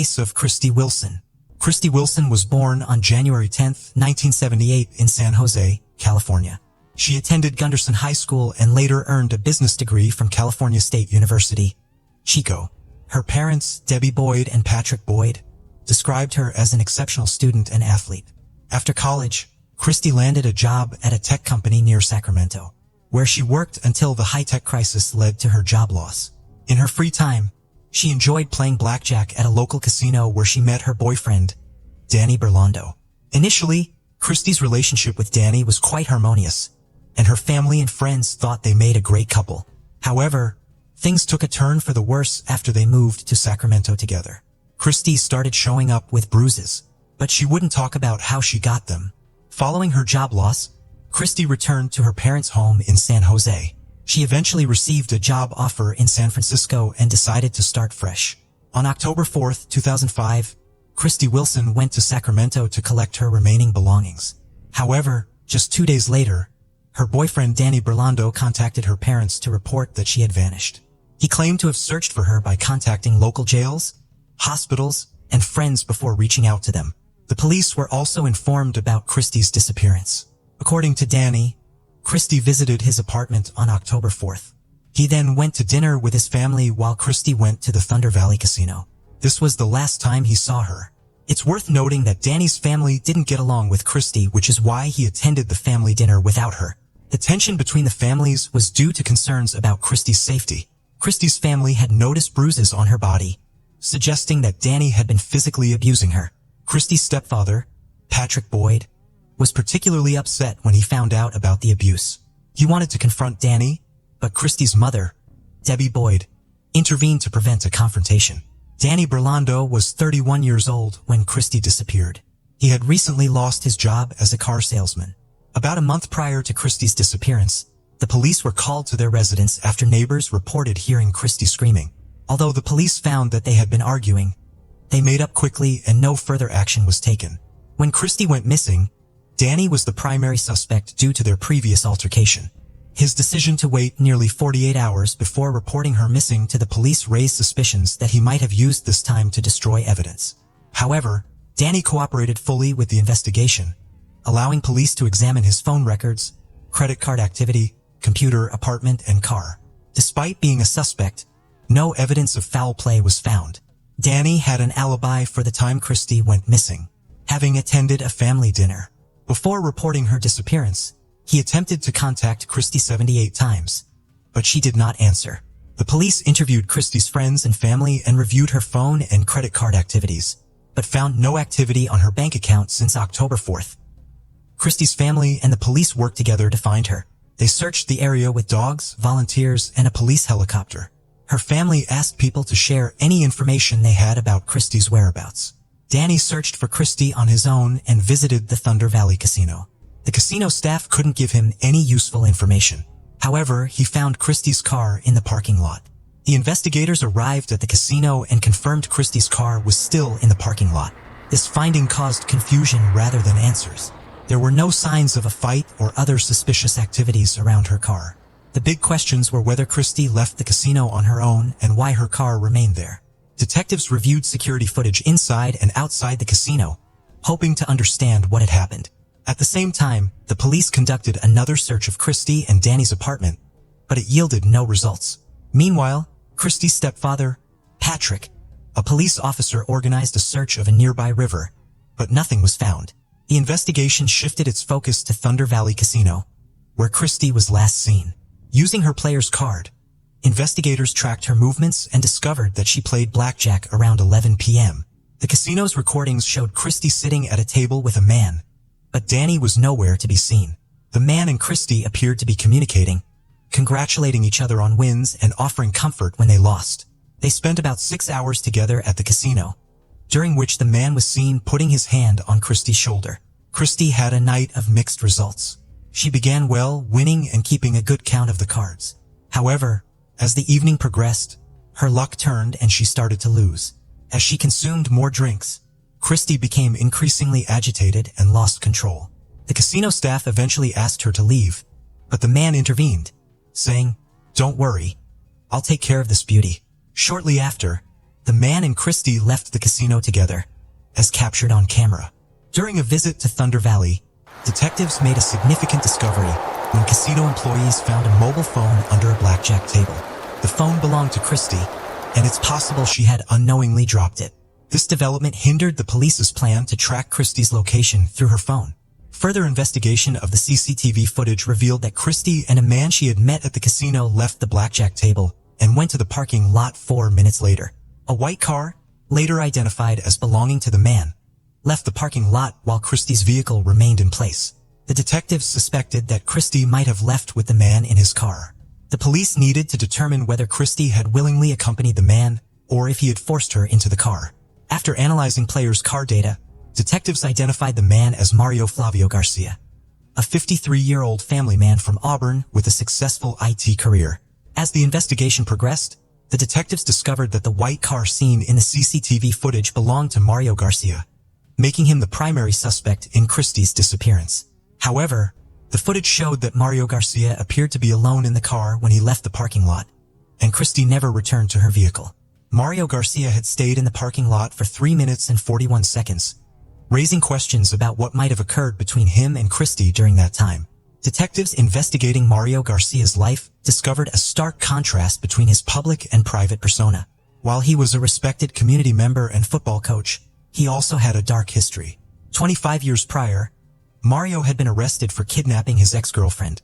case of Christy Wilson. Christy Wilson was born on January 10, 1978 in San Jose, California. She attended Gunderson High School and later earned a business degree from California State University, Chico. Her parents, Debbie Boyd and Patrick Boyd, described her as an exceptional student and athlete. After college, Christy landed a job at a tech company near Sacramento, where she worked until the high-tech crisis led to her job loss. In her free time, she enjoyed playing blackjack at a local casino where she met her boyfriend, Danny Berlando. Initially, Christy's relationship with Danny was quite harmonious, and her family and friends thought they made a great couple. However, things took a turn for the worse after they moved to Sacramento together. Christy started showing up with bruises, but she wouldn't talk about how she got them. Following her job loss, Christy returned to her parents' home in San Jose. She eventually received a job offer in San Francisco and decided to start fresh. On October 4, 2005, Christy Wilson went to Sacramento to collect her remaining belongings. However, just 2 days later, her boyfriend Danny Berlando contacted her parents to report that she had vanished. He claimed to have searched for her by contacting local jails, hospitals, and friends before reaching out to them. The police were also informed about Christy's disappearance. According to Danny, Christy visited his apartment on October 4th. He then went to dinner with his family while Christy went to the Thunder Valley Casino. This was the last time he saw her. It's worth noting that Danny's family didn't get along with Christy, which is why he attended the family dinner without her. The tension between the families was due to concerns about Christy's safety. Christy's family had noticed bruises on her body, suggesting that Danny had been physically abusing her. Christy's stepfather, Patrick Boyd, was particularly upset when he found out about the abuse. He wanted to confront Danny, but Christy's mother, Debbie Boyd, intervened to prevent a confrontation. Danny Berlando was 31 years old when Christy disappeared. He had recently lost his job as a car salesman. About a month prior to Christy's disappearance, the police were called to their residence after neighbors reported hearing Christy screaming. Although the police found that they had been arguing, they made up quickly and no further action was taken. When Christy went missing, Danny was the primary suspect due to their previous altercation. His decision to wait nearly 48 hours before reporting her missing to the police raised suspicions that he might have used this time to destroy evidence. However, Danny cooperated fully with the investigation, allowing police to examine his phone records, credit card activity, computer, apartment, and car. Despite being a suspect, no evidence of foul play was found. Danny had an alibi for the time Christy went missing, having attended a family dinner. Before reporting her disappearance, he attempted to contact Christy 78 times, but she did not answer. The police interviewed Christy's friends and family and reviewed her phone and credit card activities, but found no activity on her bank account since October 4th. Christy's family and the police worked together to find her. They searched the area with dogs, volunteers, and a police helicopter. Her family asked people to share any information they had about Christy's whereabouts. Danny searched for Christy on his own and visited the Thunder Valley Casino. The casino staff couldn't give him any useful information. However, he found Christy's car in the parking lot. The investigators arrived at the casino and confirmed Christy's car was still in the parking lot. This finding caused confusion rather than answers. There were no signs of a fight or other suspicious activities around her car. The big questions were whether Christy left the casino on her own and why her car remained there. Detectives reviewed security footage inside and outside the casino, hoping to understand what had happened. At the same time, the police conducted another search of Christy and Danny's apartment, but it yielded no results. Meanwhile, Christy's stepfather, Patrick, a police officer, organized a search of a nearby river, but nothing was found. The investigation shifted its focus to Thunder Valley Casino, where Christy was last seen. Using her player's card, investigators tracked her movements and discovered that she played blackjack around 11 p.m. The casino's recordings showed Christy sitting at a table with a man, but Danny was nowhere to be seen. The man and Christy appeared to be communicating, congratulating each other on wins and offering comfort when they lost. They spent about 6 hours together at the casino, during which the man was seen putting his hand on Christy's shoulder. Christy had a night of mixed results. She began well, winning and keeping a good count of the cards. However, as the evening progressed, her luck turned and she started to lose. As she consumed more drinks, Christy became increasingly agitated and lost control. The casino staff eventually asked her to leave, but the man intervened, saying, "Don't worry, I'll take care of this beauty." Shortly after, The man and Christie left the casino together, as captured on camera. During a visit to Thunder Valley, detectives made a significant discovery when casino employees found a mobile phone under a blackjack table. The phone belonged to Christie, and it's possible she had unknowingly dropped it. This development hindered the police's plan to track Christie's location through her phone. Further investigation of the CCTV footage revealed that Christie and a man she had met at the casino left the blackjack table and went to the parking lot 4 minutes later. A white car, later identified as belonging to the man, left the parking lot while Christie's vehicle remained in place. The detectives suspected that Christie might have left with the man in his car. The police needed to determine whether Christie had willingly accompanied the man or if he had forced her into the car. After analyzing players' car data, detectives identified the man as Mario Flavio Garcia, a 53-year-old family man from Auburn with a successful IT career. As the investigation progressed, the detectives discovered that the white car seen in the CCTV footage belonged to Mario Garcia, making him the primary suspect in Christie's disappearance. However, the footage showed that Mario Garcia appeared to be alone in the car when he left the parking lot, and Christie never returned to her vehicle. Mario Garcia had stayed in the parking lot for 3 minutes and 41 seconds, raising questions about what might have occurred between him and Christie during that time. Detectives investigating Mario Garcia's life discovered a stark contrast between his public and private persona. While he was a respected community member and football coach, he also had a dark history. 25 years prior, Mario had been arrested for kidnapping his ex-girlfriend,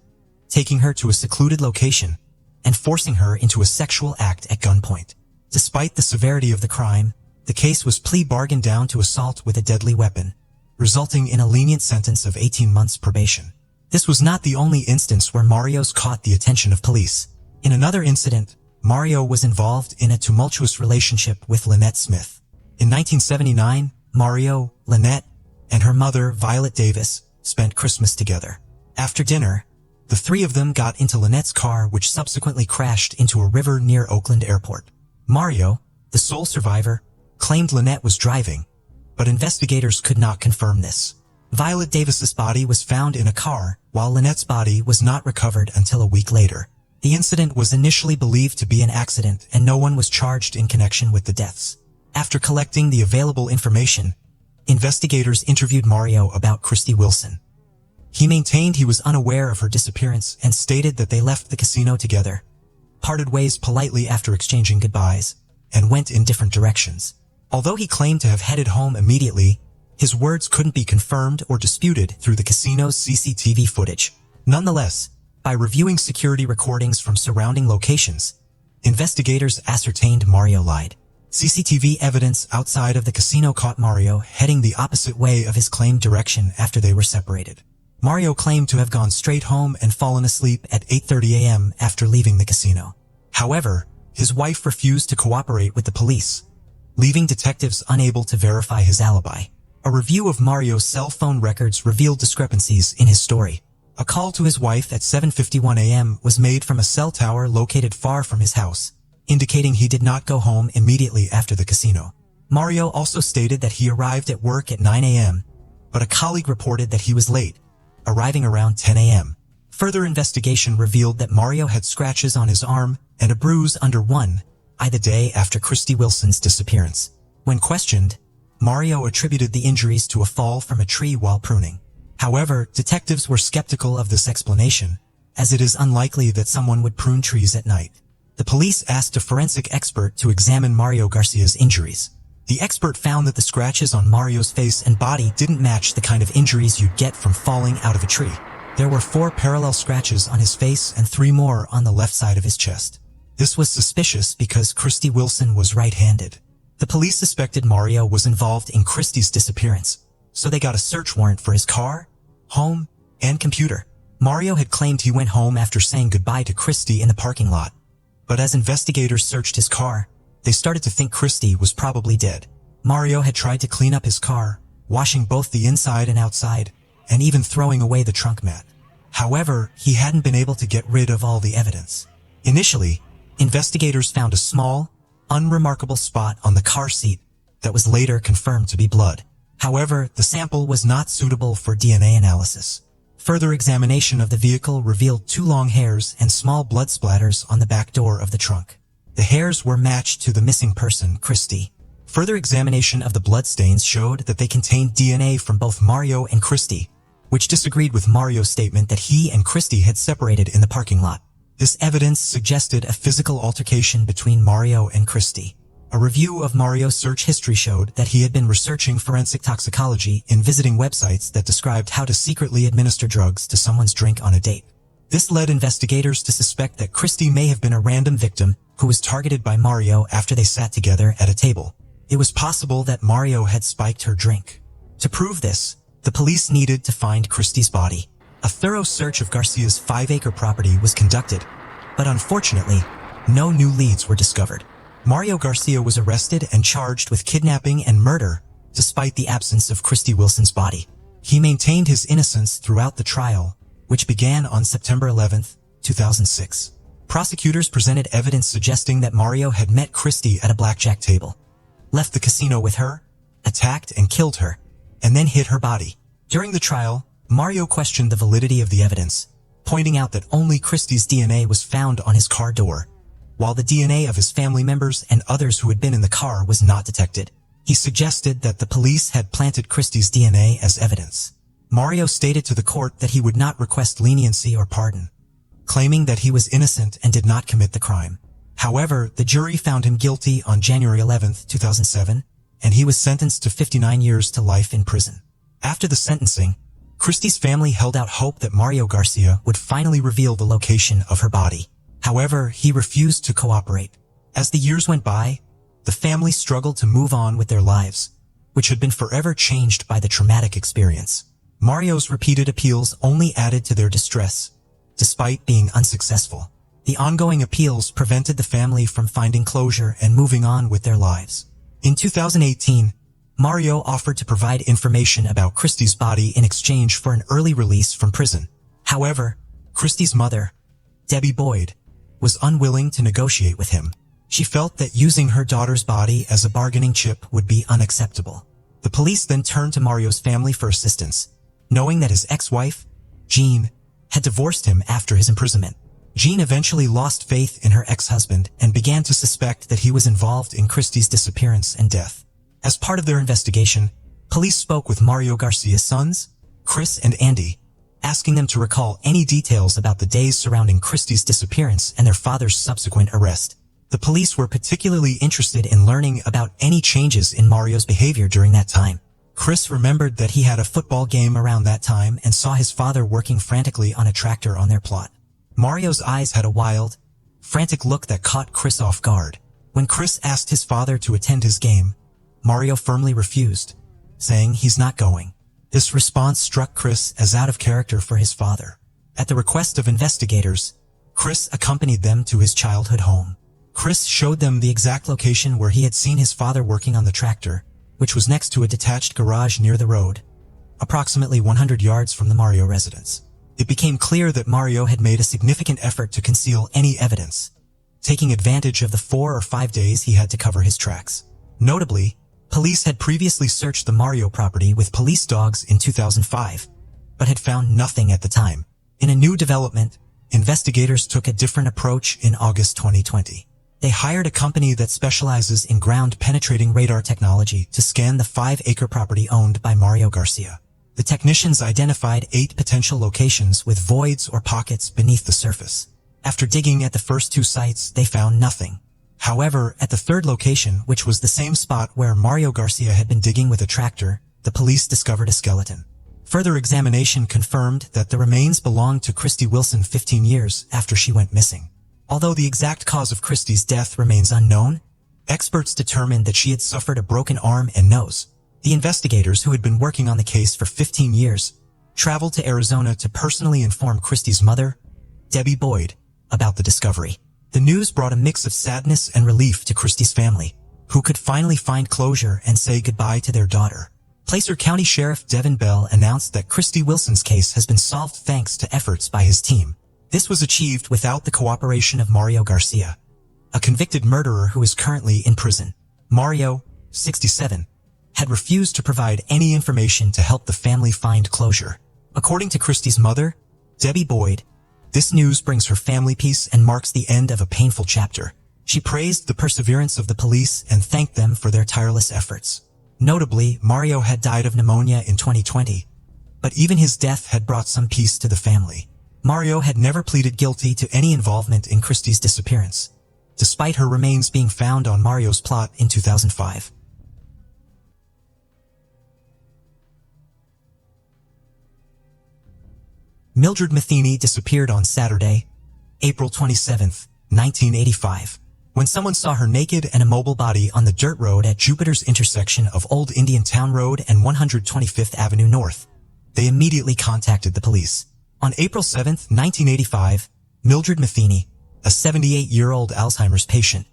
taking her to a secluded location, and forcing her into a sexual act at gunpoint. Despite the severity of the crime, the case was plea bargained down to assault with a deadly weapon, resulting in a lenient sentence of 18 months probation. This was not the only instance where Mario's caught the attention of police. In another incident, Mario was involved in a tumultuous relationship with Lynette Smith. In 1979, Mario, Lynette, and her mother, Violet Davis, spent Christmas together. After dinner, the three of them got into Lynette's car, which subsequently crashed into a river near Oakland Airport. Mario, the sole survivor, claimed Lynette was driving, but investigators could not confirm this. Violet Davis's body was found in a car, while Lynette's body was not recovered until a week later. The incident was initially believed to be an accident, and no one was charged in connection with the deaths. After collecting the available information, investigators interviewed Mario about Christie Wilson. He maintained he was unaware of her disappearance and stated that they left the casino together, parted ways politely after exchanging goodbyes, and went in different directions. Although he claimed to have headed home immediately, his words couldn't be confirmed or disputed through the casino's CCTV footage. Nonetheless, by reviewing security recordings from surrounding locations, investigators ascertained Mario lied. CCTV evidence outside of the casino caught Mario heading the opposite way of his claimed direction after they were separated. Mario claimed to have gone straight home and fallen asleep at 8:30 a.m. after leaving the casino. However, his wife refused to cooperate with the police, leaving detectives unable to verify his alibi. A review of Mario's cell phone records revealed discrepancies in his story. A call to his wife at 7:51 a.m. was made from a cell tower located far from his house, indicating he did not go home immediately after the casino. Mario also stated that he arrived at work at 9 a.m., but a colleague reported that he was late, arriving around 10 a.m. Further investigation revealed that Mario had scratches on his arm and a bruise under one eye the day after Christie Wilson's disappearance. When questioned, Mario attributed the injuries to a fall from a tree while pruning. However, detectives were skeptical of this explanation, as it is unlikely that someone would prune trees at night. The police asked a forensic expert to examine Mario Garcia's injuries. The expert found that the scratches on Mario's face and body didn't match the kind of injuries you'd get from falling out of a tree. There were 4 parallel scratches on his face and 3 more on the left side of his chest. This was suspicious because Christie Wilson was right-handed. The police suspected Mario was involved in Christie's disappearance, so they got a search warrant for his car, home, and computer. Mario had claimed he went home after saying goodbye to Christie in the parking lot, but as investigators searched his car, they started to think Christie was probably dead. Mario had tried to clean up his car, washing both the inside and outside, and even throwing away the trunk mat. However, he hadn't been able to get rid of all the evidence. Initially, investigators found a small, unremarkable spot on the car seat that was later confirmed to be blood. However, the sample was not suitable for DNA analysis. Further examination of the vehicle revealed 2 long hairs and small blood splatters on the back door of the trunk. The hairs were matched to the missing person, Christy. Further examination of the bloodstains showed that they contained DNA from both Mario and Christy, which disagreed with Mario's statement that he and Christy had separated in the parking lot. This evidence suggested a physical altercation between Mario and Christy. A review of Mario's search history showed that he had been researching forensic toxicology and visiting websites that described how to secretly administer drugs to someone's drink on a date. This led investigators to suspect that Christy may have been a random victim who was targeted by Mario after they sat together at a table. It was possible that Mario had spiked her drink. To prove this, the police needed to find Christy's body. A thorough search of Garcia's 5-acre property was conducted, but unfortunately, no new leads were discovered. Mario Garcia was arrested and charged with kidnapping and murder, despite the absence of Christy Wilson's body. He maintained his innocence throughout the trial, which began on September 11, 2006. Prosecutors presented evidence suggesting that Mario had met Christy at a blackjack table, left the casino with her, attacked and killed her, and then hid her body. During the trial, Mario questioned the validity of the evidence, pointing out that only Christy's DNA was found on his car door, while the DNA of his family members and others who had been in the car was not detected. He suggested that the police had planted Christy's DNA as evidence. Mario stated to the court that he would not request leniency or pardon, claiming that he was innocent and did not commit the crime. However, the jury found him guilty on January 11, 2007, and he was sentenced to 59 years to life in prison. After the sentencing, Christy's family held out hope that Mario Garcia would finally reveal the location of her body. However, he refused to cooperate. As the years went by, the family struggled to move on with their lives, which had been forever changed by the traumatic experience. Mario's repeated appeals only added to their distress, despite being unsuccessful. The ongoing appeals prevented the family from finding closure and moving on with their lives. In 2018, Mario offered to provide information about Christy's body in exchange for an early release from prison. However, Christy's mother, Debbie Boyd, was unwilling to negotiate with him. She felt that using her daughter's body as a bargaining chip would be unacceptable. The police then turned to Mario's family for assistance, knowing that his ex-wife, Jean, had divorced him after his imprisonment. Jean eventually lost faith in her ex-husband and began to suspect that he was involved in Christy's disappearance and death. As part of their investigation, police spoke with Mario Garcia's sons, Chris and Andy, asking them to recall any details about the days surrounding Christy's disappearance and their father's subsequent arrest. The police were particularly interested in learning about any changes in Mario's behavior during that time. Chris remembered that he had a football game around that time and saw his father working frantically on a tractor on their plot. Mario's eyes had a wild, frantic look that caught Chris off guard. When Chris asked his father to attend his game, Mario firmly refused, saying he's not going. This response struck Chris as out of character for his father. At the request of investigators, Chris accompanied them to his childhood home. Chris showed them the exact location where he had seen his father working on the tractor, which was next to a detached garage near the road, approximately 100 yards from the Mario residence. It became clear that Mario had made a significant effort to conceal any evidence, taking advantage of the 4 or 5 days he had to cover his tracks. Notably, police had previously searched the Mario property with police dogs in 2005, but had found nothing at the time. In a new development, investigators took a different approach in August 2020. They hired a company that specializes in ground-penetrating radar technology to scan the 5-acre property owned by Mario Garcia. The technicians identified 8 potential locations with voids or pockets beneath the surface. After digging at the first 2 sites, they found nothing. However, at the 3rd location, which was the same spot where Mario Garcia had been digging with a tractor, the police discovered a skeleton. Further examination confirmed that the remains belonged to Christy Wilson 15 years after she went missing. Although the exact cause of Christy's death remains unknown, experts determined that she had suffered a broken arm and nose. The investigators, who had been working on the case for 15 years, traveled to Arizona to personally inform Christy's mother, Debbie Boyd, about the discovery. The news brought a mix of sadness and relief to Christy's family, who could finally find closure and say goodbye to their daughter. Placer County Sheriff Devin Bell announced that Christy Wilson's case has been solved thanks to efforts by his team. This was achieved without the cooperation of Mario Garcia, a convicted murderer who is currently in prison. Mario, 67, had refused to provide any information to help the family find closure. According to Christy's mother, Debbie Boyd, this news brings her family peace and marks the end of a painful chapter. She praised the perseverance of the police and thanked them for their tireless efforts. Notably, Mario had died of pneumonia in 2020, but even his death had brought some peace to the family. Mario had never pleaded guilty to any involvement in Christie's disappearance, despite her remains being found on Mario's plot in 2005. Mildred Matheny disappeared on Saturday, April 27, 1985, when someone saw her naked and immobile body on the dirt road at Jupiter's intersection of Old Indian Town Road and 125th Avenue North. They immediately contacted the police. On April 7, 1985, Mildred Matheny, a 78-year-old Alzheimer's patient,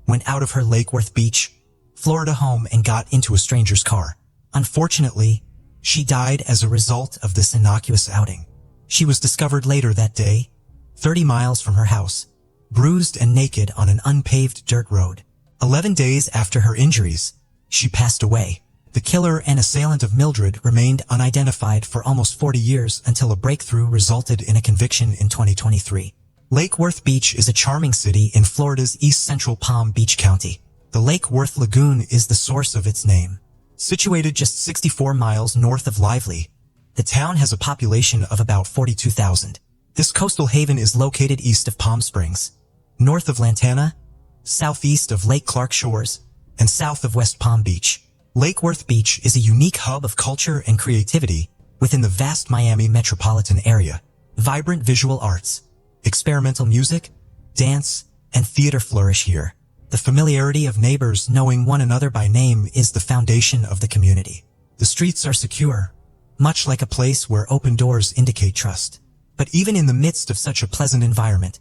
went out of her Lake Worth Beach, Florida home and got into a stranger's car. Unfortunately, she died as a result of this innocuous outing. She was discovered later that day, 30 miles from her house, bruised and naked on an unpaved dirt road. 11 days after her injuries, she passed away. The killer and assailant of Mildred remained unidentified for almost 40 years until a breakthrough resulted in a conviction in 2023. Lake Worth Beach is a charming city in Florida's East Central Palm Beach County. The Lake Worth Lagoon is the source of its name. Situated just 64 miles north of Lively, the town has a population of about 42,000. This coastal haven is located east of Palm Springs, north of Lantana, southeast of Lake Clark Shores, and south of West Palm Beach. Lake Worth Beach is a unique hub of culture and creativity within the vast Miami metropolitan area. Vibrant visual arts, experimental music, dance, and theater flourish here. The familiarity of neighbors knowing one another by name is the foundation of the community. The streets are secure, much like a place where open doors indicate trust. But even in the midst of such a pleasant environment,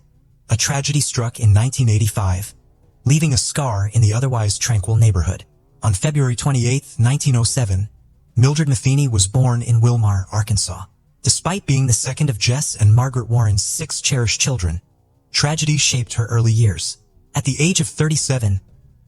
a tragedy struck in 1985, leaving a scar in the otherwise tranquil neighborhood. On February 28, 1907, Mildred Matheny was born in Wilmar, Arkansas. Despite being the second of Jess and Margaret Warren's 6 cherished children, tragedy shaped her early years. At the age of 37,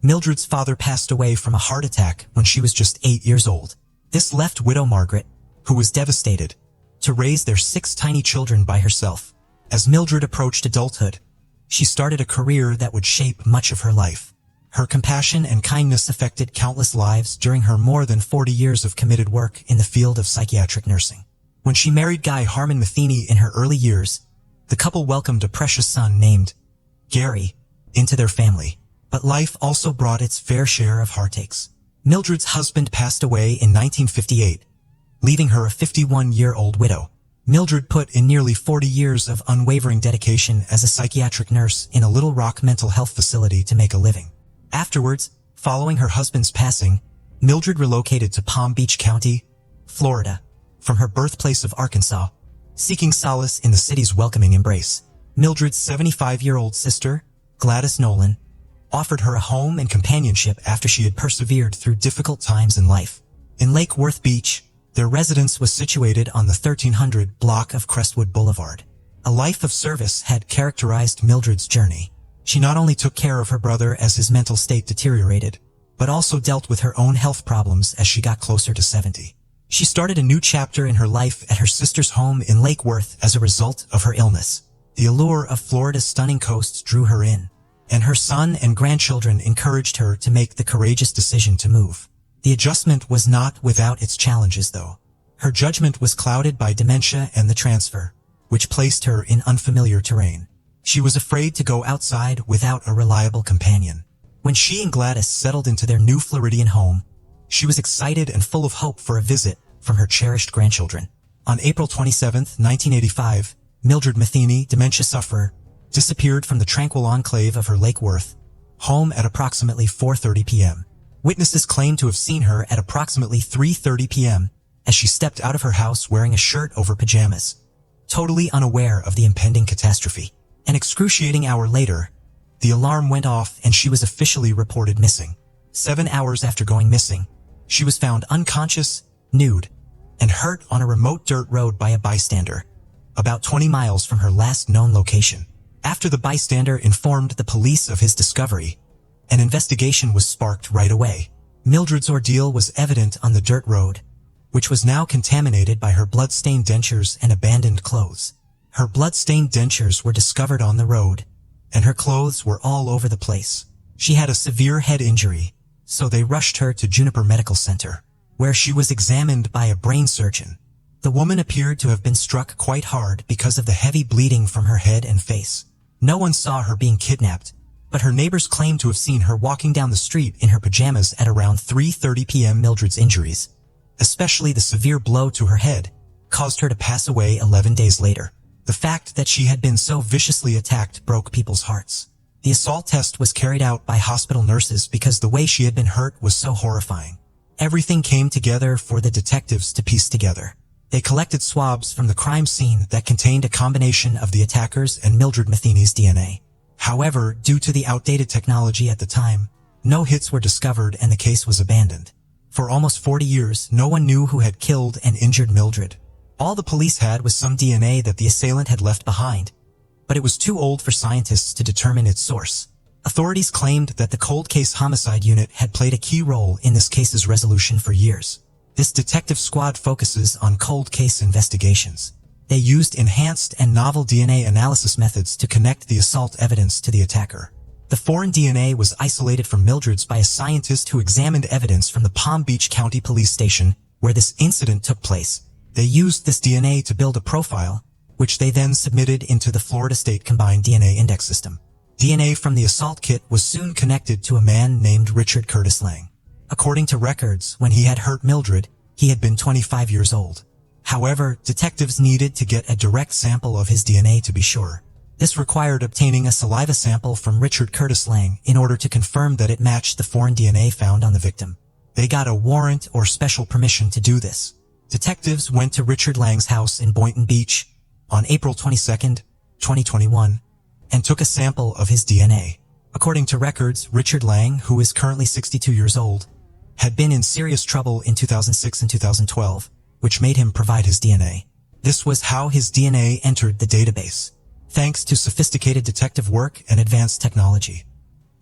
Mildred's father passed away from a heart attack when she was just 8 years old. This left widow Margaret, who was devastated, to raise their 6 tiny children by herself. As Mildred approached adulthood, she started a career that would shape much of her life. Her compassion and kindness affected countless lives during her more than 40 years of committed work in the field of psychiatric nursing. When she married Guy Harmon Matheny in her early years, the couple welcomed a precious son named Gary into their family. But life also brought its fair share of heartaches. Mildred's husband passed away in 1958, leaving her a 51-year-old widow. Mildred put in nearly 40 years of unwavering dedication as a psychiatric nurse in a Little Rock mental health facility to make a living. Afterwards, following her husband's passing, Mildred relocated to Palm Beach County, Florida, from her birthplace of Arkansas, seeking solace in the city's welcoming embrace. Mildred's 75-year-old sister, Gladys Nolan, offered her a home and companionship after she had persevered through difficult times in life. In Lake Worth Beach, their residence was situated on the 1300 block of Crestwood Boulevard. A life of service had characterized Mildred's journey. She not only took care of her brother as his mental state deteriorated, but also dealt with her own health problems as she got closer to 70. She started a new chapter in her life at her sister's home in Lake Worth as a result of her illness. The allure of Florida's stunning coasts drew her in, and her son and grandchildren encouraged her to make the courageous decision to move. The adjustment was not without its challenges, though. Her judgment was clouded by dementia and the transfer, which placed her in unfamiliar terrain. She was afraid to go outside without a reliable companion. When she and Gladys settled into their new Floridian home, she was excited and full of hope for a visit from her cherished grandchildren. On April 27, 1985, Mildred Matheny, dementia sufferer, disappeared from the tranquil enclave of her Lake Worth home at approximately 4:30 p.m. Witnesses claimed to have seen her at approximately 3:30 p.m. as she stepped out of her house wearing a shirt over pajamas, totally unaware of the impending catastrophe. An excruciating hour later, the alarm went off and she was officially reported missing. 7 hours after going missing, she was found unconscious, nude, and hurt on a remote dirt road by a bystander, about 20 miles from her last known location. After the bystander informed the police of his discovery, an investigation was sparked right away. Mildred's ordeal was evident on the dirt road, which was now contaminated by her blood-stained dentures and abandoned clothes. Her blood-stained dentures were discovered on the road, and her clothes were all over the place. She had a severe head injury, so they rushed her to Juniper Medical Center, where she was examined by a brain surgeon. The woman appeared to have been struck quite hard because of the heavy bleeding from her head and face. No one saw her being kidnapped, but her neighbors claimed to have seen her walking down the street in her pajamas at around 3:30 p.m. Mildred's injuries, especially the severe blow to her head, caused her to pass away 11 days later. The fact that she had been so viciously attacked broke people's hearts. The assault test was carried out by hospital nurses because the way she had been hurt was so horrifying. Everything came together for the detectives to piece together. They collected swabs from the crime scene that contained a combination of the attackers and Mildred Matheny's DNA. However, due to the outdated technology at the time, no hits were discovered and the case was abandoned. For almost 40 years, no one knew who had killed and injured Mildred. All the police had was some DNA that the assailant had left behind, but it was too old for scientists to determine its source. Authorities claimed that the Cold Case Homicide Unit had played a key role in this case's resolution for years. This detective squad focuses on cold case investigations. They used enhanced and novel DNA analysis methods to connect the assault evidence to the attacker. The foreign DNA was isolated from Mildred's by a scientist who examined evidence from the Palm Beach County Police Station where this incident took place. They used this DNA to build a profile, which they then submitted into the Florida State Combined DNA Index System. DNA from the assault kit was soon connected to a man named Richard Curtis Lang. According to records, when he had hurt Mildred, he had been 25 years old. However, detectives needed to get a direct sample of his DNA to be sure. This required obtaining a saliva sample from Richard Curtis Lang in order to confirm that it matched the foreign DNA found on the victim. They got a warrant or special permission to do this. Detectives went to Richard Lang's house in Boynton Beach on April 22, 2021, and took a sample of his DNA. According to records, Richard Lang, who is currently 62 years old, had been in serious trouble in 2006 and 2012, which made him provide his DNA. This was how his DNA entered the database, thanks to sophisticated detective work and advanced technology.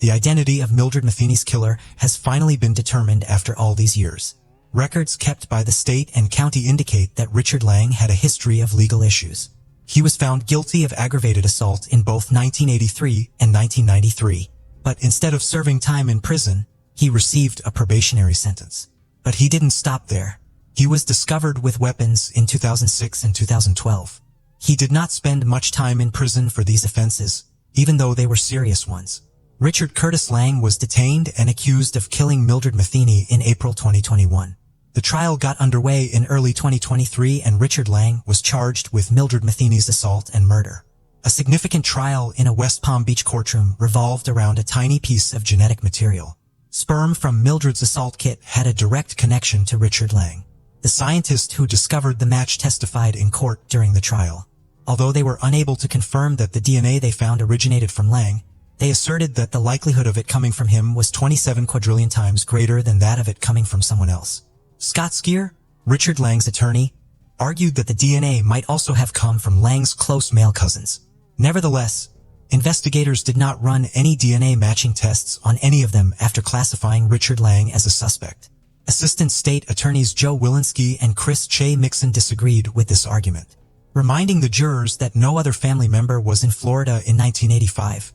The identity of Mildred Matheny's killer has finally been determined after all these years. Records kept by the state and county indicate that Richard Lang had a history of legal issues. He was found guilty of aggravated assault in both 1983 and 1993, but instead of serving time in prison, he received a probationary sentence. But he didn't stop there. He was discovered with weapons in 2006 and 2012. He did not spend much time in prison for these offenses, even though they were serious ones. Richard Curtis Lang was detained and accused of killing Mildred Matheny in April 2021. The trial got underway in early 2023 and Richard Lang was charged with Mildred Matheny's assault and murder. A significant trial in a West Palm Beach courtroom revolved around a tiny piece of genetic material. Sperm from Mildred's assault kit had a direct connection to Richard Lang. The scientist who discovered the match testified in court during the trial. Although they were unable to confirm that the DNA they found originated from Lang, they asserted that the likelihood of it coming from him was 27 quadrillion times greater than that of it coming from someone else. Scott Skier, Richard Lang's attorney, argued that the DNA might also have come from Lang's close male cousins. Nevertheless, investigators did not run any DNA matching tests on any of them after classifying Richard Lang as a suspect. Assistant State Attorneys Joe Wilinski and Chris Che Mixon disagreed with this argument, reminding the jurors that no other family member was in Florida in 1985.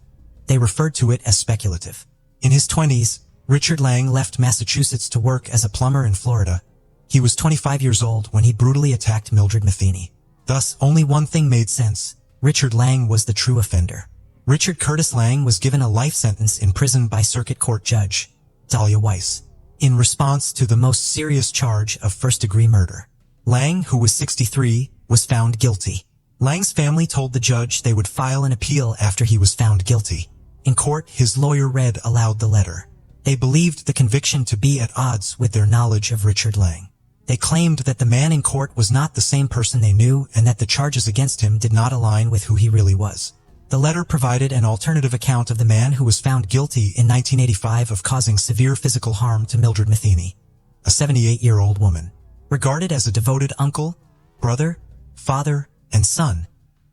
They referred to it as speculative. In his 20s, Richard Lang left Massachusetts to work as a plumber in Florida. He was 25 years old when he brutally attacked Mildred Matheny. Thus, only one thing made sense. Richard Lang was the true offender. Richard Curtis Lang was given a life sentence in prison by Circuit Court Judge Dahlia Weiss in response to the most serious charge of first-degree murder. Lang, who was 63, was found guilty. Lang's family told the judge they would file an appeal after he was found guilty. In court, his lawyer read aloud the letter. They believed the conviction to be at odds with their knowledge of Richard Lang. They claimed that the man in court was not the same person they knew and that the charges against him did not align with who he really was. The letter provided an alternative account of the man who was found guilty in 1985 of causing severe physical harm to Mildred Matheny, a 78-year-old woman. Regarded as a devoted uncle, brother, father, and son,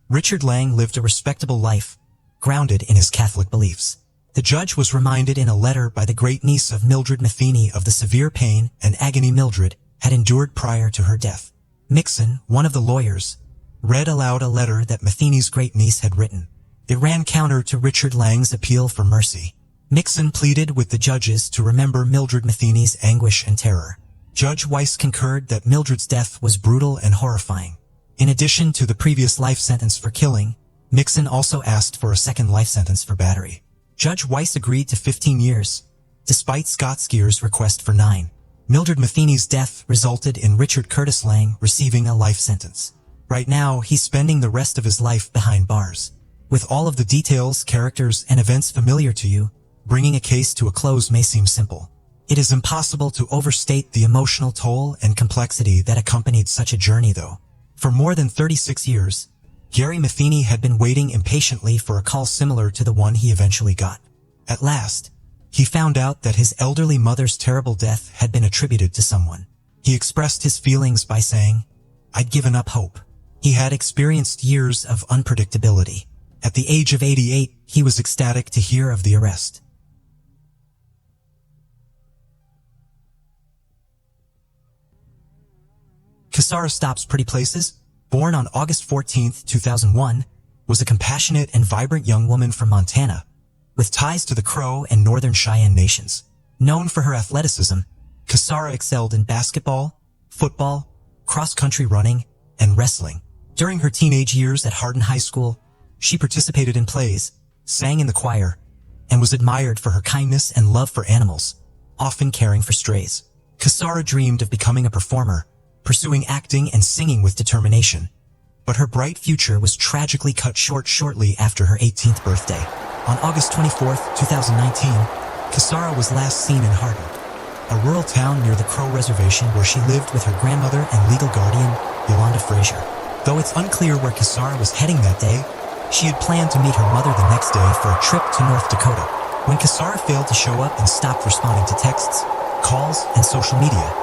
Richard Lang lived a respectable life, grounded in his Catholic beliefs. The judge was reminded in a letter by the great-niece of Mildred Matheny of the severe pain and agony Mildred had endured prior to her death. Mixon, one of the lawyers, read aloud a letter that Matheny's great-niece had written. It ran counter to Richard Lang's appeal for mercy. Mixon pleaded with the judges to remember Mildred Matheny's anguish and terror. Judge Weiss concurred that Mildred's death was brutal and horrifying. In addition to the previous life sentence for killing, Mixon also asked for a second life sentence for battery. Judge Weiss agreed to 15 years, despite Scott Skier's request for 9. Mildred Matheny's death resulted in Richard Curtis Lang receiving a life sentence. Right now, he's spending the rest of his life behind bars. With all of the details, characters, and events familiar to you, bringing a case to a close may seem simple. It is impossible to overstate the emotional toll and complexity that accompanied such a journey, though. For more than 36 years, Gary Matheny had been waiting impatiently for a call similar to the one he eventually got. At last, he found out that his elderly mother's terrible death had been attributed to someone. He expressed his feelings by saying, "I'd given up hope." He had experienced years of unpredictability. At the age of 88, he was ecstatic to hear of the arrest. Kissara Stops Pretty Places, born on August 14, 2001, was a compassionate and vibrant young woman from Montana, with ties to the Crow and Northern Cheyenne nations. Known for her athleticism, Kissara excelled in basketball, football, cross-country running, and wrestling. During her teenage years at Hardin High School, she participated in plays, sang in the choir, and was admired for her kindness and love for animals, often caring for strays. Kissara dreamed of becoming a performer, pursuing acting and singing with determination. But her bright future was tragically cut short shortly after her 18th birthday. On August 24, 2019, Kissara was last seen in Hardin, a rural town near the Crow Reservation where she lived with her grandmother and legal guardian, Yolanda Frazier. Though it's unclear where Kissara was heading that day, she had planned to meet her mother the next day for a trip to North Dakota. When Kissara failed to show up and stopped responding to texts, calls, and social media,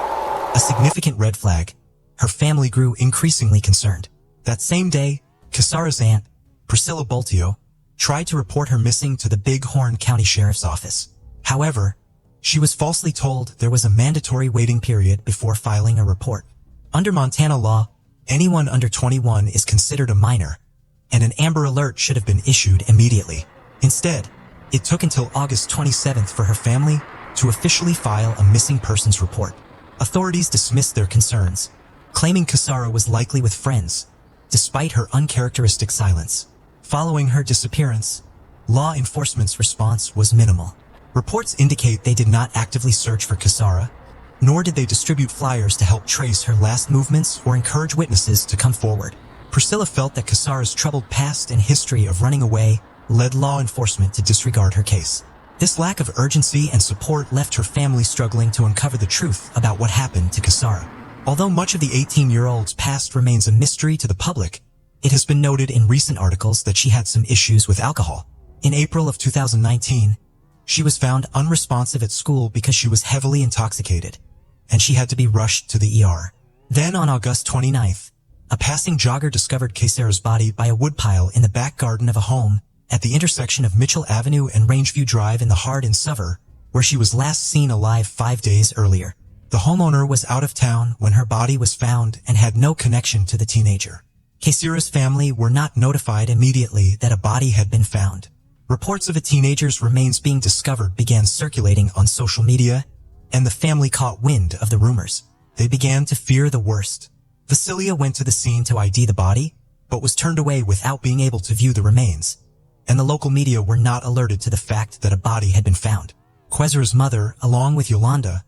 a significant red flag, her family grew increasingly concerned. That same day, Kissara's aunt, Priscilla Boltio, tried to report her missing to the Big Horn County Sheriff's Office. However, she was falsely told there was a mandatory waiting period before filing a report. Under Montana law, anyone under 21 is considered a minor, and an Amber Alert should have been issued immediately. Instead, it took until August 27th for her family to officially file a missing persons report. Authorities dismissed their concerns, claiming Kissara was likely with friends, despite her uncharacteristic silence. Following her disappearance, law enforcement's response was minimal. Reports indicate they did not actively search for Kissara, nor did they distribute flyers to help trace her last movements or encourage witnesses to come forward. Priscilla felt that Kissara's troubled past and history of running away led law enforcement to disregard her case. This lack of urgency and support left her family struggling to uncover the truth about what happened to Kissara. Although much of the 18-year-old's past remains a mystery to the public, it has been noted in recent articles that she had some issues with alcohol. In April of 2019, she was found unresponsive at school because she was heavily intoxicated, and she had to be rushed to the ER. Then on August 29th, a passing jogger discovered Kissara's body by a woodpile in the back garden of a home at the intersection of Mitchell Avenue and Rangeview Drive in the Hardin suburb, where she was last seen alive 5 days earlier. The homeowner was out of town when her body was found and had no connection to the teenager. Kissara's family were not notified immediately that a body had been found. Reports of a teenager's remains being discovered began circulating on social media, and the family caught wind of the rumors. They began to fear the worst. Vasilia went to the scene to ID the body, but was turned away without being able to view the remains, and the local media were not alerted to the fact that a body had been found. Quezer's mother, along with Yolanda,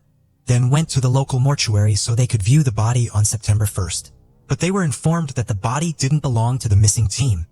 then went to the local mortuary so they could view the body on September 1st. But they were informed that the body didn't belong to the missing team,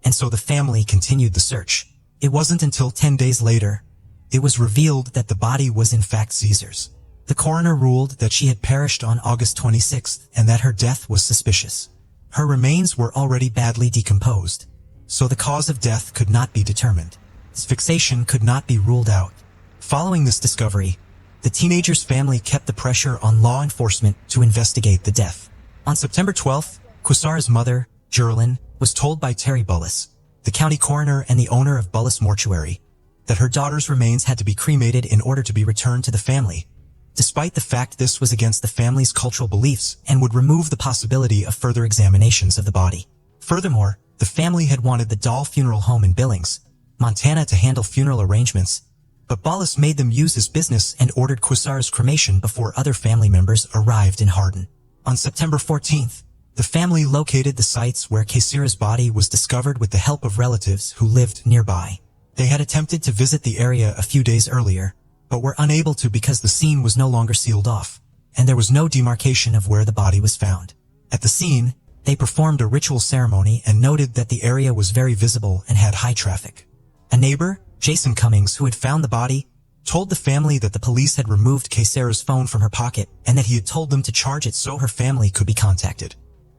and so the family continued the search. It wasn't until 10 days later, it was revealed that the body was in fact Caesar's. The coroner ruled that she had perished on August 26th and that her death was suspicious. Her remains were already badly decomposed, so the cause of death could not be determined. Asphyxiation could not be ruled out. Following this discovery, the teenager's family kept the pressure on law enforcement to investigate the death. On September 12th, Kissara's mother, Geraldine, was told by Terry Bullis, the county coroner and the owner of Bullis Mortuary, that her daughter's remains had to be cremated in order to be returned to the family, despite the fact this was against the family's cultural beliefs and would remove the possibility of further examinations of the body. Furthermore, The family had wanted the Dahl Funeral Home in Billings, Montana to handle funeral arrangements, but Ballas made them use his business and ordered Quasar's cremation before other family members arrived in Hardin. On September 14th, the family located the sites where Kaysira's body was discovered with the help of relatives who lived nearby. They had attempted to visit the area a few days earlier, but were unable to because the scene was no longer sealed off, and there was no demarcation of where the body was found. At the scene, they performed a ritual ceremony and noted that the area was very visible and had high traffic. A neighbor, Jason Cummings, who had found the body, told the family that the police had removed Kaysira's phone from her pocket and that he had told them to charge it so her family could be contacted.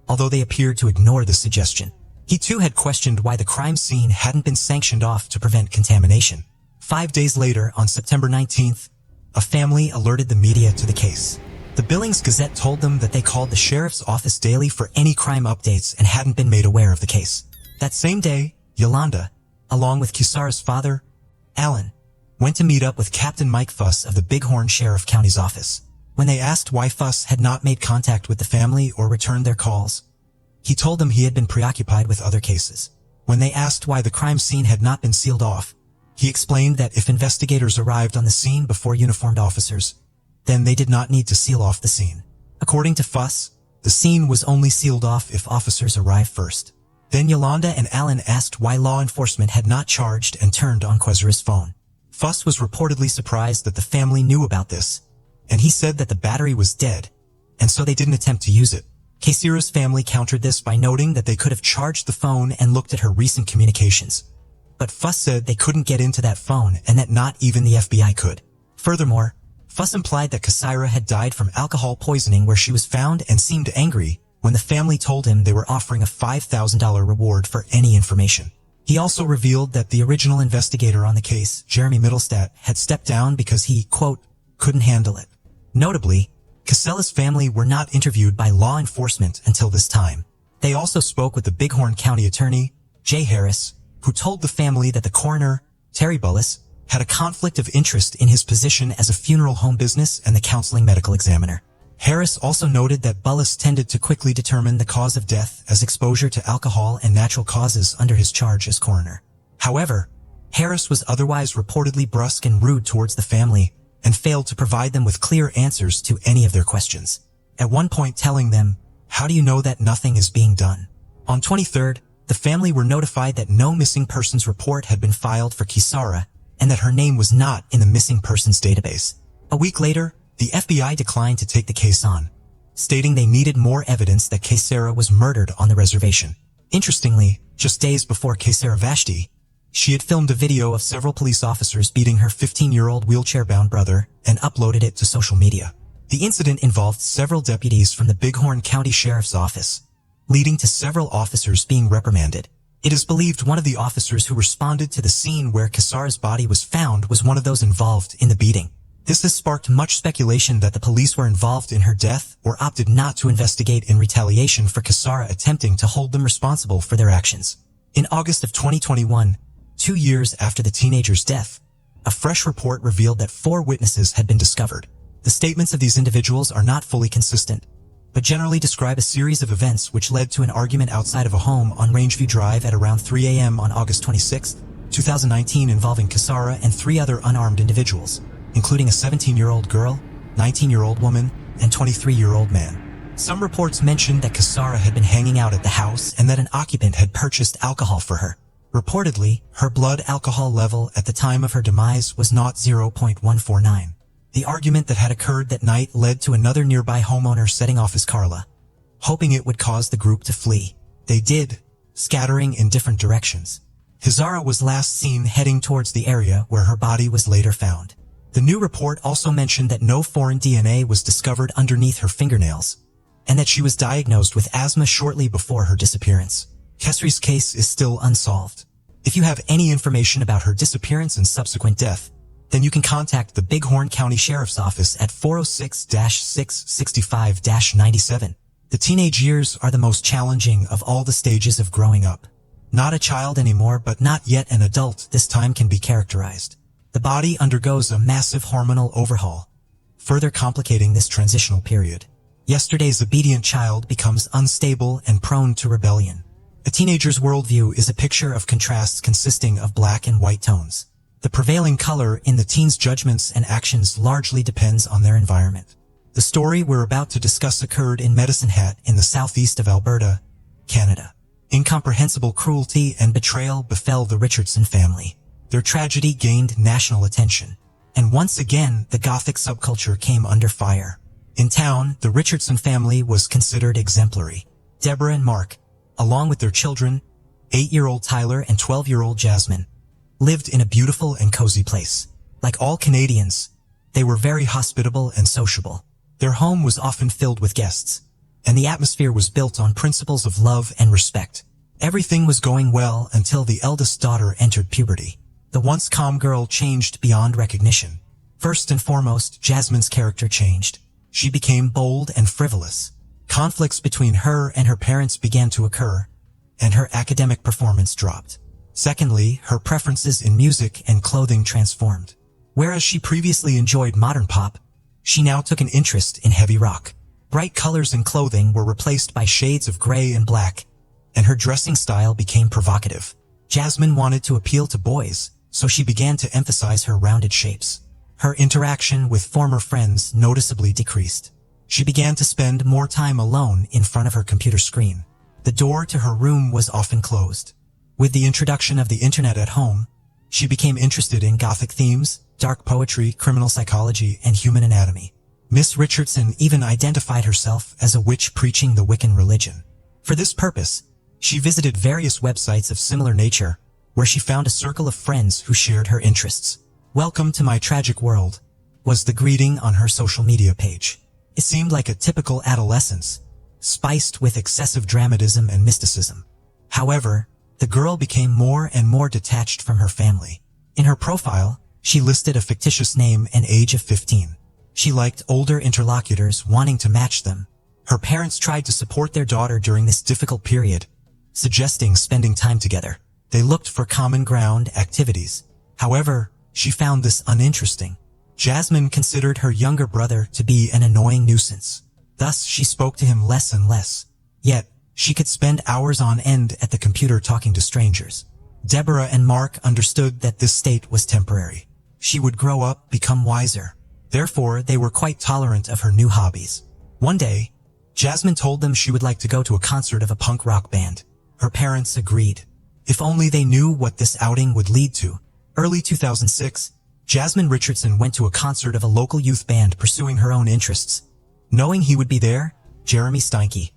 Although they appeared to ignore the suggestion, he too had questioned why the crime scene hadn't been sanctioned off to prevent contamination. 5 days later, on September 19th, a family alerted the media to the case. The Billings Gazette told them that they called the sheriff's office daily for any crime updates and hadn't been made aware of the case. That same day, Yolanda, along with Kaysira's father, Alan, went to meet up with Captain Mike Fuss of the Bighorn Sheriff County's office. When they asked why Fuss had not made contact with the family or returned their calls, he told them he had been preoccupied with other cases. When they asked why the crime scene had not been sealed off, he explained that if investigators arrived on the scene before uniformed officers, then they did not need to seal off the scene. According to Fuss, the scene was only sealed off if officers arrived first. Then Yolanda and Alan asked why law enforcement had not charged and turned on Quasar's phone. Fuss was reportedly surprised that the family knew about this, and he said that the battery was dead, and so they didn't attempt to use it. Kaysira's family countered this by noting that they could have charged the phone and looked at her recent communications. But Fuss said they couldn't get into that phone and that not even the FBI could. Furthermore, Fuss implied that Kaysira had died from alcohol poisoning where she was found and seemed angry when the family told him they were offering a $5,000 reward for any information. He also revealed that the original investigator on the case, Jeremy Middlestat, had stepped down because he, quote, couldn't handle it. Notably, Casella's family were not interviewed by law enforcement until this time. They also spoke with the Bighorn County Attorney, Jay Harris, who told the family that the coroner, Terry Bullis, had a conflict of interest in his position as a funeral home business and the counseling medical examiner. Harris also noted that Bullis tended to quickly determine the cause of death as exposure to alcohol and natural causes under his charge as coroner. However, Harris was otherwise reportedly brusque and rude towards the family and failed to provide them with clear answers to any of their questions. At one point telling them, "How do you know that nothing is being done?" On 23rd, the family were notified that no missing persons report had been filed for Kaysira and that her name was not in the missing persons database. A week later, the FBI declined to take the case on, stating they needed more evidence that Kaysira was murdered on the reservation. Interestingly, just days before Kaysira Vashti, she had filmed a video of several police officers beating her 15-year-old wheelchair-bound brother and uploaded it to social media. The incident involved several deputies from the Bighorn County Sheriff's Office, leading to several officers being reprimanded. It is believed one of the officers who responded to the scene where Kaysira's body was found was one of those involved in the beating. This has sparked much speculation that the police were involved in her death or opted not to investigate in retaliation for Kaysira attempting to hold them responsible for their actions. In August of 2021, 2 years after the teenager's death, a fresh report revealed that 4 witnesses had been discovered. The statements of these individuals are not fully consistent, but generally describe a series of events which led to an argument outside of a home on Rangeview Drive at around 3 a.m. on August 26, 2019 involving Kaysira and 3 other unarmed individuals, including a 17-year-old girl, 19-year-old woman, and 23-year-old man. Some reports mentioned that Kaysira had been hanging out at the house and that an occupant had purchased alcohol for her. Reportedly, her blood alcohol level at the time of her demise was not 0.149. The argument that had occurred that night led to another nearby homeowner setting off his Carla, hoping it would cause the group to flee. They did, scattering in different directions. Kaysira was last seen heading towards the area where her body was later found. The new report also mentioned that no foreign DNA was discovered underneath her fingernails, and that she was diagnosed with asthma shortly before her disappearance. Kaysira's case is still unsolved. If you have any information about her disappearance and subsequent death, then you can contact the Bighorn County Sheriff's Office at 406-665-97. The teenage years are the most challenging of all the stages of growing up. Not a child anymore, but not yet an adult, this time can be characterized. The body undergoes a massive hormonal overhaul, further complicating this transitional period. Yesterday's obedient child becomes unstable and prone to rebellion. A teenager's worldview is a picture of contrasts consisting of black and white tones. The prevailing color in the teen's judgments and actions largely depends on their environment. The story we're about to discuss occurred in Medicine Hat in the southeast of Alberta, Canada. Incomprehensible cruelty and betrayal befell the Richardson family. Their tragedy gained national attention. And once again, the Gothic subculture came under fire. In town, the Richardson family was considered exemplary. Deborah and Mark, along with their children, 8-year-old Tyler and 12-year-old Jasmine, lived in a beautiful and cozy place. Like all Canadians, they were very hospitable and sociable. Their home was often filled with guests, and the atmosphere was built on principles of love and respect. Everything was going well until the eldest daughter entered puberty. The once calm girl changed beyond recognition. First and foremost, Jasmine's character changed. She became bold and frivolous. Conflicts between her and her parents began to occur, and her academic performance dropped. Secondly, her preferences in music and clothing transformed. Whereas she previously enjoyed modern pop, she now took an interest in heavy rock. Bright colors in clothing were replaced by shades of gray and black, and her dressing style became provocative. Jasmine wanted to appeal to boys, so she began to emphasize her rounded shapes. Her interaction with former friends noticeably decreased. She began to spend more time alone in front of her computer screen. The door to her room was often closed. With the introduction of the internet at home, she became interested in Gothic themes, dark poetry, criminal psychology, and human anatomy. Miss Richardson even identified herself as a witch preaching the Wiccan religion. For this purpose, she visited various websites of similar nature, where she found a circle of friends who shared her interests. "Welcome to my tragic world," was the greeting on her social media page. It seemed like a typical adolescence, spiced with excessive dramatism and mysticism. However, the girl became more and more detached from her family. In her profile, she listed a fictitious name and age of 15. She liked older interlocutors, wanting to match them. Her parents tried to support their daughter during this difficult period, suggesting spending time together. They looked for common ground activities. However, she found this uninteresting. Jasmine considered her younger brother to be an annoying nuisance. Thus, she spoke to him less and less. Yet, she could spend hours on end at the computer talking to strangers. Deborah and Mark understood that this state was temporary. She would grow up, become wiser. Therefore, they were quite tolerant of her new hobbies. One day, Jasmine told them she would like to go to a concert of a punk rock band. Her parents agreed. If only they knew what this outing would lead to. Early 2006, Jasmine Richardson went to a concert of a local youth band pursuing her own interests. Knowing he would be there, Jeremy Steinke,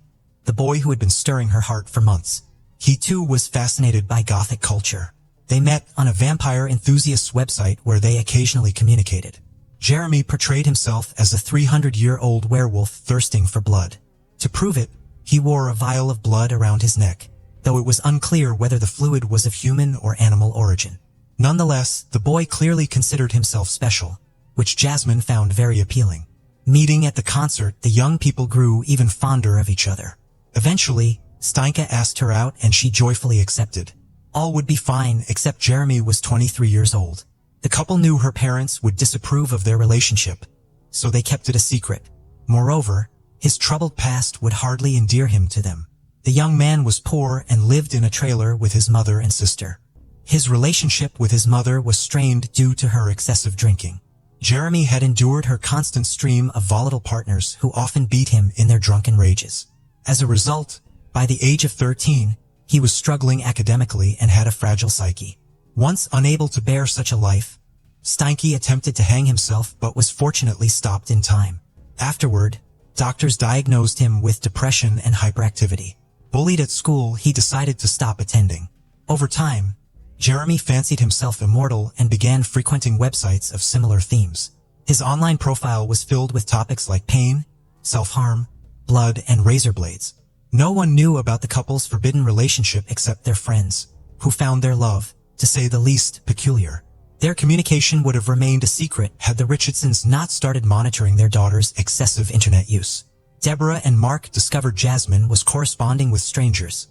the boy who had been stirring her heart for months. He too was fascinated by Gothic culture. They met on a vampire enthusiast's website where they occasionally communicated. Jeremy portrayed himself as a 300-year-old werewolf thirsting for blood. To prove it, he wore a vial of blood around his neck, though it was unclear whether the fluid was of human or animal origin. Nonetheless, the boy clearly considered himself special, which Jasmine found very appealing. Meeting at the concert, the young people grew even fonder of each other. Eventually, Steinke asked her out and she joyfully accepted. All would be fine, except Jeremy was 23 years old. The couple knew her parents would disapprove of their relationship, so they kept it a secret. Moreover, his troubled past would hardly endear him to them. The young man was poor and lived in a trailer with his mother and sister. His relationship with his mother was strained due to her excessive drinking. Jeremy had endured her constant stream of volatile partners who often beat him in their drunken rages. As a result, by the age of 13, he was struggling academically and had a fragile psyche. Once unable to bear such a life, Steinke attempted to hang himself but was fortunately stopped in time. Afterward, doctors diagnosed him with depression and hyperactivity. Bullied at school, he decided to stop attending. Over time, Jeremy fancied himself immortal and began frequenting websites of similar themes. His online profile was filled with topics like pain, self-harm, blood, and razor blades. No one knew about the couple's forbidden relationship except their friends, who found their love, to say the least, peculiar. Their communication would have remained a secret had the Richardsons not started monitoring their daughter's excessive internet use. Deborah and Mark discovered Jasmine was corresponding with strangers,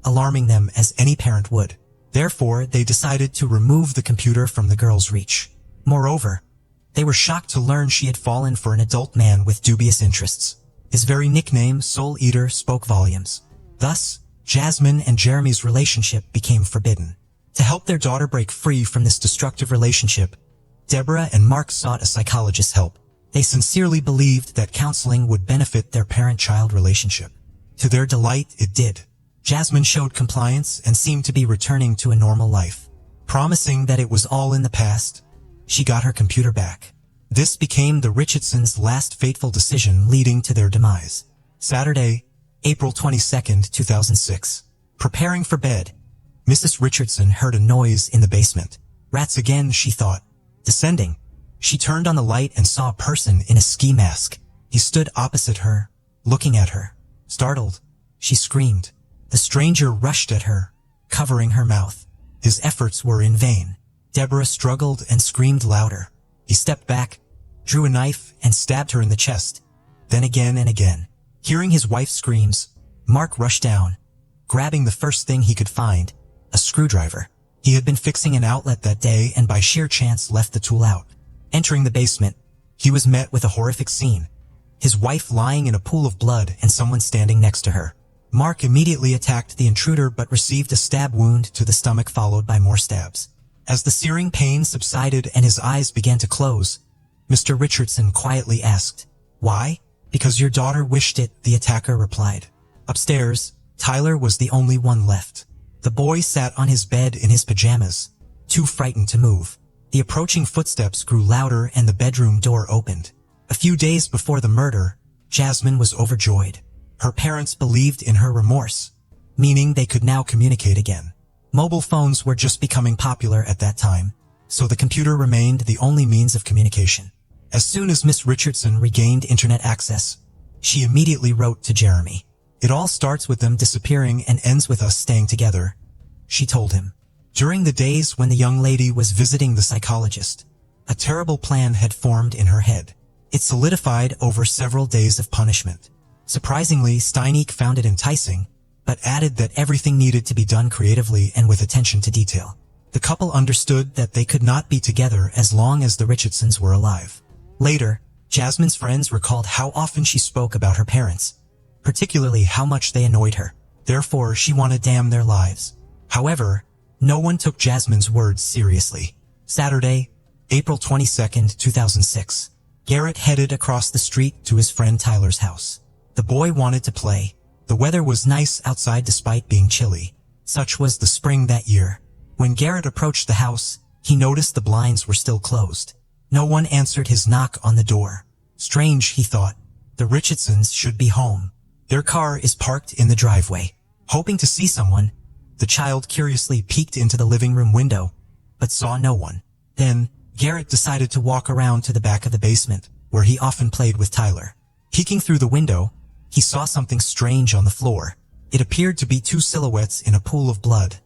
alarming them as any parent would. Therefore, they decided to remove the computer from the girl's reach. Moreover, they were shocked to learn she had fallen for an adult man with dubious interests. His very nickname, Soul Eater, spoke volumes. Thus, Jasmine and Jeremy's relationship became forbidden. To help their daughter break free from this destructive relationship, Deborah and Mark sought a psychologist's help. They sincerely believed that counseling would benefit their parent-child relationship. To their delight, it did. Jasmine showed compliance and seemed to be returning to a normal life. Promising that it was all in the past, she got her computer back. This became the Richardsons' last fateful decision leading to their demise. Saturday, April 22, 2006. Preparing for bed, Mrs. Richardson heard a noise in the basement. Rats again, she thought. Descending, she turned on the light and saw a person in a ski mask. He stood opposite her, looking at her. Startled, she screamed. The stranger rushed at her, covering her mouth. His efforts were in vain. Deborah struggled and screamed louder. He stepped back, drew a knife, and stabbed her in the chest. Then again and again. Hearing his wife's screams, Mark rushed down, grabbing the first thing he could find, a screwdriver. He had been fixing an outlet that day and by sheer chance left the tool out. Entering the basement, he was met with a horrific scene. His wife lying in a pool of blood and someone standing next to her. Mark immediately attacked the intruder but received a stab wound to the stomach followed by more stabs. As the searing pain subsided and his eyes began to close, Mr. Richardson quietly asked, "Why?" "Because your daughter wished it," the attacker replied. Upstairs, Tyler was the only one left. The boy sat on his bed in his pajamas, too frightened to move. The approaching footsteps grew louder and the bedroom door opened. A few days before the murder, Jasmine was overjoyed. Her parents believed in her remorse, meaning they could now communicate again. Mobile phones were just becoming popular at that time, so the computer remained the only means of communication. As soon as Miss Richardson regained internet access, she immediately wrote to Jeremy. "It all starts with them disappearing and ends with us staying together," she told him. During the days when the young lady was visiting the psychologist, a terrible plan had formed in her head. It solidified over several days of punishment. Surprisingly, Steineck found it enticing, but added that everything needed to be done creatively and with attention to detail. The couple understood that they could not be together as long as the Richardsons were alive. Later, Jasmine's friends recalled how often she spoke about her parents, particularly how much they annoyed her. Therefore, she wanted to damn their lives. However, no one took Jasmine's words seriously. Saturday, April 22, 2006. Garrett headed across the street to his friend Tyler's house. The boy wanted to play. The weather was nice outside despite being chilly. Such was the spring that year. When Garrett approached the house, he noticed the blinds were still closed. No one answered his knock on the door. Strange, he thought. The Richardsons should be home. Their car is parked in the driveway. Hoping to see someone, the child curiously peeked into the living room window, but saw no one. Then, Garrett decided to walk around to the back of the basement, where he often played with Tyler. Peeking through the window, he saw something strange on the floor. It appeared to be two silhouettes in a pool of blood.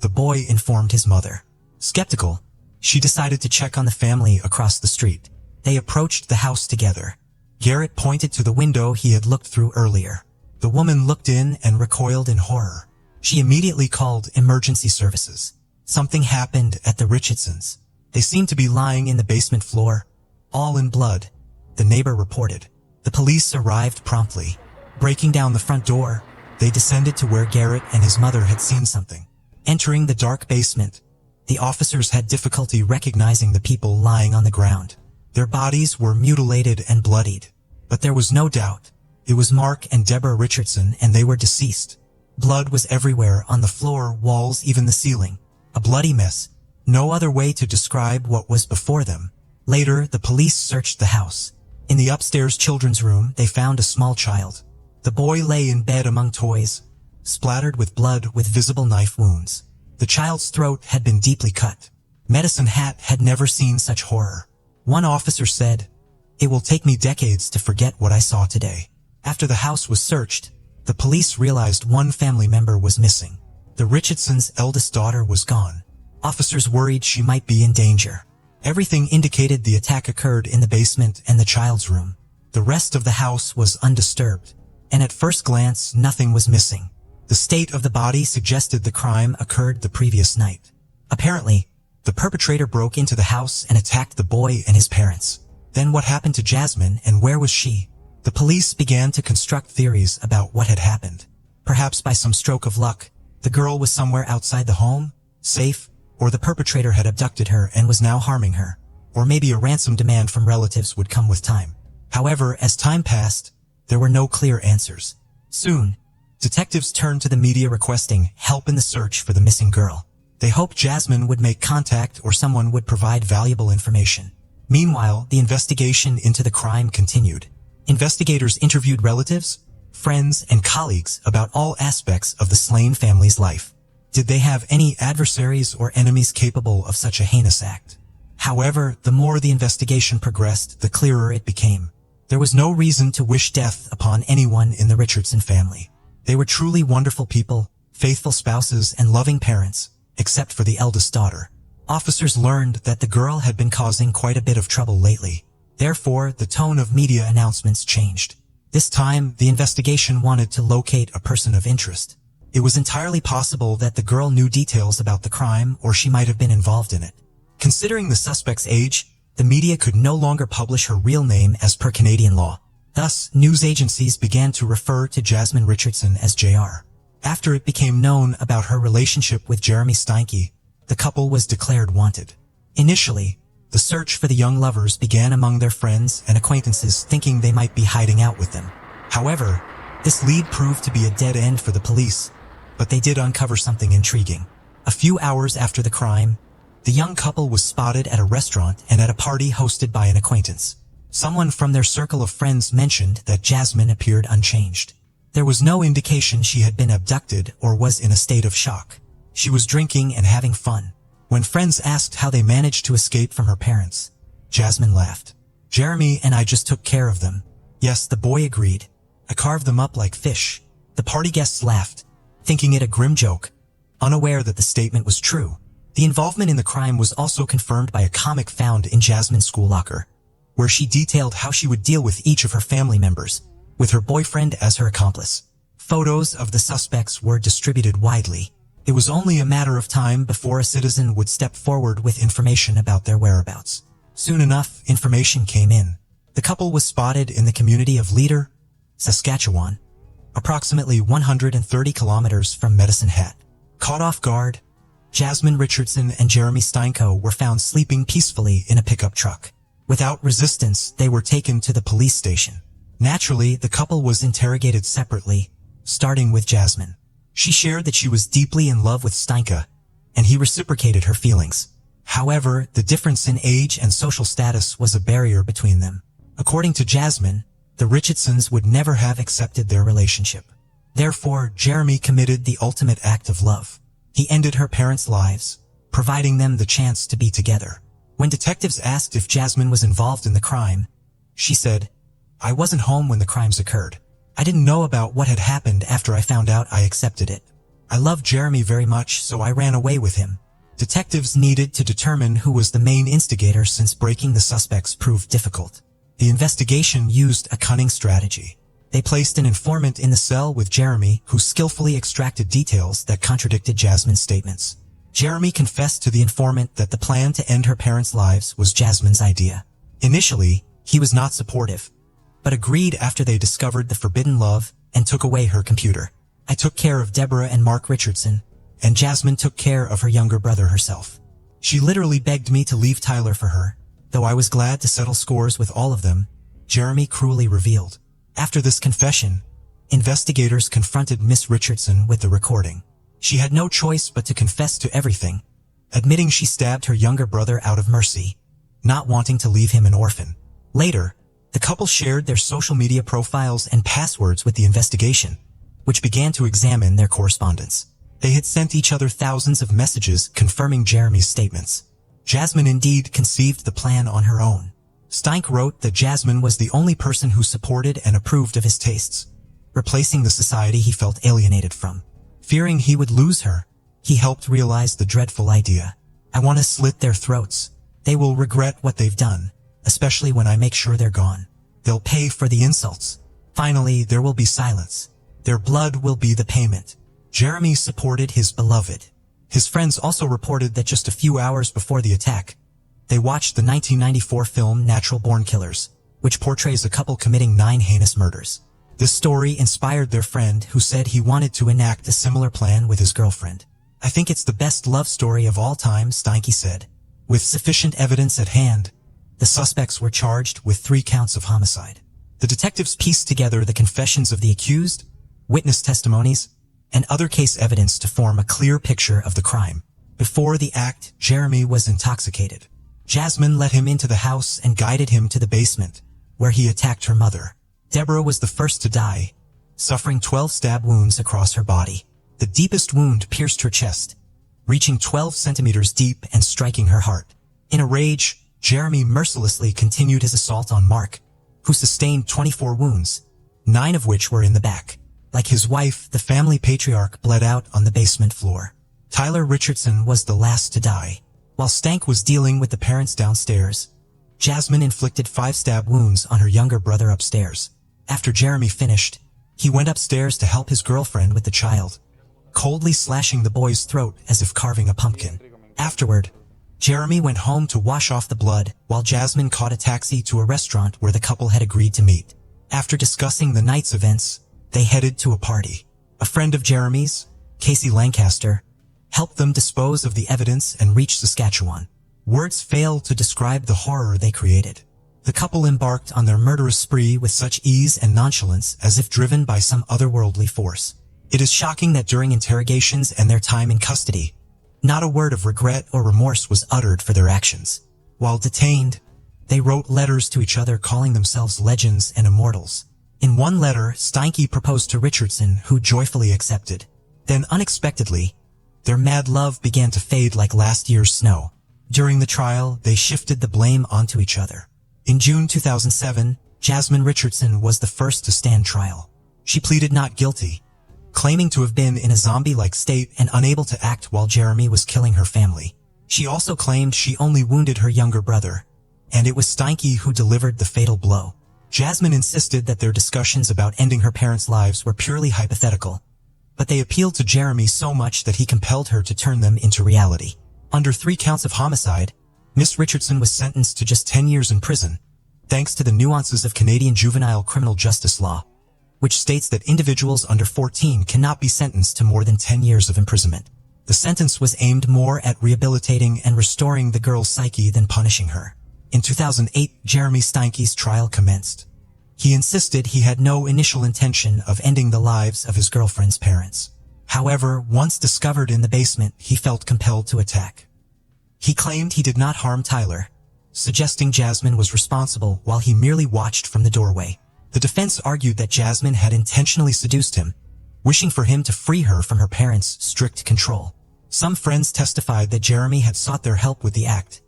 The boy informed his mother. Skeptical, she decided to check on the family across the street. They approached the house together. Garrett pointed to the window he had looked through earlier. The woman looked in and recoiled in horror. She immediately called emergency services. Something happened at the Richardsons. They seemed to be lying in the basement floor, all in blood, the neighbor reported. The police arrived promptly. Breaking down the front door, they descended to where Garrett and his mother had seen something. Entering the dark basement, the officers had difficulty recognizing the people lying on the ground. Their bodies were mutilated and bloodied. But there was no doubt. It was Mark and Deborah Richardson, and they were deceased. Blood was everywhere, on the floor, walls, even the ceiling. A bloody mess. No other way to describe what was before them. Later, the police searched the house. In the upstairs children's room, they found a small child. The boy lay in bed among toys, splattered with blood with visible knife wounds. The child's throat had been deeply cut. Medicine Hat had never seen such horror. One officer said, "It will take me decades to forget what I saw today." After the house was searched, the police realized one family member was missing. The Richardsons' eldest daughter was gone. Officers worried she might be in danger. Everything indicated the attack occurred in the basement and the child's room. The rest of the house was undisturbed, and at first glance, nothing was missing. The state of the body suggested the crime occurred the previous night. Apparently, the perpetrator broke into the house and attacked the boy and his parents. Then what happened to Jasmine, and where was she? The police began to construct theories about what had happened. Perhaps by some stroke of luck, the girl was somewhere outside the home, safe, or the perpetrator had abducted her and was now harming her. Or maybe a ransom demand from relatives would come with time. However, as time passed, there were no clear answers. Soon, detectives turned to the media requesting help in the search for the missing girl. They hoped Jasmine would make contact or someone would provide valuable information. Meanwhile, the investigation into the crime continued. Investigators interviewed relatives, friends, and colleagues about all aspects of the slain family's life. Did they have any adversaries or enemies capable of such a heinous act? However, the more the investigation progressed, the clearer it became. There was no reason to wish death upon anyone in the Richardson family. They were truly wonderful people, faithful spouses, and loving parents, except for the eldest daughter. Officers learned that the girl had been causing quite a bit of trouble lately. Therefore, the tone of media announcements changed. This time, the investigation wanted to locate a person of interest. It was entirely possible that the girl knew details about the crime or she might have been involved in it. Considering the suspect's age, the media could no longer publish her real name as per Canadian law. Thus, news agencies began to refer to Jasmine Richardson as JR. After it became known about her relationship with Jeremy Steinke, the couple was declared wanted. Initially, the search for the young lovers began among their friends and acquaintances, thinking they might be hiding out with them. However, this lead proved to be a dead end for the police, but they did uncover something intriguing. A few hours after the crime, the young couple was spotted at a restaurant and at a party hosted by an acquaintance. Someone from their circle of friends mentioned that Jasmine appeared unchanged. There was no indication she had been abducted or was in a state of shock. She was drinking and having fun. When friends asked how they managed to escape from her parents, Jasmine laughed. "Jeremy and I just took care of them." "Yes," the boy agreed. "I carved them up like fish." The party guests laughed, thinking it a grim joke, unaware that the statement was true. The involvement in the crime was also confirmed by a comic found in Jasmine's school locker, where she detailed how she would deal with each of her family members, with her boyfriend as her accomplice. Photos of the suspects were distributed widely. It was only a matter of time before a citizen would step forward with information about their whereabouts. Soon enough, information came in. The couple was spotted in the community of Leader, Saskatchewan, approximately 130 kilometers from Medicine Hat. Caught off guard, Jasmine Richardson and Jeremy Steinke were found sleeping peacefully in a pickup truck. Without resistance, they were taken to the police station. Naturally, the couple was interrogated separately, starting with Jasmine. She shared that she was deeply in love with Steinke, and he reciprocated her feelings. However, the difference in age and social status was a barrier between them. According to Jasmine, the Richardsons would never have accepted their relationship. Therefore, Jeremy committed the ultimate act of love. He ended her parents' lives, providing them the chance to be together. When detectives asked if Jasmine was involved in the crime, she said, "I wasn't home when the crimes occurred. I didn't know about what had happened after I found out. I accepted it. I loved Jeremy very much, so I ran away with him." Detectives needed to determine who was the main instigator since breaking the suspects proved difficult. The investigation used a cunning strategy. They placed an informant in the cell with Jeremy, who skillfully extracted details that contradicted Jasmine's statements. Jeremy confessed to the informant that the plan to end her parents' lives was Jasmine's idea. Initially, he was not supportive, but agreed after they discovered the forbidden love and took away her computer. "I took care of Deborah and Mark Richardson, and Jasmine took care of her younger brother herself. She literally begged me to leave Tyler for her, though I was glad to settle scores with all of them," Jeremy cruelly revealed. After this confession, investigators confronted Miss Richardson with the recording. She had no choice but to confess to everything, admitting she stabbed her younger brother out of mercy, not wanting to leave him an orphan. Later, the couple shared their social media profiles and passwords with the investigation, which began to examine their correspondence. They had sent each other thousands of messages confirming Jeremy's statements. Jasmine indeed conceived the plan on her own. Steinke wrote that Jasmine was the only person who supported and approved of his tastes, replacing the society he felt alienated from. Fearing he would lose her, he helped realize the dreadful idea. "I want to slit their throats. They will regret what they've done, especially when I make sure they're gone. They'll pay for the insults. Finally, there will be silence. Their blood will be the payment." Jeremy supported his beloved. His friends also reported that just a few hours before the attack, they watched the 1994 film Natural Born Killers, which portrays a couple committing 9 heinous murders. This story inspired their friend, who said he wanted to enact a similar plan with his girlfriend. "I think it's the best love story of all time," Steinke said. With sufficient evidence at hand, the suspects were charged with 3 counts of homicide. The detectives pieced together the confessions of the accused, witness testimonies, and other case evidence to form a clear picture of the crime. Before the act, Jeremy was intoxicated. Jasmine let him into the house and guided him to the basement, where he attacked her mother. Deborah was the first to die, suffering 12 stab wounds across her body. The deepest wound pierced her chest, reaching 12 centimeters deep and striking her heart. In a rage, Jeremy mercilessly continued his assault on Mark, who sustained 24 wounds, 9 of which were in the back. Like his wife, the family patriarch bled out on the basement floor. Tyler Richardson was the last to die. While Stank was dealing with the parents downstairs, Jasmine inflicted 5 stab wounds on her younger brother upstairs. After Jeremy finished, he went upstairs to help his girlfriend with the child, coldly slashing the boy's throat as if carving a pumpkin. Afterward, Jeremy went home to wash off the blood, while Jasmine caught a taxi to a restaurant where the couple had agreed to meet. After discussing the night's events, they headed to a party. A friend of Jeremy's, Casey Lancaster, helped them dispose of the evidence and reach Saskatchewan. Words fail to describe the horror they created. The couple embarked on their murderous spree with such ease and nonchalance as if driven by some otherworldly force. It is shocking that during interrogations and their time in custody, not a word of regret or remorse was uttered for their actions. While detained, they wrote letters to each other calling themselves legends and immortals. In one letter, Steinke proposed to Richardson, who joyfully accepted. Then unexpectedly, their mad love began to fade like last year's snow. During the trial, they shifted the blame onto each other. In June 2007, Jasmine Richardson was the first to stand trial. She pleaded not guilty, claiming to have been in a zombie-like state and unable to act while Jeremy was killing her family. She also claimed she only wounded her younger brother, and it was Steinke who delivered the fatal blow. Jasmine insisted that their discussions about ending her parents' lives were purely hypothetical, but they appealed to Jeremy so much that he compelled her to turn them into reality. Under 3 counts of homicide, Miss Richardson was sentenced to just 10 years in prison, thanks to the nuances of Canadian juvenile criminal justice law, which states that individuals under 14 cannot be sentenced to more than 10 years of imprisonment. The sentence was aimed more at rehabilitating and restoring the girl's psyche than punishing her. In 2008, Jeremy Steinke's trial commenced. He insisted he had no initial intention of ending the lives of his girlfriend's parents. However, once discovered in the basement, he felt compelled to attack. He claimed he did not harm Tyler, suggesting Jasmine was responsible while he merely watched from the doorway. The defense argued that Jasmine had intentionally seduced him, wishing for him to free her from her parents' strict control. Some friends testified that Jeremy had sought their help with the act,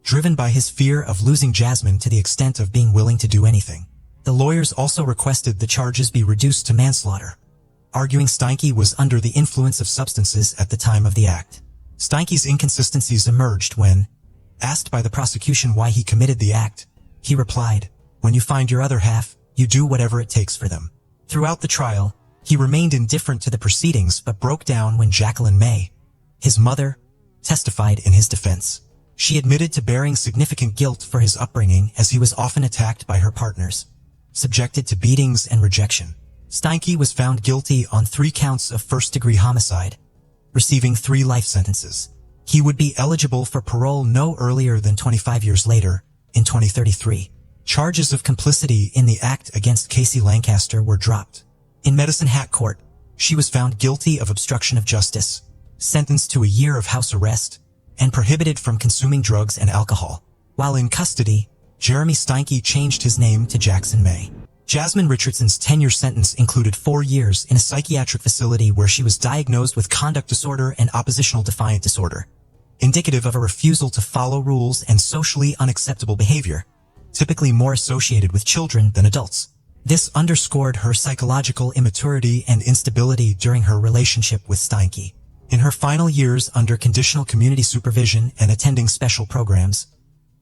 driven by his fear of losing Jasmine to the extent of being willing to do anything. The lawyers also requested the charges be reduced to manslaughter, arguing Steinke was under the influence of substances at the time of the act. Steinke's inconsistencies emerged when, asked by the prosecution why he committed the act, he replied, "When you find your other half, you do whatever it takes for them." Throughout the trial, he remained indifferent to the proceedings but broke down when Jacqueline May, his mother, testified in his defense. She admitted to bearing significant guilt for his upbringing as he was often attacked by her partners, subjected to beatings and rejection. Steinke was found guilty on 3 counts of first-degree homicide, receiving 3 life sentences. He would be eligible for parole no earlier than 25 years later, in 2033. Charges of complicity in the act against Casey Lancaster were dropped. In Medicine Hat Court, she was found guilty of obstruction of justice, sentenced to a year of house arrest, and prohibited from consuming drugs and alcohol. While in custody, Jeremy Steinke changed his name to Jackson May. Jasmine Richardson's 10-year sentence included 4 years in a psychiatric facility where she was diagnosed with conduct disorder and oppositional defiant disorder, indicative of a refusal to follow rules and socially unacceptable behavior, typically more associated with children than adults. This underscored her psychological immaturity and instability during her relationship with Steinke. In her final years under conditional community supervision and attending special programs,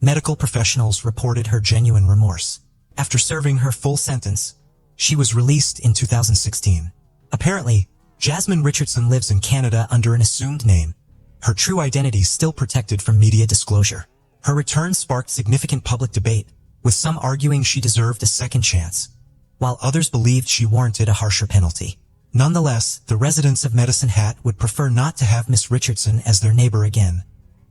medical professionals reported her genuine remorse. After serving her full sentence, she was released in 2016. Apparently, Jasmine Richardson lives in Canada under an assumed name, her true identity still protected from media disclosure. Her return sparked significant public debate, with some arguing she deserved a second chance. while others believed she warranted a harsher penalty. Nonetheless, the residents of Medicine Hat would prefer not to have Miss Richardson as their neighbor again,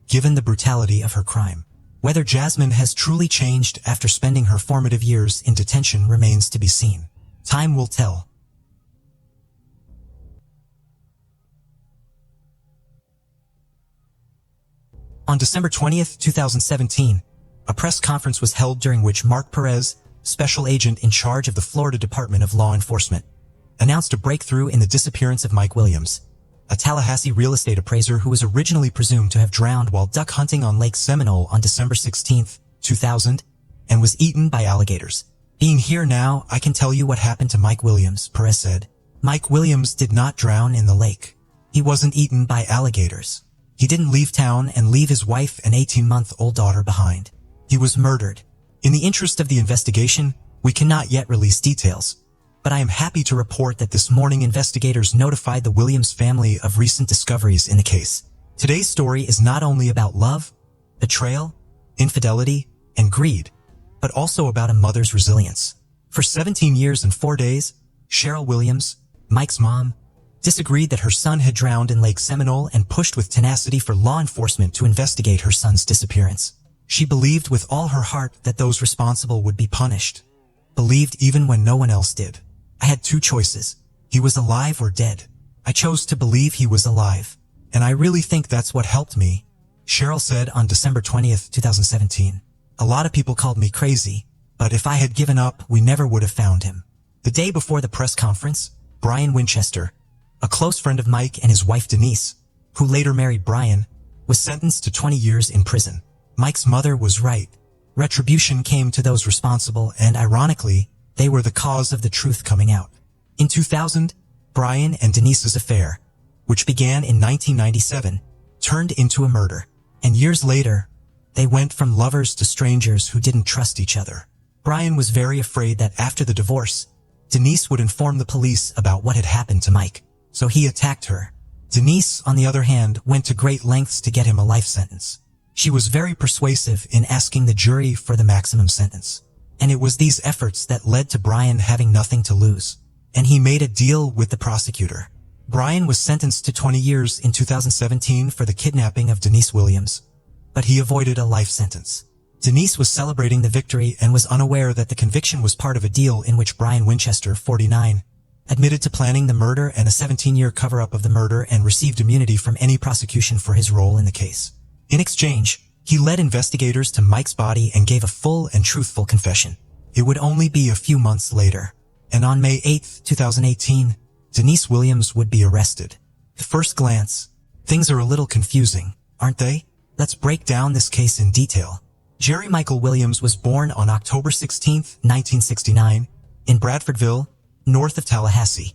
given the brutality of her crime. Whether Jasmine has truly changed after spending her formative years in detention remains to be seen. Time will tell. On December 20th, 2017, a press conference was held during which Mark Perez, special agent in charge of the Florida Department of Law Enforcement, announced a breakthrough in the disappearance of Mike Williams, a Tallahassee real estate appraiser who was originally presumed to have drowned while duck hunting on Lake Seminole on December 16, 2000, and was eaten by alligators. Being here now, I can tell you what happened to Mike Williams, Perez said. Mike Williams did not drown in the lake. He wasn't eaten by alligators. He didn't leave town and leave his wife and 18-month-old daughter behind. He was murdered. In the interest of the investigation, we cannot yet release details, but I am happy to report that this morning investigators notified the Williams family of recent discoveries in the case. Today's story is not only about love, betrayal, infidelity, and greed, but also about a mother's resilience. For 17 years and 4 days, Cheryl Williams, Mike's mom, disagreed that her son had drowned in Lake Seminole and pushed with tenacity for law enforcement to investigate her son's disappearance. She believed with all her heart that those responsible would be punished. Believed even when no one else did. I had two choices. He was alive or dead. I chose to believe he was alive. And I really think that's what helped me, Cheryl said on December 20th, 2017. A lot of people called me crazy, but if I had given up, we never would have found him. The day before the press conference, Brian Winchester, a close friend of Mike and his wife Denise, who later married Brian, was sentenced to 20 years in prison. Mike's mother was right. Retribution came to those responsible, and ironically, they were the cause of the truth coming out. In 2000, Brian and Denise's affair, which began in 1997, turned into a murder. And years later, they went from lovers to strangers who didn't trust each other. Brian was very afraid that after the divorce, Denise would inform the police about what had happened to Mike, so he attacked her. Denise, on the other hand, went to great lengths to get him a life sentence. She was very persuasive in asking the jury for the maximum sentence. And it was these efforts that led to Brian having nothing to lose. And he made a deal with the prosecutor. Brian was sentenced to 20 years in 2017 for the kidnapping of Denise Williams, but he avoided a life sentence. Denise was celebrating the victory and was unaware that the conviction was part of a deal in which Brian Winchester, 49, admitted to planning the murder and a 17-year cover-up of the murder and received immunity from any prosecution for his role in the case. In exchange, he led investigators to Mike's body and gave a full and truthful confession. It would only be a few months later, and on May 8, 2018, Denise Williams would be arrested. At first glance, things are a little confusing, aren't they? Let's break down this case in detail. Jerry Michael Williams was born on October 16, 1969, in Bradfordville, north of Tallahassee.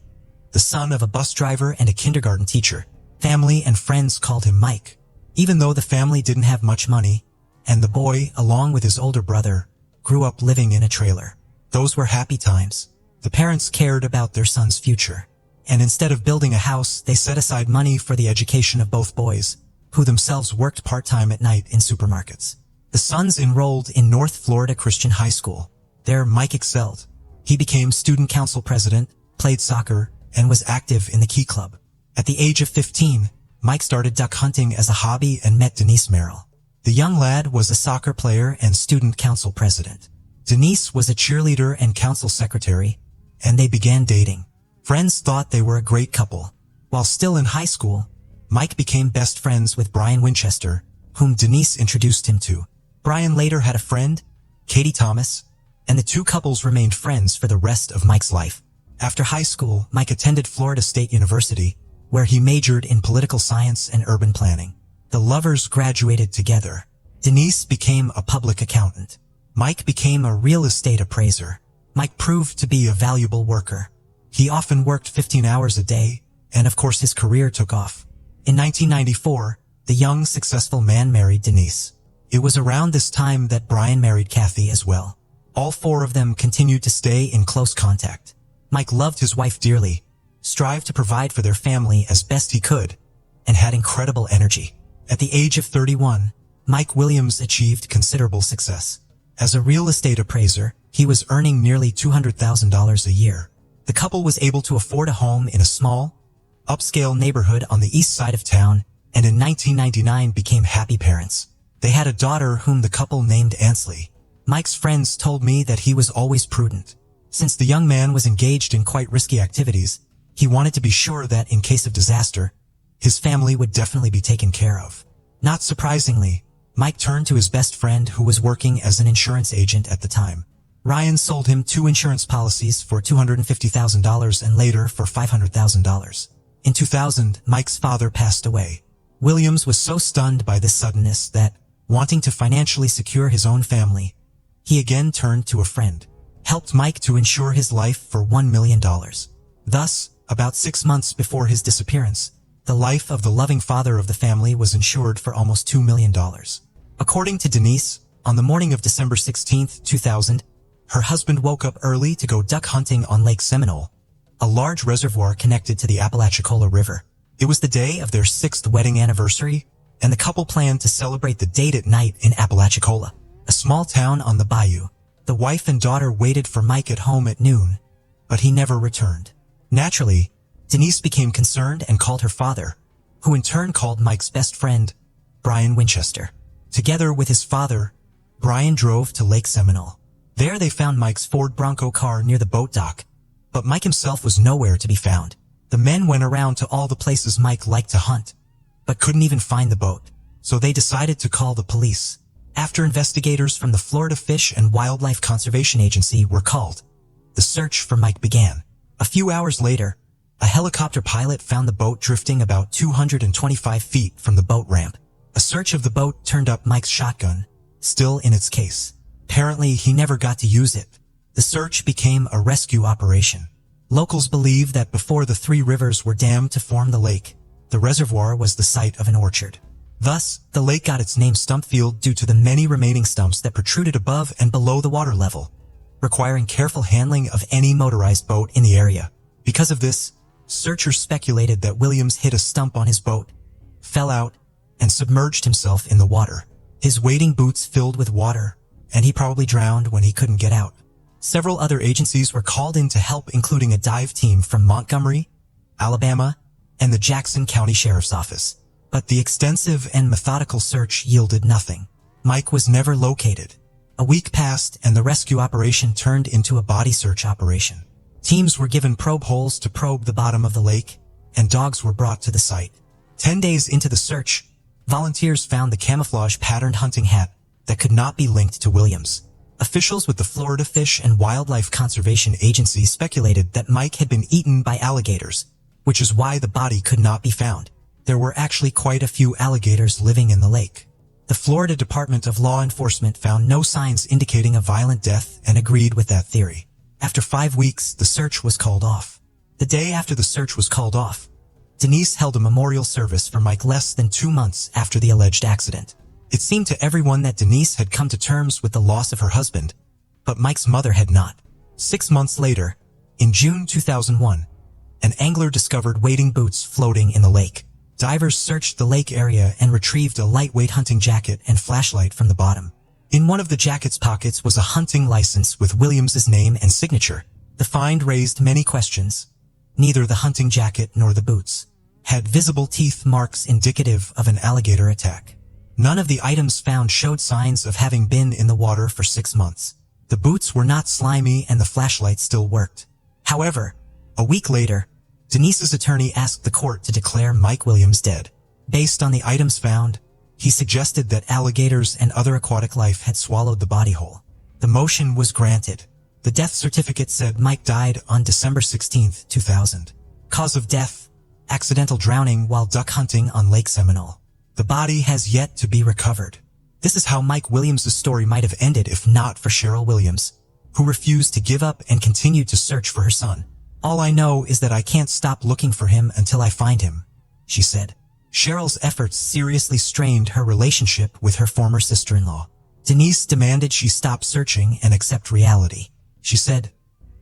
The son of a bus driver and a kindergarten teacher, family and friends called him Mike. Even though the family didn't have much money, and the boy, along with his older brother, grew up living in a trailer. Those were happy times. The parents cared about their son's future, and instead of building a house, they set aside money for the education of both boys, who themselves worked part-time at night in supermarkets. The sons enrolled in North Florida Christian High School. There, Mike excelled. He became student council president, played soccer, and was active in the Key Club. At the age of 15, Mike started duck hunting as a hobby and met Denise Merrill. The young lad was a soccer player and student council president. Denise was a cheerleader and council secretary, and they began dating. Friends thought they were a great couple. While still in high school, Mike became best friends with Brian Winchester, whom Denise introduced him to. Brian later had a friend, Katie Thomas, and the two couples remained friends for the rest of Mike's life. After high school, Mike attended Florida State University, where he majored in political science and urban planning. The lovers graduated together. Denise became a public accountant. Mike became a real estate appraiser. Mike proved to be a valuable worker. He often worked 15 hours a day, and of course his career took off. In 1994, the young, successful man married Denise. It was around this time that Brian married Kathy as well. All four of them continued to stay in close contact. Mike loved his wife dearly, strived to provide for their family as best he could, and had incredible energy. At the age of 31, Mike Williams achieved considerable success. As a real estate appraiser, He was earning nearly $200,000 a year. The couple was able to afford a home in a small, upscale neighborhood on the east side of town, and in 1999 became happy parents. They had a daughter whom the couple named Ansley. Mike's friends told me that he was always prudent. Since the young man was engaged in quite risky activities, he wanted to be sure that in case of disaster, his family would definitely be taken care of. Not surprisingly, Mike turned to his best friend who was working as an insurance agent at the time. Ryan sold him 2 insurance policies for $250,000 and later for $500,000. In 2000, Mike's father passed away. Williams was so stunned by this suddenness that, wanting to financially secure his own family, he again turned to a friend, helped Mike to insure his life for $1 million. Thus, about 6 months before his disappearance, the life of the loving father of the family was insured for almost $2 million. According to Denise, on the morning of December 16, 2000, her husband woke up early to go duck hunting on Lake Seminole, a large reservoir connected to the Apalachicola River. It was the day of their 6th wedding anniversary, and the couple planned to celebrate the date at night in Apalachicola, a small town on the bayou. The wife and daughter waited for Mike at home at noon, but he never returned. Naturally, Denise became concerned and called her father, who in turn called Mike's best friend, Brian Winchester. Together with his father, Brian drove to Lake Seminole. There they found Mike's Ford Bronco car near the boat dock, but Mike himself was nowhere to be found. The men went around to all the places Mike liked to hunt, but couldn't even find the boat, so they decided to call the police. After investigators from the Florida Fish and Wildlife Conservation Agency were called, the search for Mike began. A few hours later, a helicopter pilot found the boat drifting about 225 feet from the boat ramp. A search of the boat turned up Mike's shotgun, still in its case. Apparently, he never got to use it. The search became a rescue operation. Locals believe that before the 3 rivers were dammed to form the lake, the reservoir was the site of an orchard. Thus, the lake got its name Stumpfield due to the many remaining stumps that protruded above and below the water level, requiring careful handling of any motorized boat in the area. Because of this, searchers speculated that Williams hit a stump on his boat, fell out, and submerged himself in the water. His wading boots filled with water, and he probably drowned when he couldn't get out. Several other agencies were called in to help, including a dive team from Montgomery, Alabama, and the Jackson County Sheriff's Office. But the extensive and methodical search yielded nothing. Mike was never located. A week passed and the rescue operation turned into a body search operation. Teams were given probe holes to probe the bottom of the lake, and dogs were brought to the site. 10 days into the search, volunteers found the camouflage patterned hunting hat that could not be linked to Williams. Officials with the Florida Fish and Wildlife Conservation Agency speculated that Mike had been eaten by alligators, which is why the body could not be found. There were actually quite a few alligators living in the lake. The Florida Department of Law Enforcement found no signs indicating a violent death and agreed with that theory. After 5 weeks, the search was called off. The day after the search was called off, Denise held a memorial service for Mike less than 2 months after the alleged accident. It seemed to everyone that Denise had come to terms with the loss of her husband, but Mike's mother had not. 6 months later, in June 2001, an angler discovered wading boots floating in the lake. Divers searched the lake area and retrieved a lightweight hunting jacket and flashlight from the bottom. In one of the jacket's pockets was a hunting license with Williams's name and signature. The find raised many questions. Neither the hunting jacket nor the boots had visible teeth marks indicative of an alligator attack. None of the items found showed signs of having been in the water for 6 months. The boots were not slimy and the flashlight still worked. However, a week later, Denise's attorney asked the court to declare Mike Williams dead. Based on the items found, he suggested that alligators and other aquatic life had swallowed the body whole. The motion was granted. The death certificate said Mike died on December 16, 2000. Cause of death: accidental drowning while duck hunting on Lake Seminole. The body has yet to be recovered. This is how Mike Williams' story might have ended if not for Cheryl Williams, who refused to give up and continued to search for her son. "All I know is that I can't stop looking for him until I find him," she said. Cheryl's efforts seriously strained her relationship with her former sister-in-law. Denise demanded she stop searching and accept reality. She said,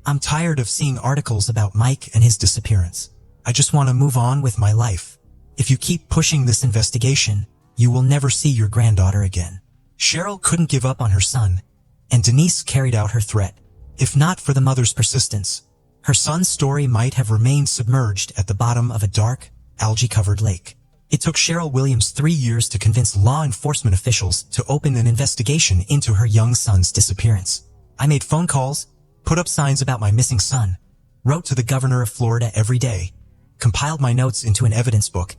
"I'm tired of seeing articles about Mike and his disappearance. I just want to move on with my life. If you keep pushing this investigation, you will never see your granddaughter again." Cheryl couldn't give up on her son, and Denise carried out her threat. If not for the mother's persistence, her son's story might have remained submerged at the bottom of a dark, algae-covered lake. It took Cheryl Williams 3 years to convince law enforcement officials to open an investigation into her young son's disappearance. I made phone calls, put up signs about my missing son, wrote to the governor of Florida every day, compiled my notes into an evidence book,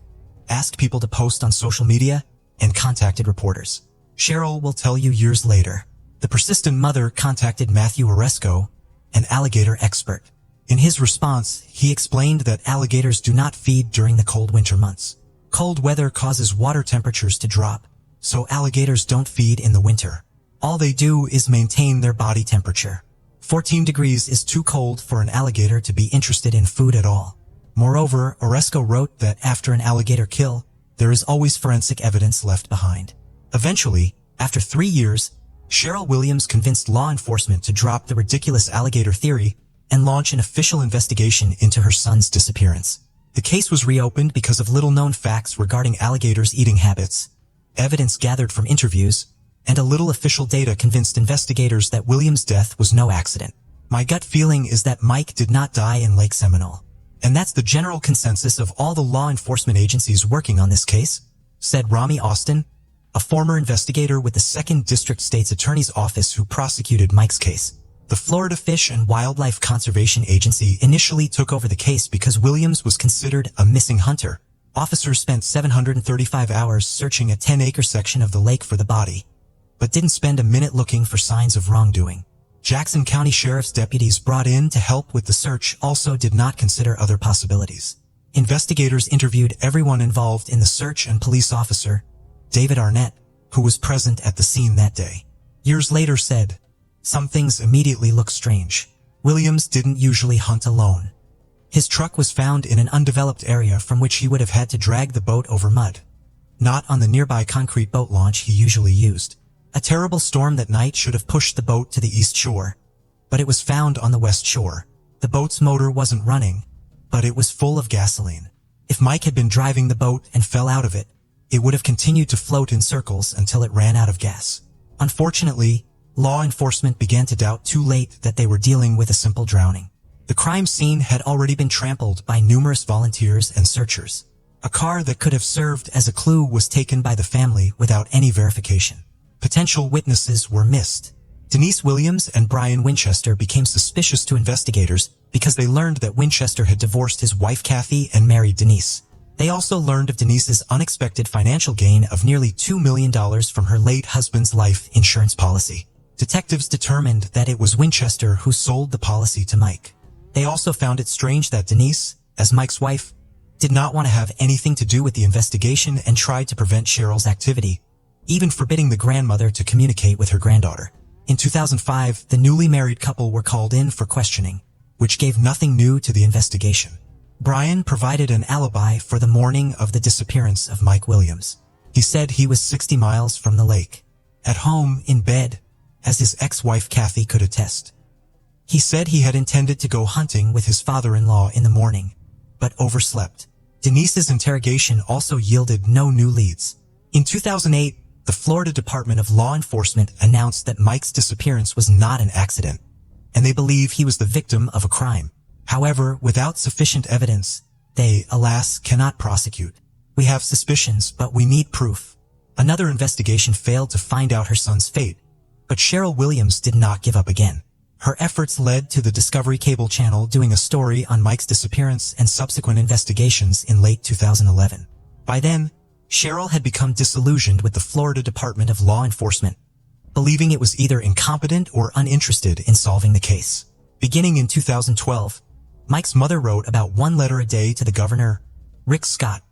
asked people to post on social media, and contacted reporters. Cheryl will tell you years later, the persistent mother contacted Matthew Oresco, an alligator expert. In his response, he explained that alligators do not feed during the cold winter months. Cold weather causes water temperatures to drop, so alligators don't feed in the winter. All they do is maintain their body temperature. 14 degrees is too cold for an alligator to be interested in food at all. Moreover, Oresco wrote that after an alligator kill, there is always forensic evidence left behind. Eventually, after 3 years, Cheryl Williams convinced law enforcement to drop the ridiculous alligator theory and launch an official investigation into her son's disappearance. The case was reopened because of little-known facts regarding alligators' eating habits, evidence gathered from interviews, and a little official data convinced investigators that Williams' death was no accident. My gut feeling is that Mike did not die in Lake Seminole. And that's the general consensus of all the law enforcement agencies working on this case, said Rami Austin, a former investigator with the 2nd District State's Attorney's Office who prosecuted Mike's case. The Florida Fish and Wildlife Conservation Agency initially took over the case because Williams was considered a missing hunter. Officers spent 735 hours searching a 10-acre section of the lake for the body, but didn't spend a minute looking for signs of wrongdoing. Jackson County Sheriff's deputies brought in to help with the search also did not consider other possibilities. Investigators interviewed everyone involved in the search and police officer, David Arnett, who was present at the scene that day. Years later said, "Some things immediately look strange. Williams didn't usually hunt alone. His truck was found in an undeveloped area from which he would have had to drag the boat over mud, not on the nearby concrete boat launch he usually used. A terrible storm that night should have pushed the boat to the east shore, but it was found on the west shore. The boat's motor wasn't running, but it was full of gasoline. If Mike had been driving the boat and fell out of it, it would have continued to float in circles until it ran out of gas. Unfortunately, law enforcement began to doubt too late that they were dealing with a simple drowning. The crime scene had already been trampled by numerous volunteers and searchers. A car that could have served as a clue was taken by the family without any verification. Potential witnesses were missed. Denise Williams and Brian Winchester became suspicious to investigators because they learned that Winchester had divorced his wife Kathy and married Denise. They also learned of Denise's unexpected financial gain of nearly $2 million from her late husband's life insurance policy. Detectives determined that it was Winchester who sold the policy to Mike. They also found it strange that Denise, as Mike's wife, did not want to have anything to do with the investigation and tried to prevent Cheryl's activity, even forbidding the grandmother to communicate with her granddaughter. In 2005, the newly married couple were called in for questioning, which gave nothing new to the investigation. Brian provided an alibi for the morning of the disappearance of Mike Williams. He said he was 60 miles from the lake, at home in bed, as his ex-wife Kathy could attest. He said he had intended to go hunting with his father-in-law in the morning, but overslept. Denise's interrogation also yielded no new leads. In 2008, the Florida Department of Law Enforcement announced that Mike's disappearance was not an accident, and they believe he was the victim of a crime. However, without sufficient evidence, they, alas, cannot prosecute. We have suspicions, but we need proof. Another investigation failed to find out her son's fate, but Cheryl Williams did not give up again. Her efforts led to the Discovery Cable Channel doing a story on Mike's disappearance and subsequent investigations in late 2011. By then, Cheryl had become disillusioned with the Florida Department of Law Enforcement, believing it was either incompetent or uninterested in solving the case. Beginning in 2012, Mike's mother wrote about 1 letter a day to the governor, Rick Scott,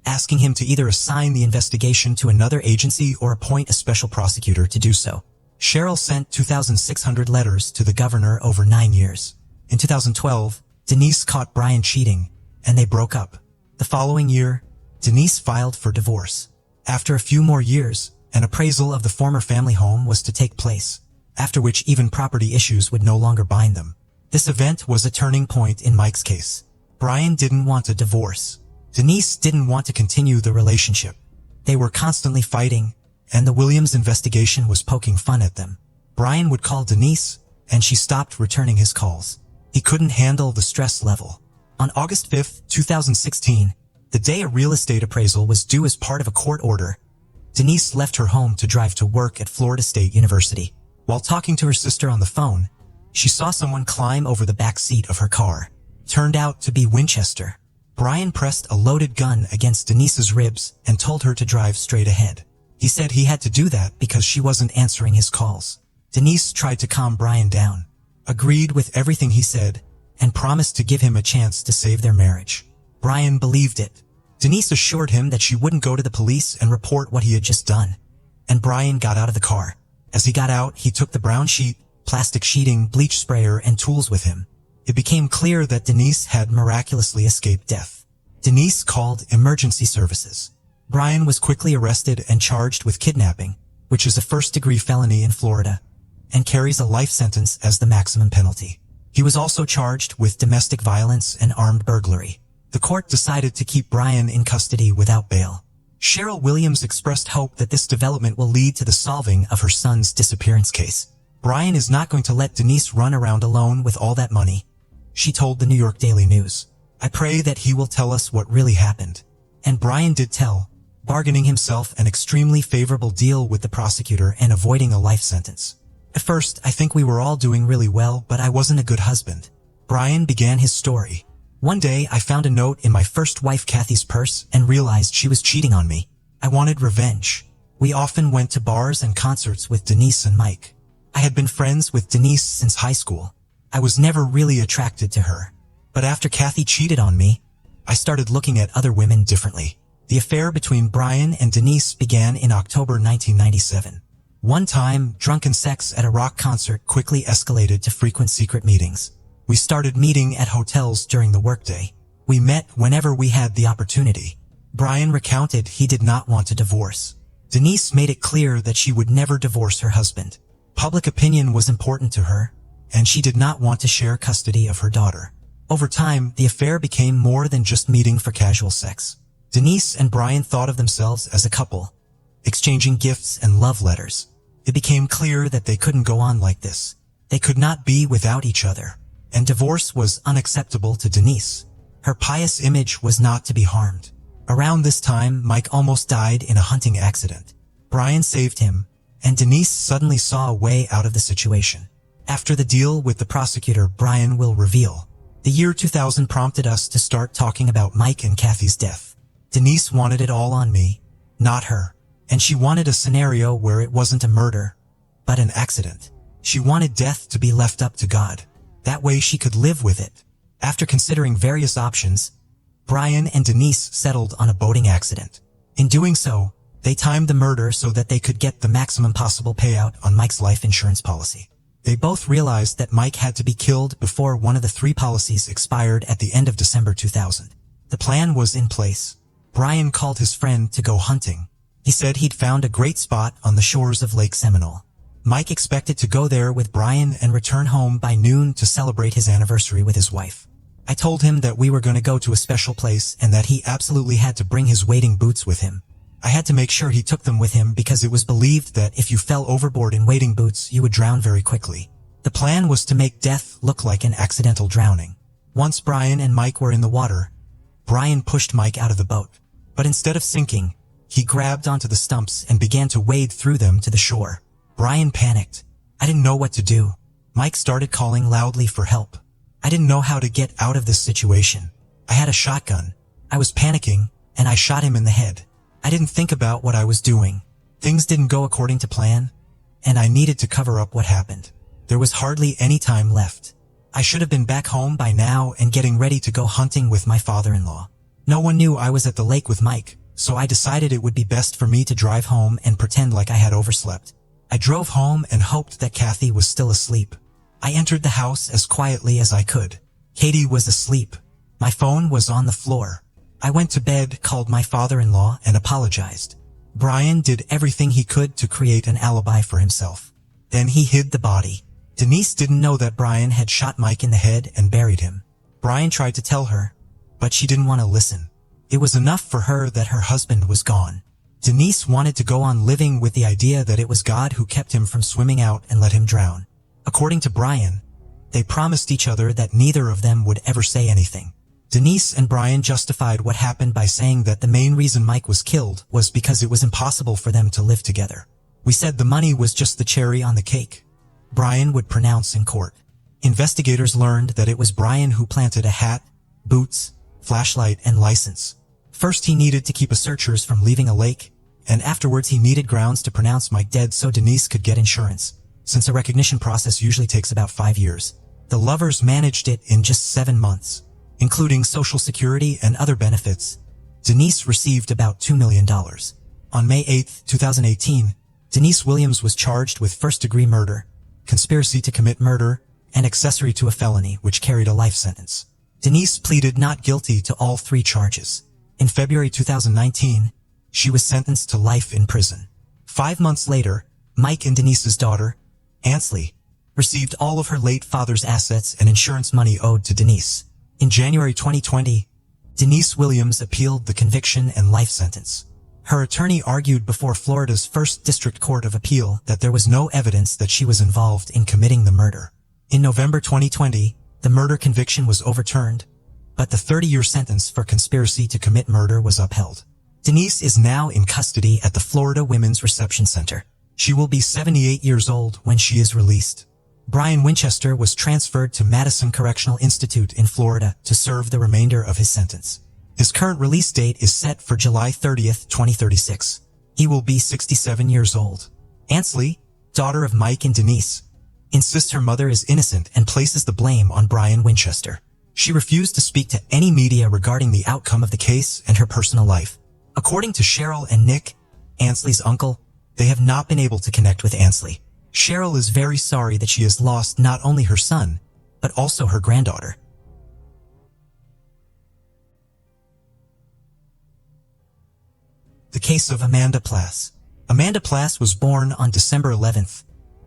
asking him to either assign the investigation to another agency or appoint a special prosecutor to do so. Cheryl sent 2,600 letters to the governor over 9 years. In 2012, Denise caught Brian cheating, and they broke up. The following year, Denise filed for divorce. After a few more years, an appraisal of the former family home was to take place, after which even property issues would no longer bind them. This event was a turning point in Mike's case. Brian didn't want a divorce. Denise didn't want to continue the relationship. They were constantly fighting, and the Williams investigation was poking fun at them. Brian would call Denise, and she stopped returning his calls. He couldn't handle the stress level. On August 5, 2016, the day a real estate appraisal was due as part of a court order, Denise left her home to drive to work at Florida State University. While talking to her sister on the phone, she saw someone climb over the back seat of her car. Turned out to be Winchester. Brian pressed a loaded gun against Denise's ribs and told her to drive straight ahead. He said he had to do that because she wasn't answering his calls. Denise tried to calm Brian down, agreed with everything he said, and promised to give him a chance to save their marriage. Brian believed it. Denise assured him that she wouldn't go to the police and report what he had just done. And Brian got out of the car. As he got out, he took the brown sheet, plastic sheeting, bleach sprayer, and tools with him. It became clear that Denise had miraculously escaped death. Denise called emergency services. Brian was quickly arrested and charged with kidnapping, which is a first-degree felony in Florida, and carries a life sentence as the maximum penalty. He was also charged with domestic violence and armed burglary. The court decided to keep Brian in custody without bail. Cheryl Williams expressed hope that this development will lead to the solving of her son's disappearance case. Brian is not going to let Denise run around alone with all that money, she told the New York Daily News. I pray that he will tell us what really happened. And Brian did tell, bargaining himself an extremely favorable deal with the prosecutor and avoiding a life sentence. At first, I think we were all doing really well, but I wasn't a good husband. Brian began his story. One day, I found a note in my first wife Kathy's purse and realized she was cheating on me. I wanted revenge. We often went to bars and concerts with Denise and Mike. I had been friends with Denise since high school. I was never really attracted to her. But after Kathy cheated on me, I started looking at other women differently. The affair between Brian and Denise began in October 1997. One time, drunken sex at a rock concert quickly escalated to frequent secret meetings. We started meeting at hotels during the workday. We met whenever we had the opportunity. Brian recounted he did not want to divorce. Denise made it clear that she would never divorce her husband. Public opinion was important to her, and she did not want to share custody of her daughter. Over time, the affair became more than just meeting for casual sex. Denise and Brian thought of themselves as a couple, exchanging gifts and love letters. It became clear that they couldn't go on like this. They could not be without each other, and divorce was unacceptable to Denise. Her pious image was not to be harmed. Around this time, Mike almost died in a hunting accident. Brian saved him, and Denise suddenly saw a way out of the situation. After the deal with the prosecutor, Brian will reveal. The year 2000 prompted us to start talking about Mike and Kathy's death. Denise wanted it all on me, not her. And she wanted a scenario where it wasn't a murder, but an accident. She wanted death to be left up to God. That way she could live with it. After considering various options, Brian and Denise settled on a boating accident. In doing so, they timed the murder so that they could get the maximum possible payout on Mike's life insurance policy. They both realized that Mike had to be killed before one of the 3 policies expired at the end of December 2000. The plan was in place. Brian called his friend to go hunting. He said he'd found a great spot on the shores of Lake Seminole. Mike expected to go there with Brian and return home by noon to celebrate his anniversary with his wife. I told him that we were going to go to a special place and that he absolutely had to bring his wading boots with him. I had to make sure he took them with him because it was believed that if you fell overboard in wading boots, you would drown very quickly. The plan was to make death look like an accidental drowning. Once Brian and Mike were in the water, Brian pushed Mike out of the boat. But instead of sinking, he grabbed onto the stumps and began to wade through them to the shore. Brian panicked. I didn't know what to do. Mike started calling loudly for help. I didn't know how to get out of this situation. I had a shotgun. I was panicking, and I shot him in the head. I didn't think about what I was doing. Things didn't go according to plan, and I needed to cover up what happened. There was hardly any time left. I should have been back home by now and getting ready to go hunting with my father-in-law. No one knew I was at the lake with Mike, so I decided it would be best for me to drive home and pretend like I had overslept. I drove home and hoped that Kathy was still asleep. I entered the house as quietly as I could. Katie was asleep. My phone was on the floor. I went to bed, called my father-in-law, and apologized. Brian did everything he could to create an alibi for himself. Then he hid the body. Denise didn't know that Brian had shot Mike in the head and buried him. Brian tried to tell her, but she didn't want to listen. It was enough for her that her husband was gone. Denise wanted to go on living with the idea that it was God who kept him from swimming out and let him drown. According to Brian, they promised each other that neither of them would ever say anything. Denise and Brian justified what happened by saying that the main reason Mike was killed was because it was impossible for them to live together. "We said the money was just the cherry on the cake," Brian would pronounce in court. Investigators learned that it was Brian who planted a hat, boots, flashlight, and license. First, he needed to keep searchers from leaving a lake, and afterwards he needed grounds to pronounce Mike dead so Denise could get insurance. Since a recognition process usually takes about 5 years, the lovers managed it in just 7 months. Including Social Security and other benefits, Denise received about $2 million. On May 8, 2018, Denise Williams was charged with first-degree murder, conspiracy to commit murder, and accessory to a felony which carried a life sentence. Denise pleaded not guilty to all 3 charges. In February 2019, she was sentenced to life in prison. 5 months later, Mike and Denise's daughter, Ansley, received all of her late father's assets and insurance money owed to Denise. In January 2020, Denise Williams appealed the conviction and life sentence. Her attorney argued before Florida's First District Court of Appeal that there was no evidence that she was involved in committing the murder. In November 2020, the murder conviction was overturned, but the 30-year sentence for conspiracy to commit murder was upheld. Denise is now in custody at the Florida Women's Reception Center. She will be 78 years old when she is released. Brian Winchester was transferred to Madison Correctional Institute in Florida to serve the remainder of his sentence. His current release date is set for July 30th, 2036. He will be 67 years old. Ansley, daughter of Mike and Denise, insists her mother is innocent and places the blame on Brian Winchester. She refused to speak to any media regarding the outcome of the case and her personal life. According to Cheryl and Nick, Ansley's uncle, they have not been able to connect with Ansley. Cheryl is very sorry that she has lost not only her son, but also her granddaughter. The case of Amanda Plass. Amanda Plass was born on December 11,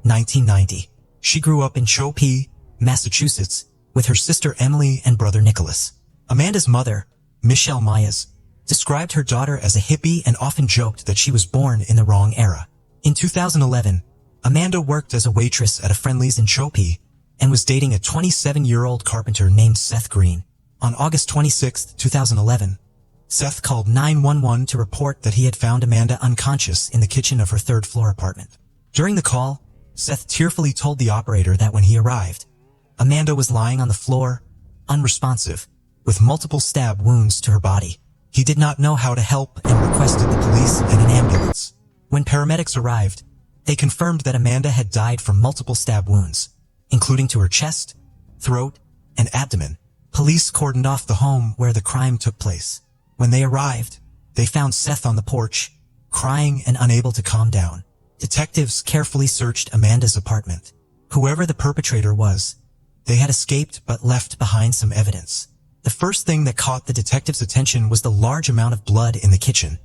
1990. She grew up in Chopee, Massachusetts, with her sister Emily and brother Nicholas. Amanda's mother, Michelle Myers, described her daughter as a hippie and often joked that she was born in the wrong era. In 2011, Amanda worked as a waitress at a Friendly's in Chopee and was dating a 27-year-old carpenter named Seth Green. On August 26, 2011, Seth called 911 to report that he had found Amanda unconscious in the kitchen of her third-floor apartment. During the call, Seth tearfully told the operator that when he arrived, Amanda was lying on the floor, unresponsive, with multiple stab wounds to her body. He did not know how to help and requested the police and an ambulance. When paramedics arrived, they confirmed that Amanda had died from multiple stab wounds, including to her chest, throat, and abdomen. Police cordoned off the home where the crime took place. When they arrived, they found Seth on the porch, crying and unable to calm down. Detectives carefully searched Amanda's apartment. Whoever the perpetrator was, they had escaped but left behind some evidence. The first thing that caught the detectives' attention was the large amount of blood in the kitchen,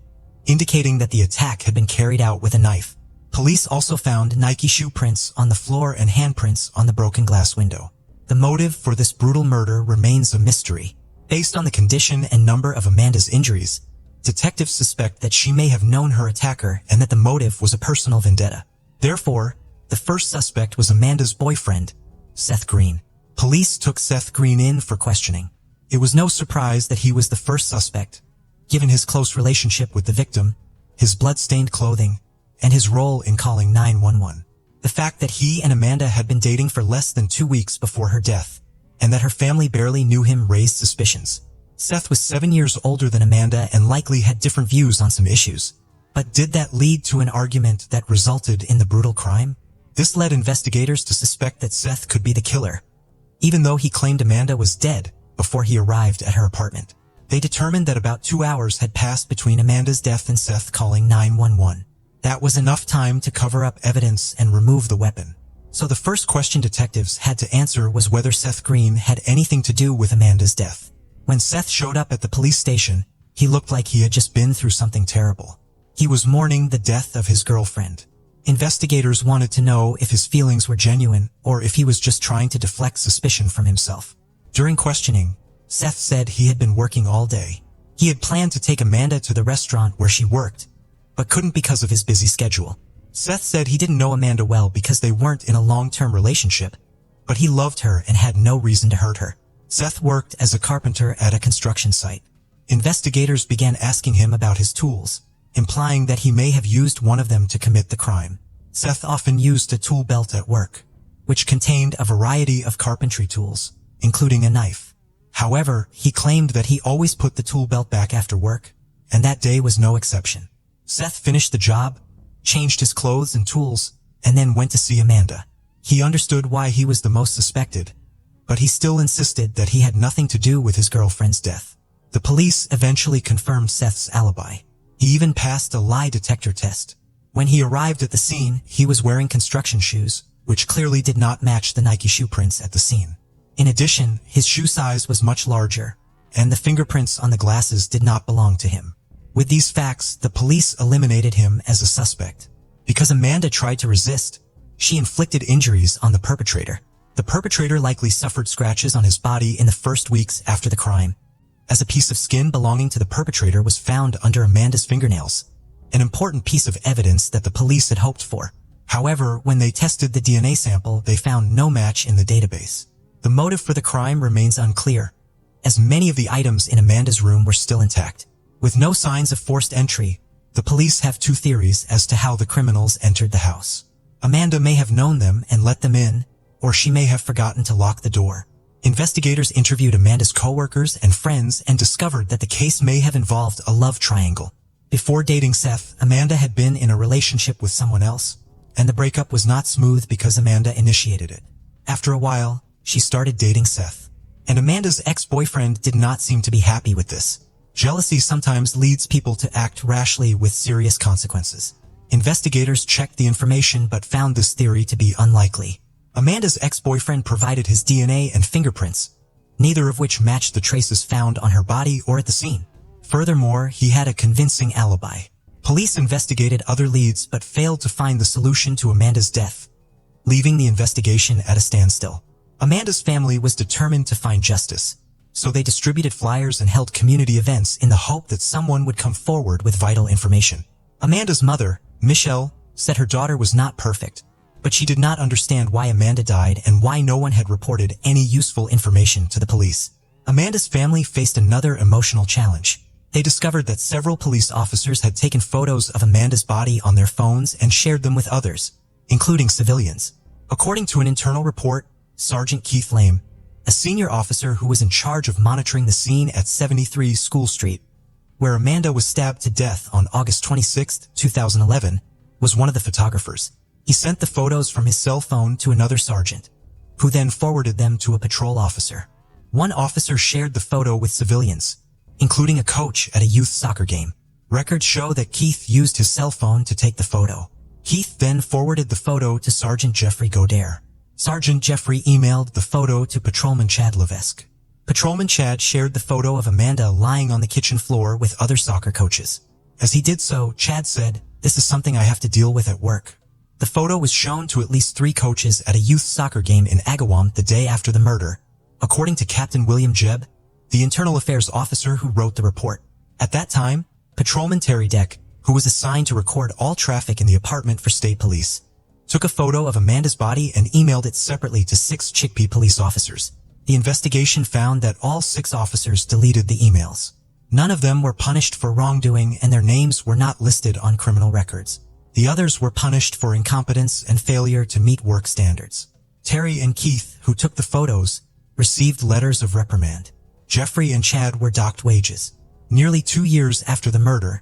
indicating that the attack had been carried out with a knife. Police also found Nike shoe prints on the floor and handprints on the broken glass window. The motive for this brutal murder remains a mystery. Based on the condition and number of Amanda's injuries, detectives suspect that she may have known her attacker and that the motive was a personal vendetta. Therefore, the first suspect was Amanda's boyfriend, Seth Green. Police took Seth Green in for questioning. It was no surprise that he was the first suspect, given his close relationship with the victim, his blood-stained clothing, and his role in calling 911. The fact that he and Amanda had been dating for less than 2 weeks before her death, and that her family barely knew him raised suspicions. Seth was 7 years older than Amanda and likely had different views on some issues. But did that lead to an argument that resulted in the brutal crime? This led investigators to suspect that Seth could be the killer, even though he claimed Amanda was dead before he arrived at her apartment. They determined that about 2 hours had passed between Amanda's death and Seth calling 911. That was enough time to cover up evidence and remove the weapon. So the first question detectives had to answer was whether Seth Green had anything to do with Amanda's death. When Seth showed up at the police station, he looked like he had just been through something terrible. He was mourning the death of his girlfriend. Investigators wanted to know if his feelings were genuine or if he was just trying to deflect suspicion from himself. During questioning, Seth said he had been working all day. He had planned to take Amanda to the restaurant where she worked, but couldn't because of his busy schedule. Seth said he didn't know Amanda well because they weren't in a long-term relationship, but he loved her and had no reason to hurt her. Seth worked as a carpenter at a construction site. Investigators began asking him about his tools, implying that he may have used one of them to commit the crime. Seth often used a tool belt at work, which contained a variety of carpentry tools, including a knife. However, he claimed that he always put the tool belt back after work, and that day was no exception. Seth finished the job, changed his clothes and tools, and then went to see Amanda. He understood why he was the most suspected, but he still insisted that he had nothing to do with his girlfriend's death. The police eventually confirmed Seth's alibi. He even passed a lie detector test. When he arrived at the scene, he was wearing construction shoes, which clearly did not match the Nike shoe prints at the scene. In addition, his shoe size was much larger, and the fingerprints on the glasses did not belong to him. With these facts, the police eliminated him as a suspect. Because Amanda tried to resist, she inflicted injuries on the perpetrator. The perpetrator likely suffered scratches on his body in the first weeks after the crime, as a piece of skin belonging to the perpetrator was found under Amanda's fingernails, an important piece of evidence that the police had hoped for. However, when they tested the DNA sample, they found no match in the database. The motive for the crime remains unclear, as many of the items in Amanda's room were still intact. With no signs of forced entry, the police have two theories as to how the criminals entered the house. Amanda may have known them and let them in, or she may have forgotten to lock the door. Investigators interviewed Amanda's coworkers and friends and discovered that the case may have involved a love triangle. Before dating Seth, Amanda had been in a relationship with someone else, and the breakup was not smooth because Amanda initiated it. After a while, she started dating Seth, and Amanda's ex-boyfriend did not seem to be happy with this. Jealousy sometimes leads people to act rashly with serious consequences. Investigators checked the information but found this theory to be unlikely. Amanda's ex-boyfriend provided his DNA and fingerprints, neither of which matched the traces found on her body or at the scene. Furthermore, he had a convincing alibi. Police investigated other leads but failed to find the solution to Amanda's death, leaving the investigation at a standstill. Amanda's family was determined to find justice, so they distributed flyers and held community events in the hope that someone would come forward with vital information. Amanda's mother, Michelle, said her daughter was not perfect, but she did not understand why Amanda died and why no one had reported any useful information to the police. Amanda's family faced another emotional challenge. They discovered that several police officers had taken photos of Amanda's body on their phones and shared them with others, including civilians. According to an internal report, Sergeant Keith Lame, a senior officer who was in charge of monitoring the scene at 73 School Street, where Amanda was stabbed to death on August 26, 2011, was one of the photographers. He sent the photos from his cell phone to another sergeant, who then forwarded them to a patrol officer. One officer shared the photo with civilians, including a coach at a youth soccer game. Records show that Keith used his cell phone to take the photo. Keith then forwarded the photo to Sergeant Jeffrey Godair. Sergeant Jeffrey emailed the photo to Patrolman Chad Levesque. Patrolman Chad shared the photo of Amanda lying on the kitchen floor with other soccer coaches. As he did so, Chad said, "This is something I have to deal with at work." The photo was shown to at least 3 coaches at a youth soccer game in Agawam the day after the murder, according to Captain William Jebb, the internal affairs officer who wrote the report. At that time, Patrolman Terry Deck, who was assigned to record all traffic in the apartment for state police, took a photo of Amanda's body and emailed it separately to 6 Chickpea police officers. The investigation found that all 6 officers deleted the emails. None of them were punished for wrongdoing and their names were not listed on criminal records. The others were punished for incompetence and failure to meet work standards. Terry and Keith, who took the photos, received letters of reprimand. Jeffrey and Chad were docked wages. Nearly 2 years after the murder,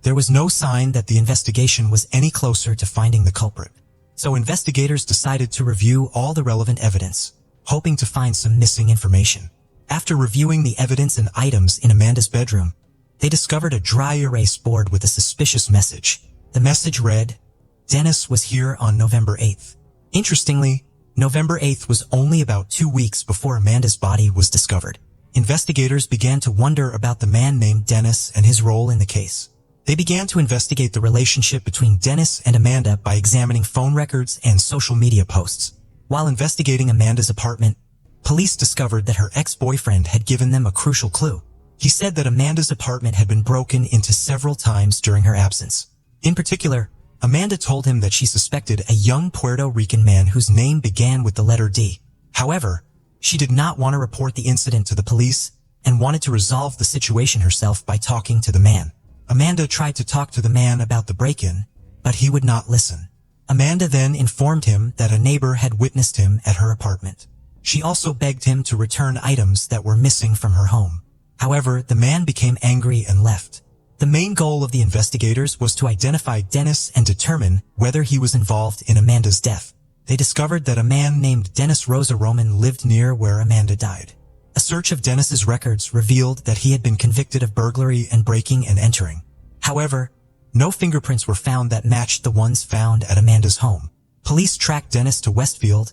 there was no sign that the investigation was any closer to finding the culprit. So investigators decided to review all the relevant evidence, hoping to find some missing information. After reviewing the evidence and items in Amanda's bedroom, they discovered a dry erase board with a suspicious message. The message read, "Dennis was here on November 8th. Interestingly, November 8th was only about 2 weeks before Amanda's body was discovered. Investigators began to wonder about the man named Dennis and his role in the case. They began to investigate the relationship between Dennis and Amanda by examining phone records and social media posts. While investigating Amanda's apartment, police discovered that her ex-boyfriend had given them a crucial clue. He said that Amanda's apartment had been broken into several times during her absence. In particular, Amanda told him that she suspected a young Puerto Rican man whose name began with the letter D. However, she did not want to report the incident to the police and wanted to resolve the situation herself by talking to the man. Amanda tried to talk to the man about the break-in, but he would not listen. Amanda then informed him that a neighbor had witnessed him at her apartment. She also begged him to return items that were missing from her home. However, the man became angry and left. The main goal of the investigators was to identify Dennis and determine whether he was involved in Amanda's death. They discovered that a man named Dennis Rosa Roman lived near where Amanda died. A search of Dennis's records revealed that he had been convicted of burglary and breaking and entering. However, no fingerprints were found that matched the ones found at Amanda's home. Police tracked Dennis to Westfield,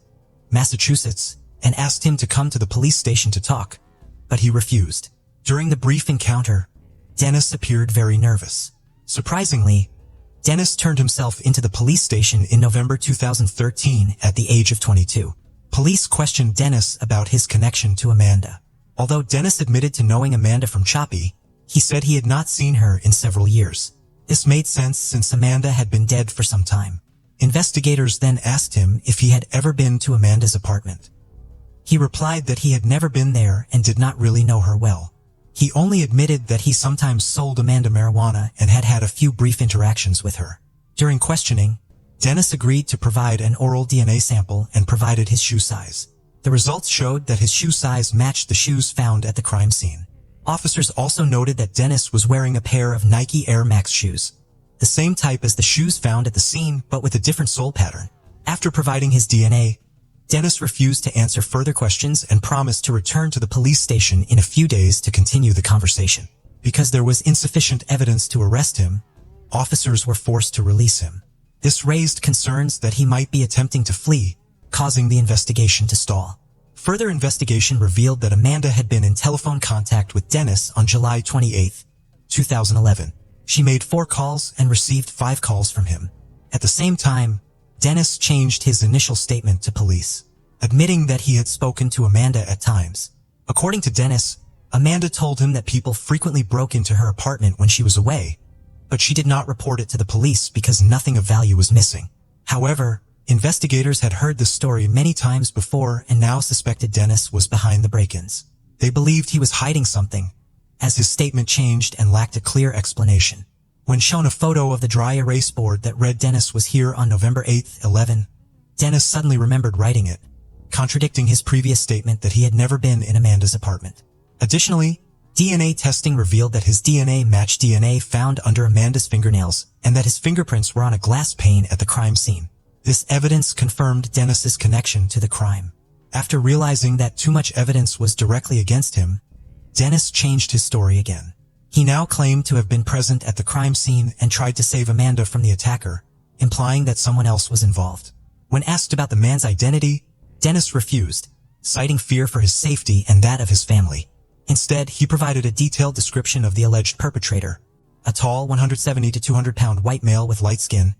Massachusetts, and asked him to come to the police station to talk, but he refused. During the brief encounter, Dennis appeared very nervous. Surprisingly, Dennis turned himself into the police station in November 2013 at the age of 22. Police questioned Dennis about his connection to Amanda. Although Dennis admitted to knowing Amanda from Choppy, he said he had not seen her in several years. This made sense since Amanda had been dead for some time. Investigators then asked him if he had ever been to Amanda's apartment. He replied that he had never been there and did not really know her well. He only admitted that he sometimes sold Amanda marijuana and had had a few brief interactions with her. During questioning, Dennis agreed to provide an oral DNA sample and provided his shoe size. The results showed that his shoe size matched the shoes found at the crime scene. Officers also noted that Dennis was wearing a pair of Nike Air Max shoes, the same type as the shoes found at the scene but with a different sole pattern. After providing his DNA, Dennis refused to answer further questions and promised to return to the police station in a few days to continue the conversation. Because there was insufficient evidence to arrest him, officers were forced to release him. This raised concerns that he might be attempting to flee, causing the investigation to stall. Further investigation revealed that Amanda had been in telephone contact with Dennis on July 28, 2011. She made 4 calls and received 5 calls from him. At the same time, Dennis changed his initial statement to police, admitting that he had spoken to Amanda at times. According to Dennis, Amanda told him that people frequently broke into her apartment when she was away, but she did not report it to the police because nothing of value was missing. However, investigators had heard the story many times before and now suspected Dennis was behind the break-ins. They believed he was hiding something, as his statement changed and lacked a clear explanation. When shown a photo of the dry erase board that read Dennis was here on November 8, 11, Dennis suddenly remembered writing it, contradicting his previous statement that he had never been in Amanda's apartment. Additionally, DNA testing revealed that his DNA matched DNA found under Amanda's fingernails and that his fingerprints were on a glass pane at the crime scene. This evidence confirmed Dennis's connection to the crime. After realizing that too much evidence was directly against him, Dennis changed his story again. He now claimed to have been present at the crime scene and tried to save Amanda from the attacker, implying that someone else was involved. When asked about the man's identity, Dennis refused, citing fear for his safety and that of his family. Instead, he provided a detailed description of the alleged perpetrator, a tall 170 to 200-pound white male with light skin,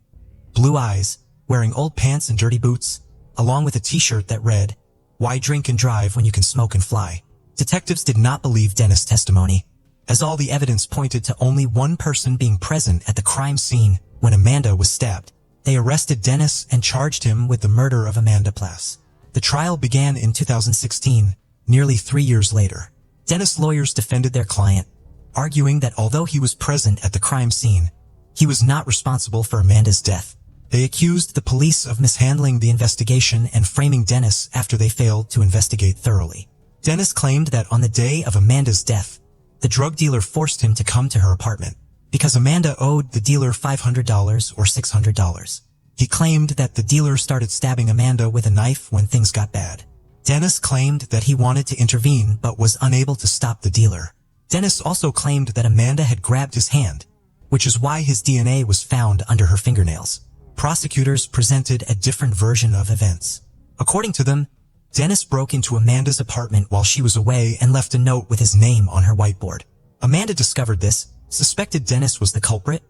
blue eyes, wearing old pants and dirty boots, along with a t-shirt that read, "Why drink and drive when you can smoke and fly?" Detectives did not believe Dennis' testimony, as all the evidence pointed to only one person being present at the crime scene when Amanda was stabbed. They arrested Dennis and charged him with the murder of Amanda Plass. The trial began in 2016, nearly 3 years later. Dennis' lawyers defended their client, arguing that although he was present at the crime scene, he was not responsible for Amanda's death. They accused the police of mishandling the investigation and framing Dennis after they failed to investigate thoroughly. Dennis claimed that on the day of Amanda's death, the drug dealer forced him to come to her apartment because Amanda owed the dealer $500 or $600. He claimed that the dealer started stabbing Amanda with a knife when things got bad. Dennis claimed that he wanted to intervene but was unable to stop the dealer. Dennis also claimed that Amanda had grabbed his hand, which is why his DNA was found under her fingernails. Prosecutors presented a different version of events. According to them, Dennis broke into Amanda's apartment while she was away and left a note with his name on her whiteboard. Amanda discovered this, suspected Dennis was the culprit,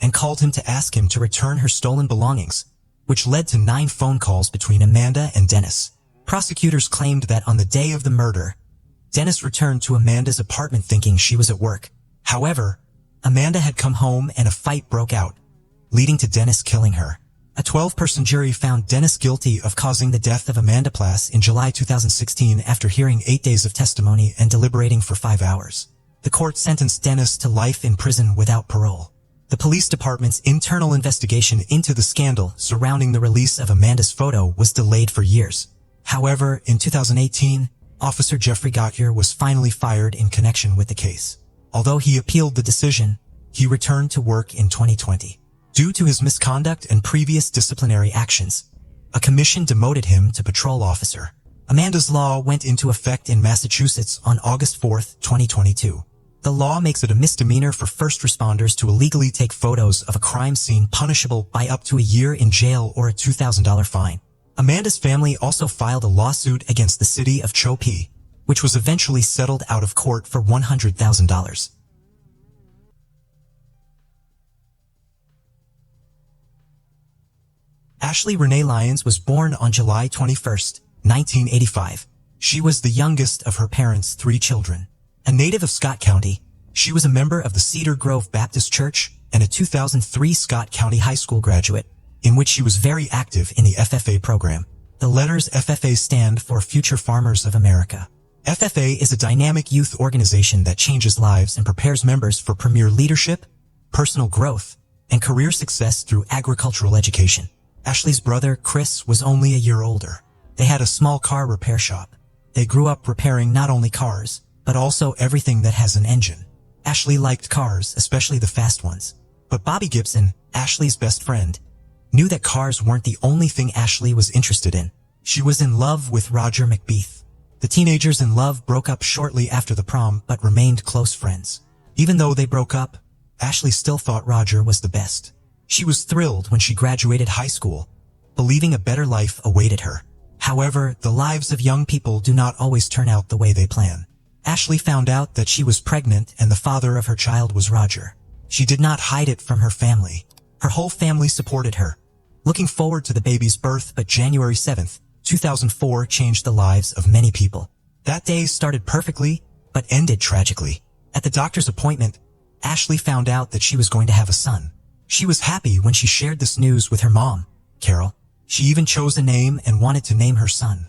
and called him to ask him to return her stolen belongings, which led to 9 phone calls between Amanda and Dennis. Prosecutors claimed that on the day of the murder, Dennis returned to Amanda's apartment thinking she was at work. However, Amanda had come home and a fight broke out, leading to Dennis killing her. A 12-person jury found Dennis guilty of causing the death of Amanda Plass in July 2016 after hearing 8 days of testimony and deliberating for 5 hours. The court sentenced Dennis to life in prison without parole. The police department's internal investigation into the scandal surrounding the release of Amanda's photo was delayed for years. However, in 2018, Officer Jeffrey Gauthier was finally fired in connection with the case. Although he appealed the decision, he returned to work in 2020. Due to his misconduct and previous disciplinary actions, a commission demoted him to patrol officer. Amanda's law went into effect in Massachusetts on August 4, 2022. The law makes it a misdemeanor for first responders to illegally take photos of a crime scene, punishable by up to a year in jail or a $2,000 fine. Amanda's family also filed a lawsuit against the city of Chopee, which was eventually settled out of court for $100,000. Ashley Renee Lyons was born on July 21, 1985. She was the youngest of her parents' 3 children. A native of Scott County, she was a member of the Cedar Grove Baptist Church and a 2003 Scott County High School graduate, in which she was very active in the FFA program. The letters FFA stand for Future Farmers of America. FFA is a dynamic youth organization that changes lives and prepares members for premier leadership, personal growth, and career success through agricultural education. Ashley's brother, Chris, was only a year older. They had a small car repair shop. They grew up repairing not only cars, but also everything that has an engine. Ashley liked cars, especially the fast ones. But Bobby Gibson, Ashley's best friend, knew that cars weren't the only thing Ashley was interested in. She was in love with Roger McBeath. The teenagers in love broke up shortly after the prom but remained close friends. Even though they broke up, Ashley still thought Roger was the best. She was thrilled when she graduated high school, believing a better life awaited her. However, the lives of young people do not always turn out the way they plan. Ashley found out that she was pregnant and the father of her child was Roger. She did not hide it from her family. Her whole family supported her, looking forward to the baby's birth, but January 7, 2004 changed the lives of many people. That day started perfectly, but ended tragically. At the doctor's appointment, Ashley found out that she was going to have a son. She was happy when she shared this news with her mom, Carol. She even chose a name and wanted to name her son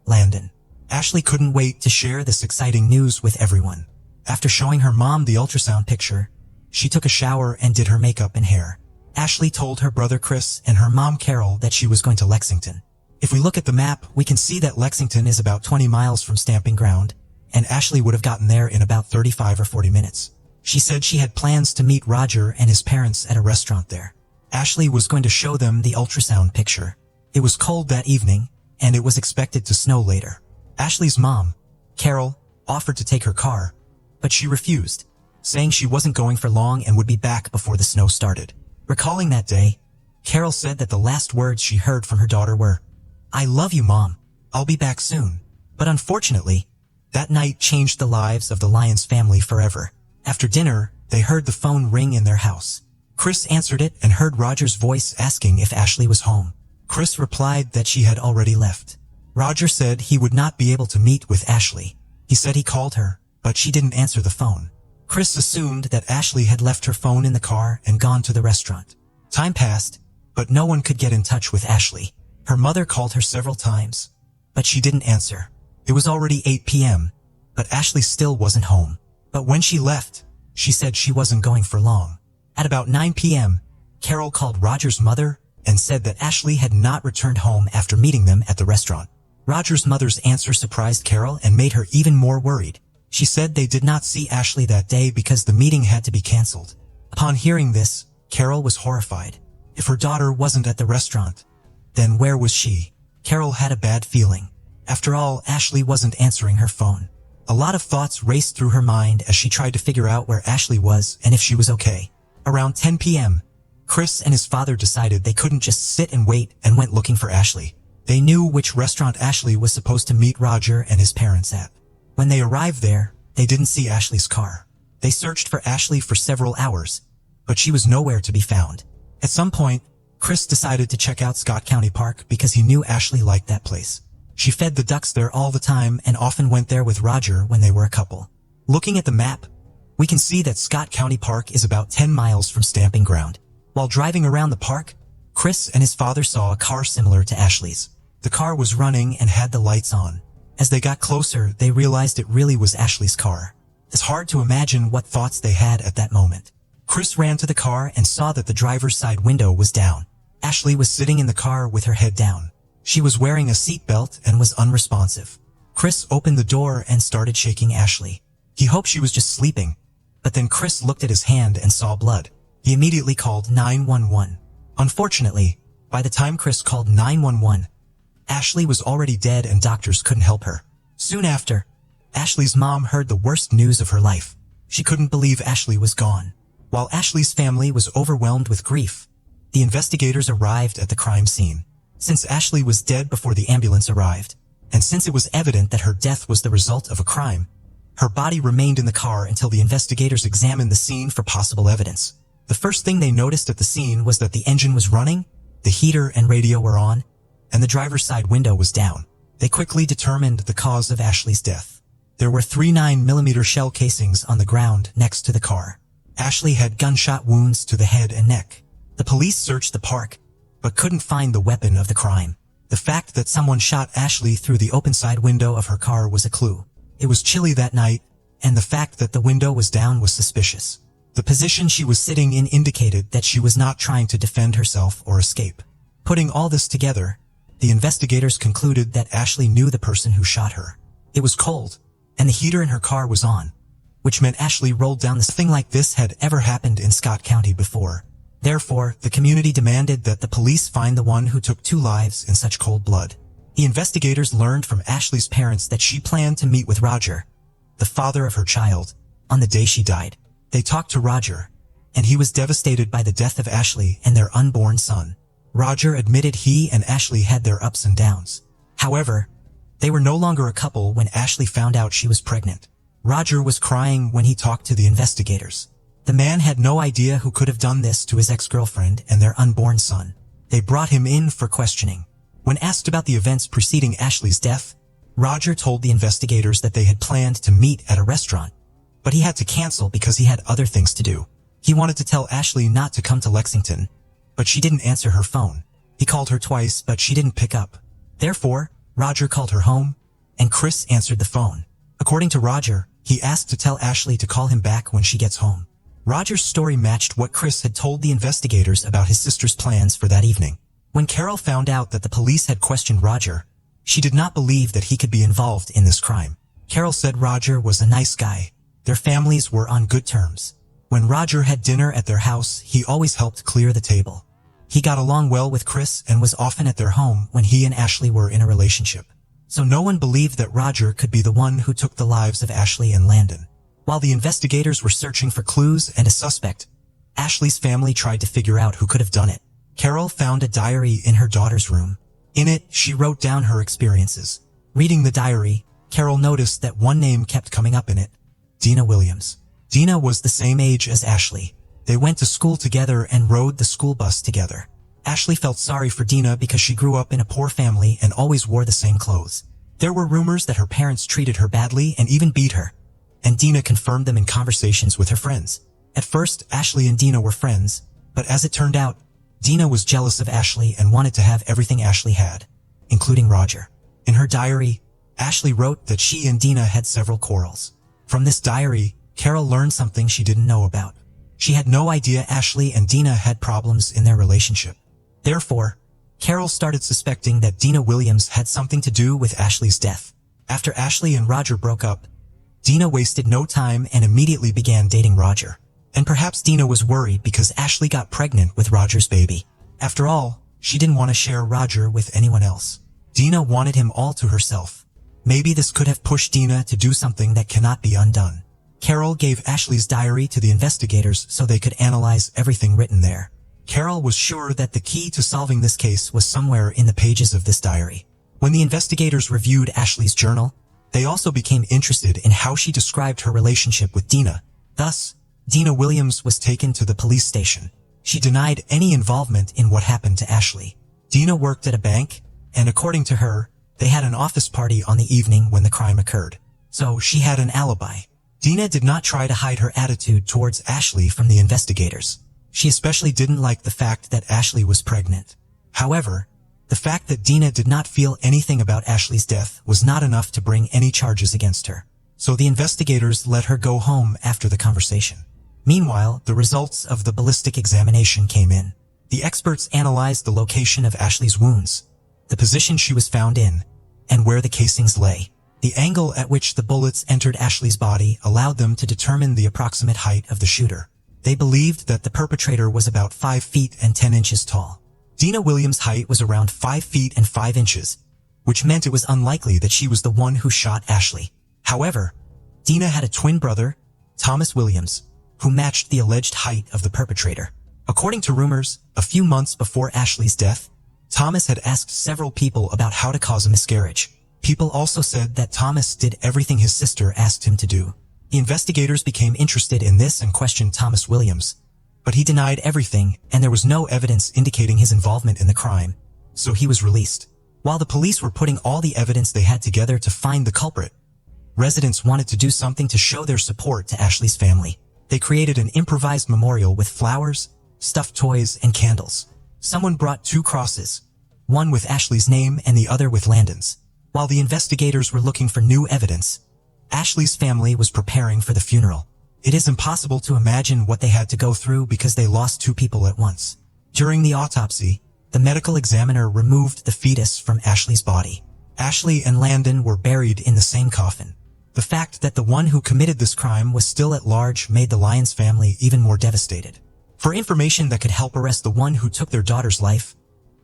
Landon. Ashley couldn't wait to share this exciting news with everyone. After showing her mom the ultrasound picture, she took a shower and did her makeup and hair. Ashley told her brother Chris and her mom Carol that she was going to Lexington. If we look at the map, we can see that Lexington is about 20 miles from Stamping Ground, and Ashley would have gotten there in about 35 or 40 minutes. She said she had plans to meet Roger and his parents at a restaurant there. Ashley was going to show them the ultrasound picture. It was cold that evening, and it was expected to snow later. Ashley's mom, Carol, offered to take her car, but she refused, saying she wasn't going for long and would be back before the snow started. Recalling that day, Carol said that the last words she heard from her daughter were, "I love you, Mom. I'll be back soon." But unfortunately, that night changed the lives of the Lyons family forever. After dinner, they heard the phone ring in their house. Chris answered it and heard Roger's voice asking if Ashley was home. Chris replied that she had already left. Roger said he would not be able to meet with Ashley. He said he called her, but she didn't answer the phone. Chris assumed that Ashley had left her phone in the car and gone to the restaurant. Time passed, but no one could get in touch with Ashley. Her mother called her several times, but she didn't answer. It was already 8 p.m., but Ashley still wasn't home. But when she left, she said she wasn't going for long. At about 9 p.m., Carol called Roger's mother and said that Ashley had not returned home after meeting them at the restaurant. Roger's mother's answer surprised Carol and made her even more worried. She said they did not see Ashley that day because the meeting had to be canceled. Upon hearing this, Carol was horrified. If her daughter wasn't at the restaurant, then where was she? Carol had a bad feeling. After all, Ashley wasn't answering her phone. A lot of thoughts raced through her mind as she tried to figure out where Ashley was and if she was okay. Around 10 p.m., Chris and his father decided they couldn't just sit and wait and went looking for Ashley. They knew which restaurant Ashley was supposed to meet Roger and his parents at. When they arrived there, they didn't see Ashley's car. They searched for Ashley for several hours, but she was nowhere to be found. At some point, Chris decided to check out Scott County Park because he knew Ashley liked that place. She fed the ducks there all the time and often went there with Roger when they were a couple. Looking at the map, we can see that Scott County Park is about 10 miles from Stamping Ground. While driving around the park, Chris and his father saw a car similar to Ashley's. The car was running and had the lights on. As they got closer, they realized it really was Ashley's car. It's hard to imagine what thoughts they had at that moment. Chris ran to the car and saw that the driver's side window was down. Ashley was sitting in the car with her head down. She was wearing a seatbelt and was unresponsive. Chris opened the door and started shaking Ashley. He hoped she was just sleeping, but then Chris looked at his hand and saw blood. He immediately called 911. Unfortunately, by the time Chris called 911, Ashley was already dead and doctors couldn't help her. Soon after, Ashley's mom heard the worst news of her life. She couldn't believe Ashley was gone. While Ashley's family was overwhelmed with grief, the investigators arrived at the crime scene. Since Ashley was dead before the ambulance arrived, and since it was evident that her death was the result of a crime, her body remained in the car until the investigators examined the scene for possible evidence. The first thing they noticed at the scene was that the engine was running, the heater and radio were on, and the driver's side window was down. They quickly determined the cause of Ashley's death. There were 3 9mm shell casings on the ground next to the car. Ashley had gunshot wounds to the head and neck. The police searched the park, but couldn't find the weapon of the crime. The fact that someone shot Ashley through the open side window of her car was a clue. It was chilly that night, and the fact that the window was down was suspicious. The position she was sitting in indicated that she was not trying to defend herself or escape. Putting all this together, the investigators concluded that Ashley knew the person who shot her. It was cold, and the heater in her car was on, which meant Ashley rolled down. Nothing like this had ever happened in Scott County before. Therefore, the community demanded that the police find the one who took 2 lives in such cold blood. The investigators learned from Ashley's parents that she planned to meet with Roger, the father of her child, on the day she died. They talked to Roger, and he was devastated by the death of Ashley and their unborn son. Roger admitted he and Ashley had their ups and downs. However, they were no longer a couple when Ashley found out she was pregnant. Roger was crying when he talked to the investigators. The man had no idea who could have done this to his ex-girlfriend and their unborn son. They brought him in for questioning. When asked about the events preceding Ashley's death, Roger told the investigators that they had planned to meet at a restaurant, but he had to cancel because he had other things to do. He wanted to tell Ashley not to come to Lexington, but she didn't answer her phone. He called her twice, but she didn't pick up. Therefore, Roger called her home, and Chris answered the phone. According to Roger, he asked to tell Ashley to call him back when she gets home. Roger's story matched what Chris had told the investigators about his sister's plans for that evening. When Carol found out that the police had questioned Roger, she did not believe that he could be involved in this crime. Carol said Roger was a nice guy. Their families were on good terms. When Roger had dinner at their house, he always helped clear the table. He got along well with Chris and was often at their home when he and Ashley were in a relationship. So no one believed that Roger could be the one who took the lives of Ashley and Landon. While the investigators were searching for clues and a suspect, Ashley's family tried to figure out who could have done it. Carol found a diary in her daughter's room. In it, she wrote down her experiences. Reading the diary, Carol noticed that one name kept coming up in it: Dina Williams. Dina was the same age as Ashley. They went to school together and rode the school bus together. Ashley felt sorry for Dina because she grew up in a poor family and always wore the same clothes. There were rumors that her parents treated her badly and even beat her, and Dina confirmed them in conversations with her friends. At first, Ashley and Dina were friends, but as it turned out, Dina was jealous of Ashley and wanted to have everything Ashley had, including Roger. In her diary, Ashley wrote that she and Dina had several quarrels. From this diary, Carol learned something she didn't know about. She had no idea Ashley and Dina had problems in their relationship. Therefore, Carol started suspecting that Dina Williams had something to do with Ashley's death. After Ashley and Roger broke up, Dina wasted no time and immediately began dating Roger. And perhaps Dina was worried because Ashley got pregnant with Roger's baby. After all, she didn't want to share Roger with anyone else. Dina wanted him all to herself. Maybe this could have pushed Dina to do something that cannot be undone. Carol gave Ashley's diary to the investigators so they could analyze everything written there. Carol was sure that the key to solving this case was somewhere in the pages of this diary. When the investigators reviewed Ashley's journal, they also became interested in how she described her relationship with Dina. Thus, Dina Williams was taken to the police station. She denied any involvement in what happened to Ashley. Dina worked at a bank, and according to her, they had an office party on the evening when the crime occurred. So she had an alibi. Dina did not try to hide her attitude towards Ashley from the investigators. She especially didn't like the fact that Ashley was pregnant. However, the fact that Dina did not feel anything about Ashley's death was not enough to bring any charges against her. So the investigators let her go home after the conversation. Meanwhile, the results of the ballistic examination came in. The experts analyzed the location of Ashley's wounds, the position she was found in, and where the casings lay. The angle at which the bullets entered Ashley's body allowed them to determine the approximate height of the shooter. They believed that the perpetrator was about 5 feet and 10 inches tall. Dina Williams' height was around 5 feet and 5 inches, which meant it was unlikely that she was the one who shot Ashley. However, Dina had a twin brother, Thomas Williams, who matched the alleged height of the perpetrator. According to rumors, a few months before Ashley's death, Thomas had asked several people about how to cause a miscarriage. People also said that Thomas did everything his sister asked him to do. The investigators became interested in this and questioned Thomas Williams, but he denied everything and there was no evidence indicating his involvement in the crime, so he was released. While the police were putting all the evidence they had together to find the culprit, residents wanted to do something to show their support to Ashley's family. They created an improvised memorial with flowers, stuffed toys, and candles. Someone brought 2 crosses, one with Ashley's name and the other with Landon's. While the investigators were looking for new evidence, Ashley's family was preparing for the funeral. It is impossible to imagine what they had to go through because they lost 2 people at once. During the autopsy, the medical examiner removed the fetus from Ashley's body. Ashley and Landon were buried in the same coffin. The fact that the one who committed this crime was still at large made the Lyons family even more devastated. For information that could help arrest the one who took their daughter's life,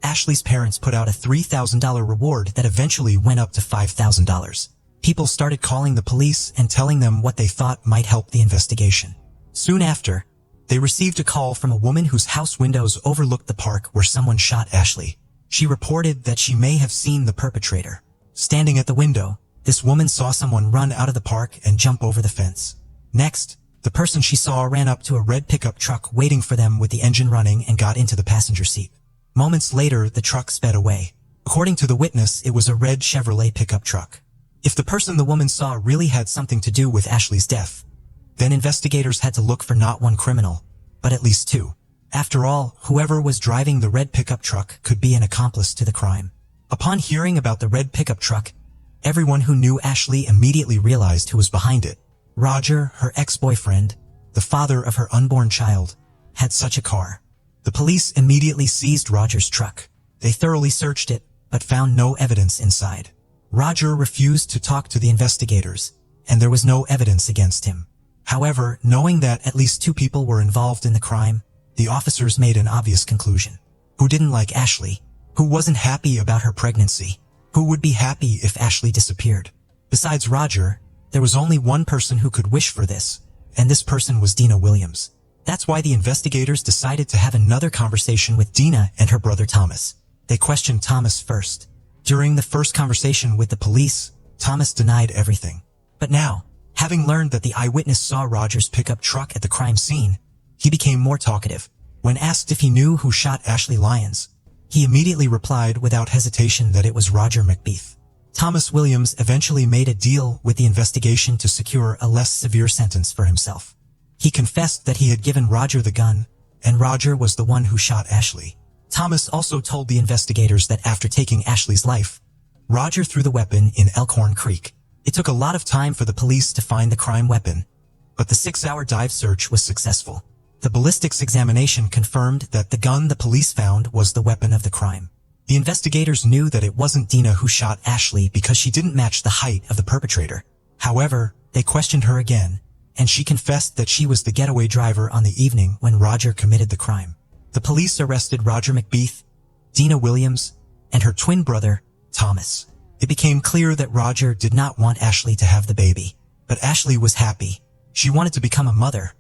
Ashley's parents put out a $3,000 reward that eventually went up to $5,000. People started calling the police and telling them what they thought might help the investigation. Soon after, they received a call from a woman whose house windows overlooked the park where someone shot Ashley. She reported that she may have seen the perpetrator. Standing at the window, this woman saw someone run out of the park and jump over the fence. Next, the person she saw ran up to a red pickup truck waiting for them with the engine running and got into the passenger seat. Moments later, the truck sped away. According to the witness, it was a red Chevrolet pickup truck. If the person the woman saw really had something to do with Ashley's death, then investigators had to look for not one criminal, but at least 2. After all, whoever was driving the red pickup truck could be an accomplice to the crime. Upon hearing about the red pickup truck, everyone who knew Ashley immediately realized who was behind it. Roger, her ex-boyfriend, the father of her unborn child, had such a car. The police immediately seized Roger's truck. They thoroughly searched it, but found no evidence inside. Roger refused to talk to the investigators, and there was no evidence against him. However, knowing that at least 2 people were involved in the crime, the officers made an obvious conclusion. Who didn't like Ashley? Who wasn't happy about her pregnancy? Who would be happy if Ashley disappeared? Besides Roger, there was only one person who could wish for this, and this person was Dina Williams. That's why the investigators decided to have another conversation with Dina and her brother Thomas. They questioned Thomas first. During the first conversation with the police, Thomas denied everything. But now, having learned that the eyewitness saw Roger's pickup truck at the crime scene, he became more talkative. When asked if he knew who shot Ashley Lyons, he immediately replied without hesitation that it was Roger McBeath. Thomas Williams eventually made a deal with the investigation to secure a less severe sentence for himself. He confessed that he had given Roger the gun, and Roger was the one who shot Ashley. Thomas also told the investigators that after taking Ashley's life, Roger threw the weapon in Elkhorn Creek. It took a lot of time for the police to find the crime weapon, but the 6-hour dive search was successful. The ballistics examination confirmed that the gun the police found was the weapon of the crime. The investigators knew that it wasn't Dina who shot Ashley because she didn't match the height of the perpetrator. However, they questioned her again, and she confessed that she was the getaway driver on the evening when Roger committed the crime. The police arrested Roger McBeath, Dina Williams, and her twin brother, Thomas. It became clear that Roger did not want Ashley to have the baby, but Ashley was happy. She wanted to become a mother,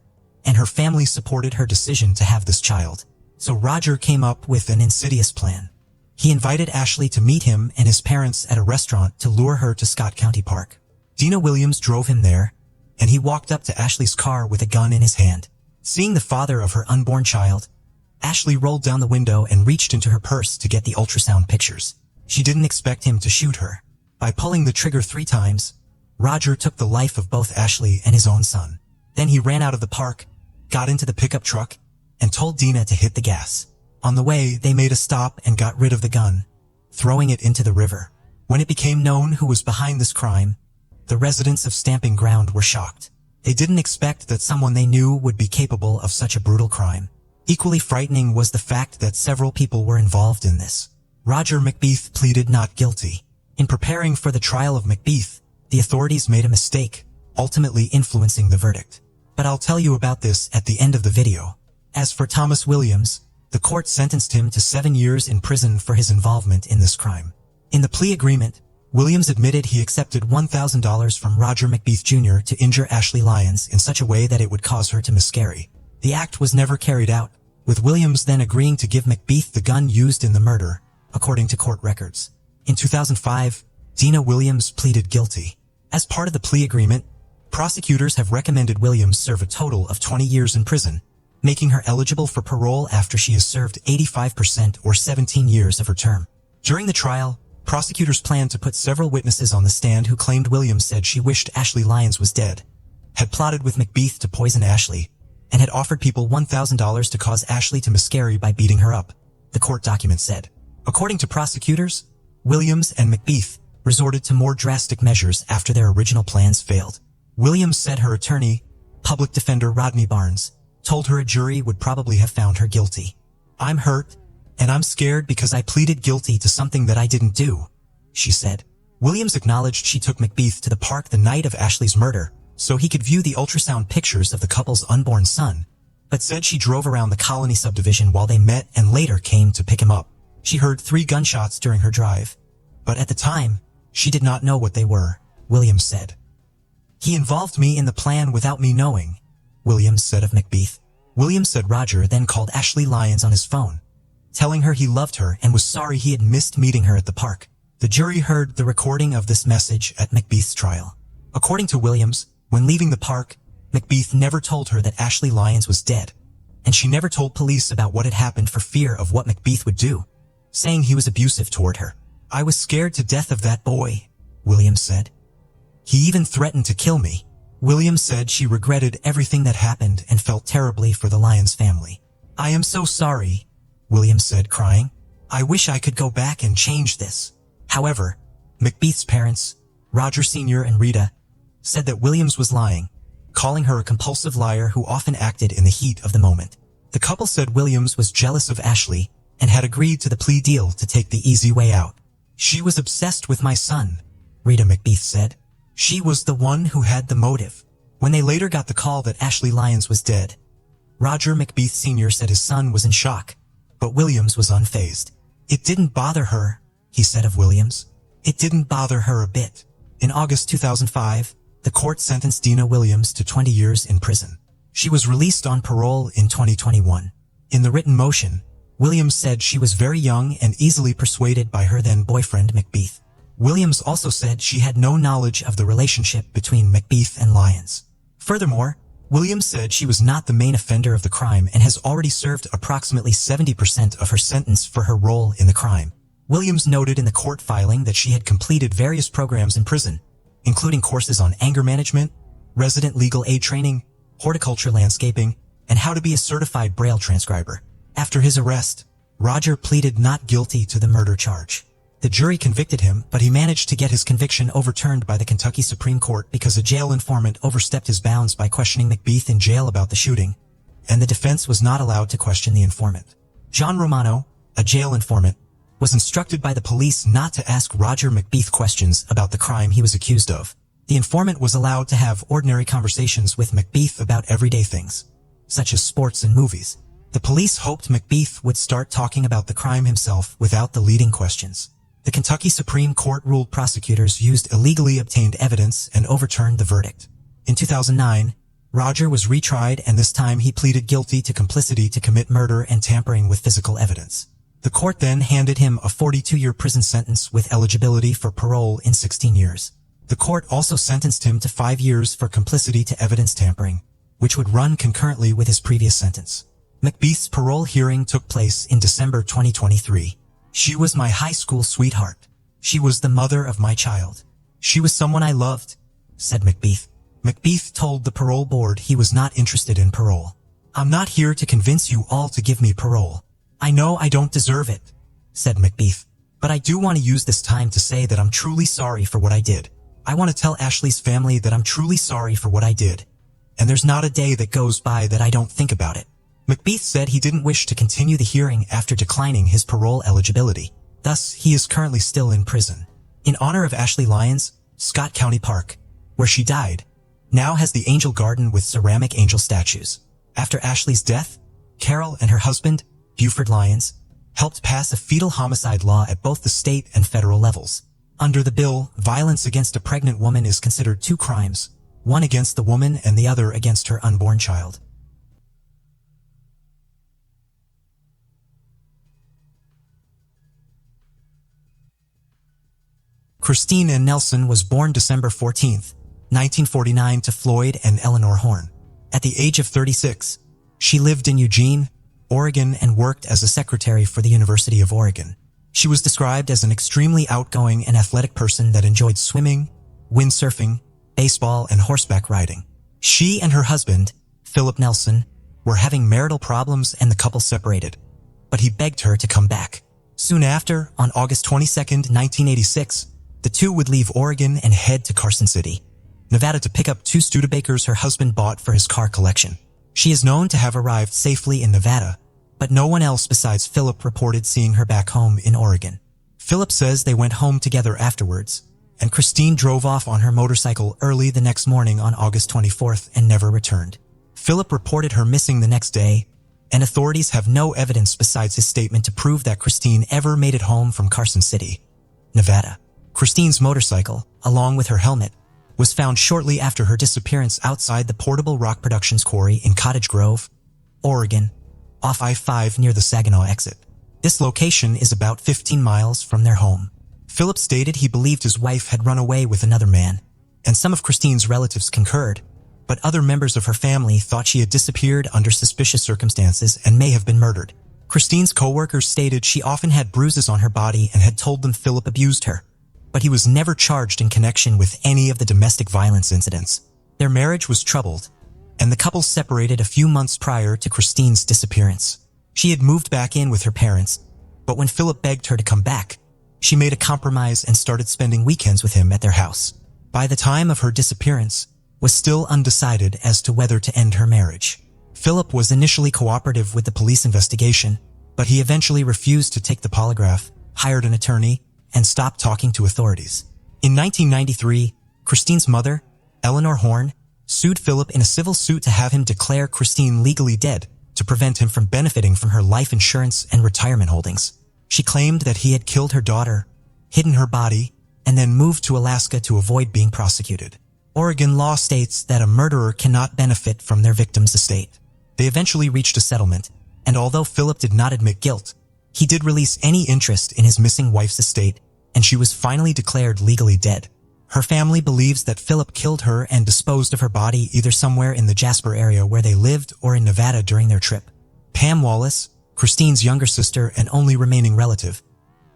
and her family supported her decision to have this child. So Roger came up with an insidious plan. He invited Ashley to meet him and his parents at a restaurant to lure her to Scott County Park. Dina Williams drove him there, and he walked up to Ashley's car with a gun in his hand. Seeing the father of her unborn child, Ashley rolled down the window and reached into her purse to get the ultrasound pictures. She didn't expect him to shoot her. By pulling the trigger 3 times, Roger took the life of both Ashley and his own son. Then he ran out of the park, got into the pickup truck, and told Dina to hit the gas. On the way, they made a stop and got rid of the gun, throwing it into the river. When it became known who was behind this crime, the residents of Stamping Ground were shocked. They didn't expect that someone they knew would be capable of such a brutal crime. Equally frightening was the fact that several people were involved in this. Roger McBeath pleaded not guilty. In preparing for the trial of McBeath, the authorities made a mistake, ultimately influencing the verdict. But I'll tell you about this at the end of the video. As for Thomas Williams, the court sentenced him to 7 years in prison for his involvement in this crime. In the plea agreement, Williams admitted he accepted $1,000 from Roger McBeath Jr. to injure Ashley Lyons in such a way that it would cause her to miscarry. The act was never carried out, with Williams then agreeing to give McBeath the gun used in the murder, according to court records. In 2005, Dina Williams pleaded guilty. As part of the plea agreement, prosecutors have recommended Williams serve a total of 20 years in prison, making her eligible for parole after she has served 85% or 17 years of her term. During the trial, prosecutors planned to put several witnesses on the stand who claimed Williams said she wished Ashley Lyons was dead, had plotted with McBeath to poison Ashley, and had offered people $1,000 to cause Ashley to miscarry by beating her up, the court document said. According to prosecutors, Williams and McBeath resorted to more drastic measures after their original plans failed. Williams said her attorney, public defender Rodney Barnes, told her a jury would probably have found her guilty. "I'm hurt, and I'm scared because I pleaded guilty to something that I didn't do," she said. Williams acknowledged she took McBeath to the park the night of Ashley's murder so he could view the ultrasound pictures of the couple's unborn son, but said she drove around the Colony subdivision while they met and later came to pick him up. She heard 3 gunshots during her drive, but at the time, she did not know what they were, Williams said. "He involved me in the plan without me knowing," Williams said of McBeath. Williams said Roger then called Ashley Lyons on his phone, telling her he loved her and was sorry he had missed meeting her at the park. The jury heard the recording of this message at McBeath's trial. According to Williams, when leaving the park, McBeath never told her that Ashley Lyons was dead, and she never told police about what had happened for fear of what McBeath would do, saying he was abusive toward her. "I was scared to death of that boy," Williams said. "He even threatened to kill me." Williams said she regretted everything that happened and felt terribly for the Lyons family. "I am so sorry," Williams said, crying. "I wish I could go back and change this." However, McBeath's parents, Roger Sr. and Rita, said that Williams was lying, calling her a compulsive liar who often acted in the heat of the moment. The couple said Williams was jealous of Ashley and had agreed to the plea deal to take the easy way out. "She was obsessed with my son," Rita McBeath said. "She was the one who had the motive." When they later got the call that Ashley Lyons was dead, Roger McBeath Sr. said his son was in shock, but Williams was unfazed. "It didn't bother her," he said of Williams. "It didn't bother her a bit." In August 2005, the court sentenced Dina Williams to 20 years in prison. She was released on parole in 2021. In the written motion, Williams said she was very young and easily persuaded by her then-boyfriend McBeath. Williams also said she had no knowledge of the relationship between McBeath and Lyons. Furthermore, Williams said she was not the main offender of the crime and has already served approximately 70% of her sentence for her role in the crime. Williams noted in the court filing that she had completed various programs in prison, including courses on anger management, resident legal aid training, horticulture landscaping, and how to be a certified Braille transcriber. After his arrest, Roger pleaded not guilty to the murder charge. The jury convicted him, but he managed to get his conviction overturned by the Kentucky Supreme Court because a jail informant overstepped his bounds by questioning McBeath in jail about the shooting, and the defense was not allowed to question the informant. John Romano, a jail informant, was instructed by the police not to ask Roger McBeath questions about the crime he was accused of. The informant was allowed to have ordinary conversations with McBeath about everyday things, such as sports and movies. The police hoped McBeath would start talking about the crime himself without the leading questions. The Kentucky Supreme Court ruled prosecutors used illegally obtained evidence and overturned the verdict. In 2009, Roger was retried, and this time he pleaded guilty to complicity to commit murder and tampering with physical evidence. The court then handed him a 42-year prison sentence with eligibility for parole in 16 years. The court also sentenced him to 5 years for complicity to evidence tampering, which would run concurrently with his previous sentence. McBeath's parole hearing took place in December 2023. "She was my high school sweetheart. She was the mother of my child. She was someone I loved," said McBeath. McBeath told the parole board he was not interested in parole. "I'm not here to convince you all to give me parole. I know I don't deserve it," said Macbeth. "But I do want to use this time to say that I'm truly sorry for what I did. I want to tell Ashley's family that I'm truly sorry for what I did. And there's not a day that goes by that I don't think about it." Macbeth said he didn't wish to continue the hearing after declining his parole eligibility. Thus, he is currently still in prison. In honor of Ashley Lyons, Scott County Park, where she died, now has the Angel Garden with ceramic angel statues. After Ashley's death, Carol and her husband, Buford Lyons, helped pass a fetal homicide law at both the state and federal levels. Under the bill, violence against a pregnant woman is considered two crimes, one against the woman and the other against her unborn child. Christine Ann Nelson was born December 14, 1949 to Floyd and Eleanor Horn. At the age of 36, she lived in Eugene, Oregon and worked as a secretary for the University of Oregon. She was described as an extremely outgoing and athletic person that enjoyed swimming, windsurfing, baseball, and horseback riding. She and her husband, Philip Nelson, were having marital problems and the couple separated, but he begged her to come back. Soon after, on August 22, 1986, the two would leave Oregon and head to Carson City, Nevada to pick up two Studebakers her husband bought for his car collection. She is known to have arrived safely in Nevada, but no one else besides Philip reported seeing her back home in Oregon. Philip says they went home together afterwards, and Christine drove off on her motorcycle early the next morning on August 24th and never returned. Philip reported her missing the next day, and authorities have no evidence besides his statement to prove that Christine ever made it home from Carson City, Nevada. Christine's motorcycle, along with her helmet, was found shortly after her disappearance outside the Portable Rock Productions quarry in Cottage Grove, Oregon, off I-5 near the Saginaw exit. This location is about 15 miles from their home. Philip stated he believed his wife had run away with another man, and some of Christine's relatives concurred, but other members of her family thought she had disappeared under suspicious circumstances and may have been murdered. Christine's co-workers stated she often had bruises on her body and had told them Philip abused her, but he was never charged in connection with any of the domestic violence incidents. Their marriage was troubled, and the couple separated a few months prior to Christine's disappearance. She had moved back in with her parents, but when Philip begged her to come back, she made a compromise and started spending weekends with him at their house. By the time of her disappearance, was still undecided as to whether to end her marriage. Philip was initially cooperative with the police investigation, but he eventually refused to take the polygraph, hired an attorney, and stopped talking to authorities. In 1993, Christine's mother, Eleanor Horn, sued Philip in a civil suit to have him declare Christine legally dead to prevent him from benefiting from her life insurance and retirement holdings. She claimed that he had killed her daughter, hidden her body, and then moved to Alaska to avoid being prosecuted. Oregon law states that a murderer cannot benefit from their victim's estate. They eventually reached a settlement, and although Philip did not admit guilt, he did release any interest in his missing wife's estate, and she was finally declared legally dead. Her family believes that Philip killed her and disposed of her body either somewhere in the Jasper area where they lived or in Nevada during their trip. Pam Wallace, Christine's younger sister and only remaining relative,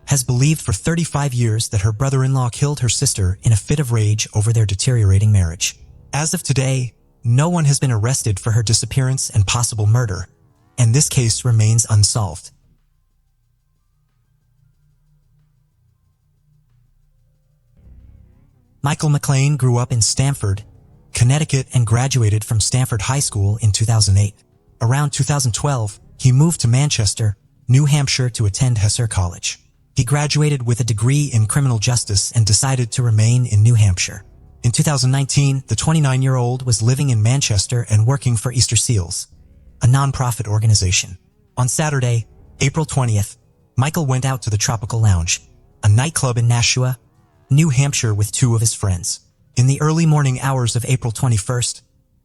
has believed for 35 years that her brother-in-law killed her sister in a fit of rage over their deteriorating marriage. As of today, no one has been arrested for her disappearance and possible murder, and this case remains unsolved. Michael McLean grew up in Stamford, Connecticut and graduated from Stanford High School in 2008. Around 2012, he moved to Manchester, New Hampshire to attend Hesser College. He graduated with a degree in criminal justice and decided to remain in New Hampshire. In 2019, the 29-year-old was living in Manchester and working for Easter Seals, a non-profit organization. On Saturday, April 20th, Michael went out to the Tropical Lounge, a nightclub in Nashua, New Hampshire with two of his friends. In the early morning hours of April 21st,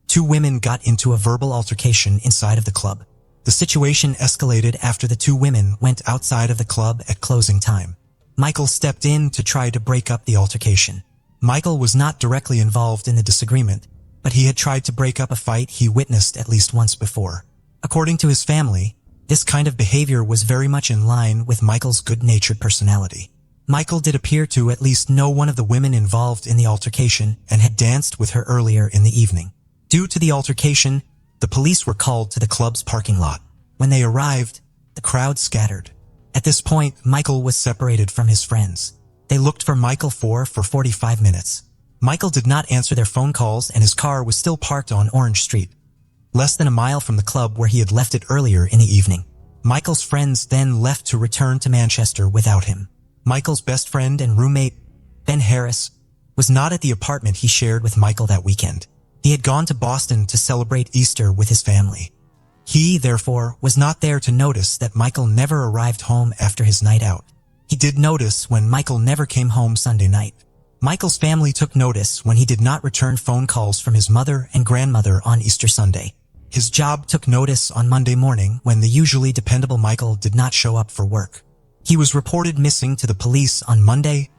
two women got into a verbal altercation inside of the club. The situation escalated after the two women went outside of the club at closing time. Michael stepped in to try to break up the altercation. Michael was not directly involved in the disagreement, but he had tried to break up a fight he witnessed at least once before. According to his family, this kind of behavior was very much in line with Michael's good-natured personality. Michael did appear to at least know one of the women involved in the altercation and had danced with her earlier in the evening. Due to the altercation, The police were called to the club's parking lot. When they arrived, the crowd scattered. At this point, Michael was separated from his friends. They looked for Michael for 45 minutes. Michael did not answer their phone calls and his car was still parked on Orange Street, less than a mile from the club where he had left it earlier in the evening. Michael's friends then left to return to Manchester without him. Michael's best friend and roommate, Ben Harris, was not at the apartment he shared with Michael that weekend. He had gone to Boston to celebrate Easter with his family. He, therefore, was not there to notice that Michael never arrived home after his night out. He did notice when Michael never came home Sunday night. Michael's family took notice when he did not return phone calls from his mother and grandmother on Easter Sunday. His job took notice on Monday morning when the usually dependable Michael did not show up for work. He was reported missing to the police on Monday,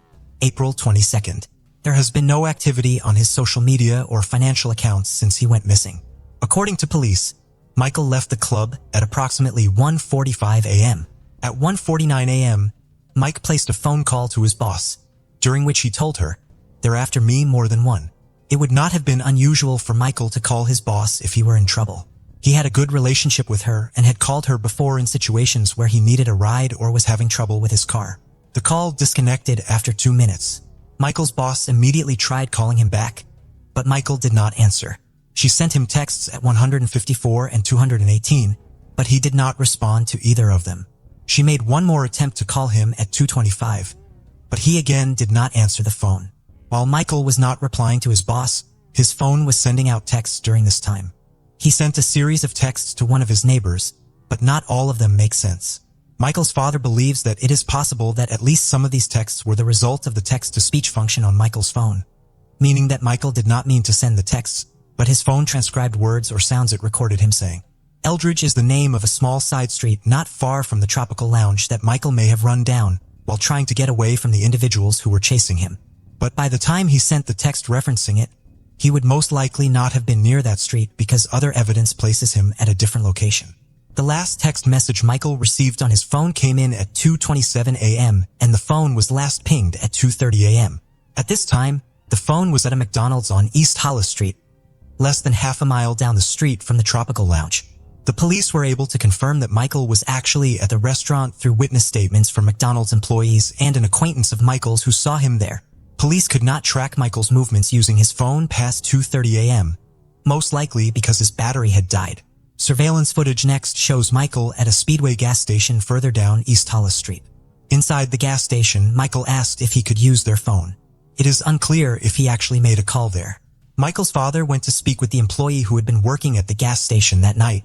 April 22nd. There has been no activity on his social media or financial accounts since he went missing. According to police, Michael left the club at approximately 1:45 a.m. At 1:49 a.m., Mike placed a phone call to his boss, during which he told her, "They're after me more than one." It would not have been unusual for Michael to call his boss if he were in trouble. He had a good relationship with her and had called her before in situations where he needed a ride or was having trouble with his car. The call disconnected after 2 minutes. Michael's boss immediately tried calling him back, but Michael did not answer. She sent him texts at 154 and 218, but he did not respond to either of them. She made one more attempt to call him at 2:25, but he again did not answer the phone. While Michael was not replying to his boss, his phone was sending out texts during this time. He sent a series of texts to one of his neighbors, but not all of them make sense. Michael's father believes that it is possible that at least some of these texts were the result of the text-to-speech function on Michael's phone, meaning that Michael did not mean to send the texts, but his phone transcribed words or sounds it recorded him saying. Eldridge is the name of a small side street not far from the tropical lounge that Michael may have run down while trying to get away from the individuals who were chasing him. But by the time he sent the text referencing it, he would most likely not have been near that street because other evidence places him at a different location. The last text message Michael received on his phone came in at 2:27 a.m. and the phone was last pinged at 2:30 a.m. At this time, the phone was at a McDonald's on East Hollis Street, less than half a mile down the street from the tropical lounge. The police were able to confirm that Michael was actually at the restaurant through witness statements from McDonald's employees and an acquaintance of Michael's who saw him there. Police could not track Michael's movements using his phone past 2:30 a.m., most likely because his battery had died. Surveillance footage next shows Michael at a Speedway gas station further down East Hollis Street. Inside the gas station, Michael asked if he could use their phone. It is unclear if he actually made a call there. Michael's father went to speak with the employee who had been working at the gas station that night,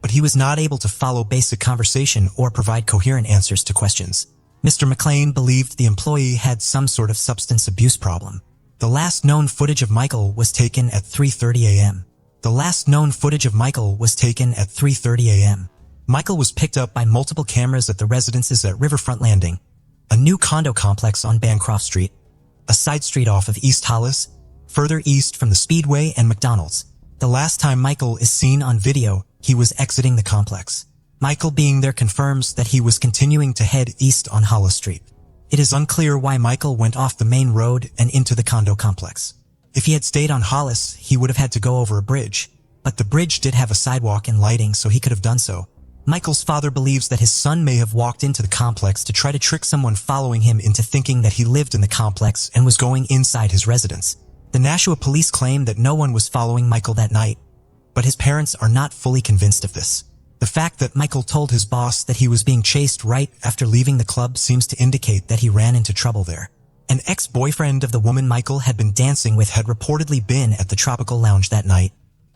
but he was not able to follow basic conversation or provide coherent answers to questions. Mr. McLean believed the employee had some sort of substance abuse problem. The last known footage of Michael was taken at 3:30 a.m. Michael was picked up by multiple cameras at the residences at Riverfront Landing, a new condo complex on Bancroft Street, a side street off of East Hollis, further east from the Speedway and McDonald's. The last time Michael is seen on video, he was exiting the complex. Michael being there confirms that he was continuing to head east on Hollis Street. It is unclear why Michael went off the main road and into the condo complex. If he had stayed on Hollis, he would have had to go over a bridge, but the bridge did have a sidewalk and lighting, so he could have done so. Michael's father believes that his son may have walked into the complex to try to trick someone following him into thinking that he lived in the complex and was going inside his residence. The Nashua police claim that no one was following Michael that night, but his parents are not fully convinced of this. The fact that Michael told his boss that he was being chased right after leaving the club seems to indicate that he ran into trouble there. An ex-boyfriend of the woman Michael had been dancing with had reportedly been at the tropical lounge that night,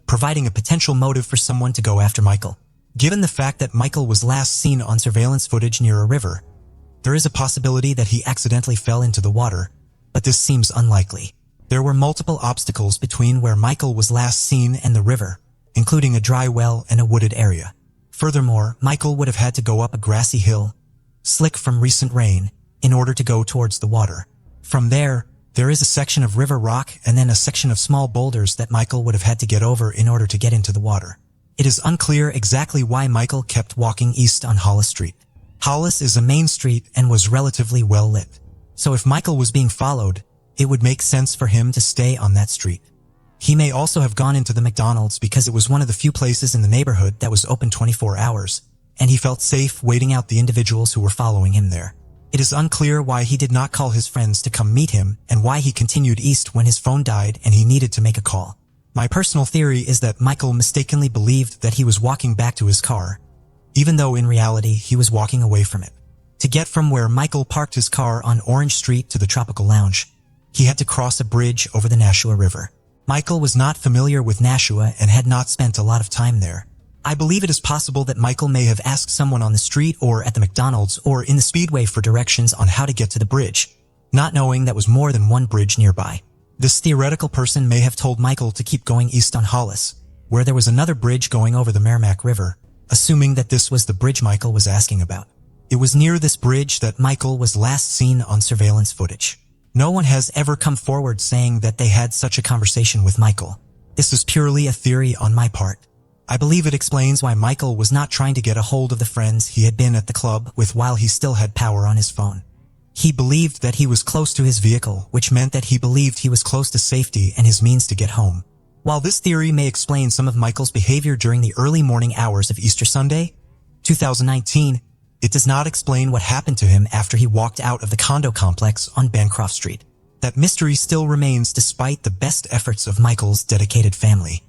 providing a potential motive for someone to go after Michael. Given the fact that Michael was last seen on surveillance footage near a river, there is a possibility that he accidentally fell into the water, but this seems unlikely. There were multiple obstacles between where Michael was last seen and the river, including a dry well and a wooded area. Furthermore, Michael would have had to go up a grassy hill, slick from recent rain, in order to go towards the water. From there is a section of river rock and then a section of small boulders that Michael would have had to get over in order to get into the water. It is unclear exactly why Michael kept walking east on Hollis Street. Hollis is a main street and was relatively well lit, so if Michael was being followed, it would make sense for him to stay on that street. He may also have gone into the McDonald's because it was one of the few places in the neighborhood that was open 24 hours, and he felt safe waiting out the individuals who were following him there. It is unclear why he did not call his friends to come meet him and why he continued east when his phone died and he needed to make a call. My personal theory is that Michael mistakenly believed that he was walking back to his car, even though in reality he was walking away from it. To get from where Michael parked his car on Orange Street to the Tropical Lounge, he had to cross a bridge over the Nashua River. Michael was not familiar with Nashua and had not spent a lot of time there. I believe it is possible that Michael may have asked someone on the street or at the McDonald's or in the Speedway for directions on how to get to the bridge, not knowing that was more than one bridge nearby. This theoretical person may have told Michael to keep going east on Hollis, where there was another bridge going over the Merrimack River, assuming that this was the bridge Michael was asking about. It was near this bridge that Michael was last seen on surveillance footage. No one has ever come forward saying that they had such a conversation with Michael. This is purely a theory on my part. I believe it explains why Michael was not trying to get a hold of the friends he had been at the club with while he still had power on his phone. He believed that he was close to his vehicle, which meant that he believed he was close to safety and his means to get home. While this theory may explain some of Michael's behavior during the early morning hours of Easter Sunday, 2019, it does not explain what happened to him after he walked out of the condo complex on Bancroft Street. That mystery still remains despite the best efforts of Michael's dedicated family.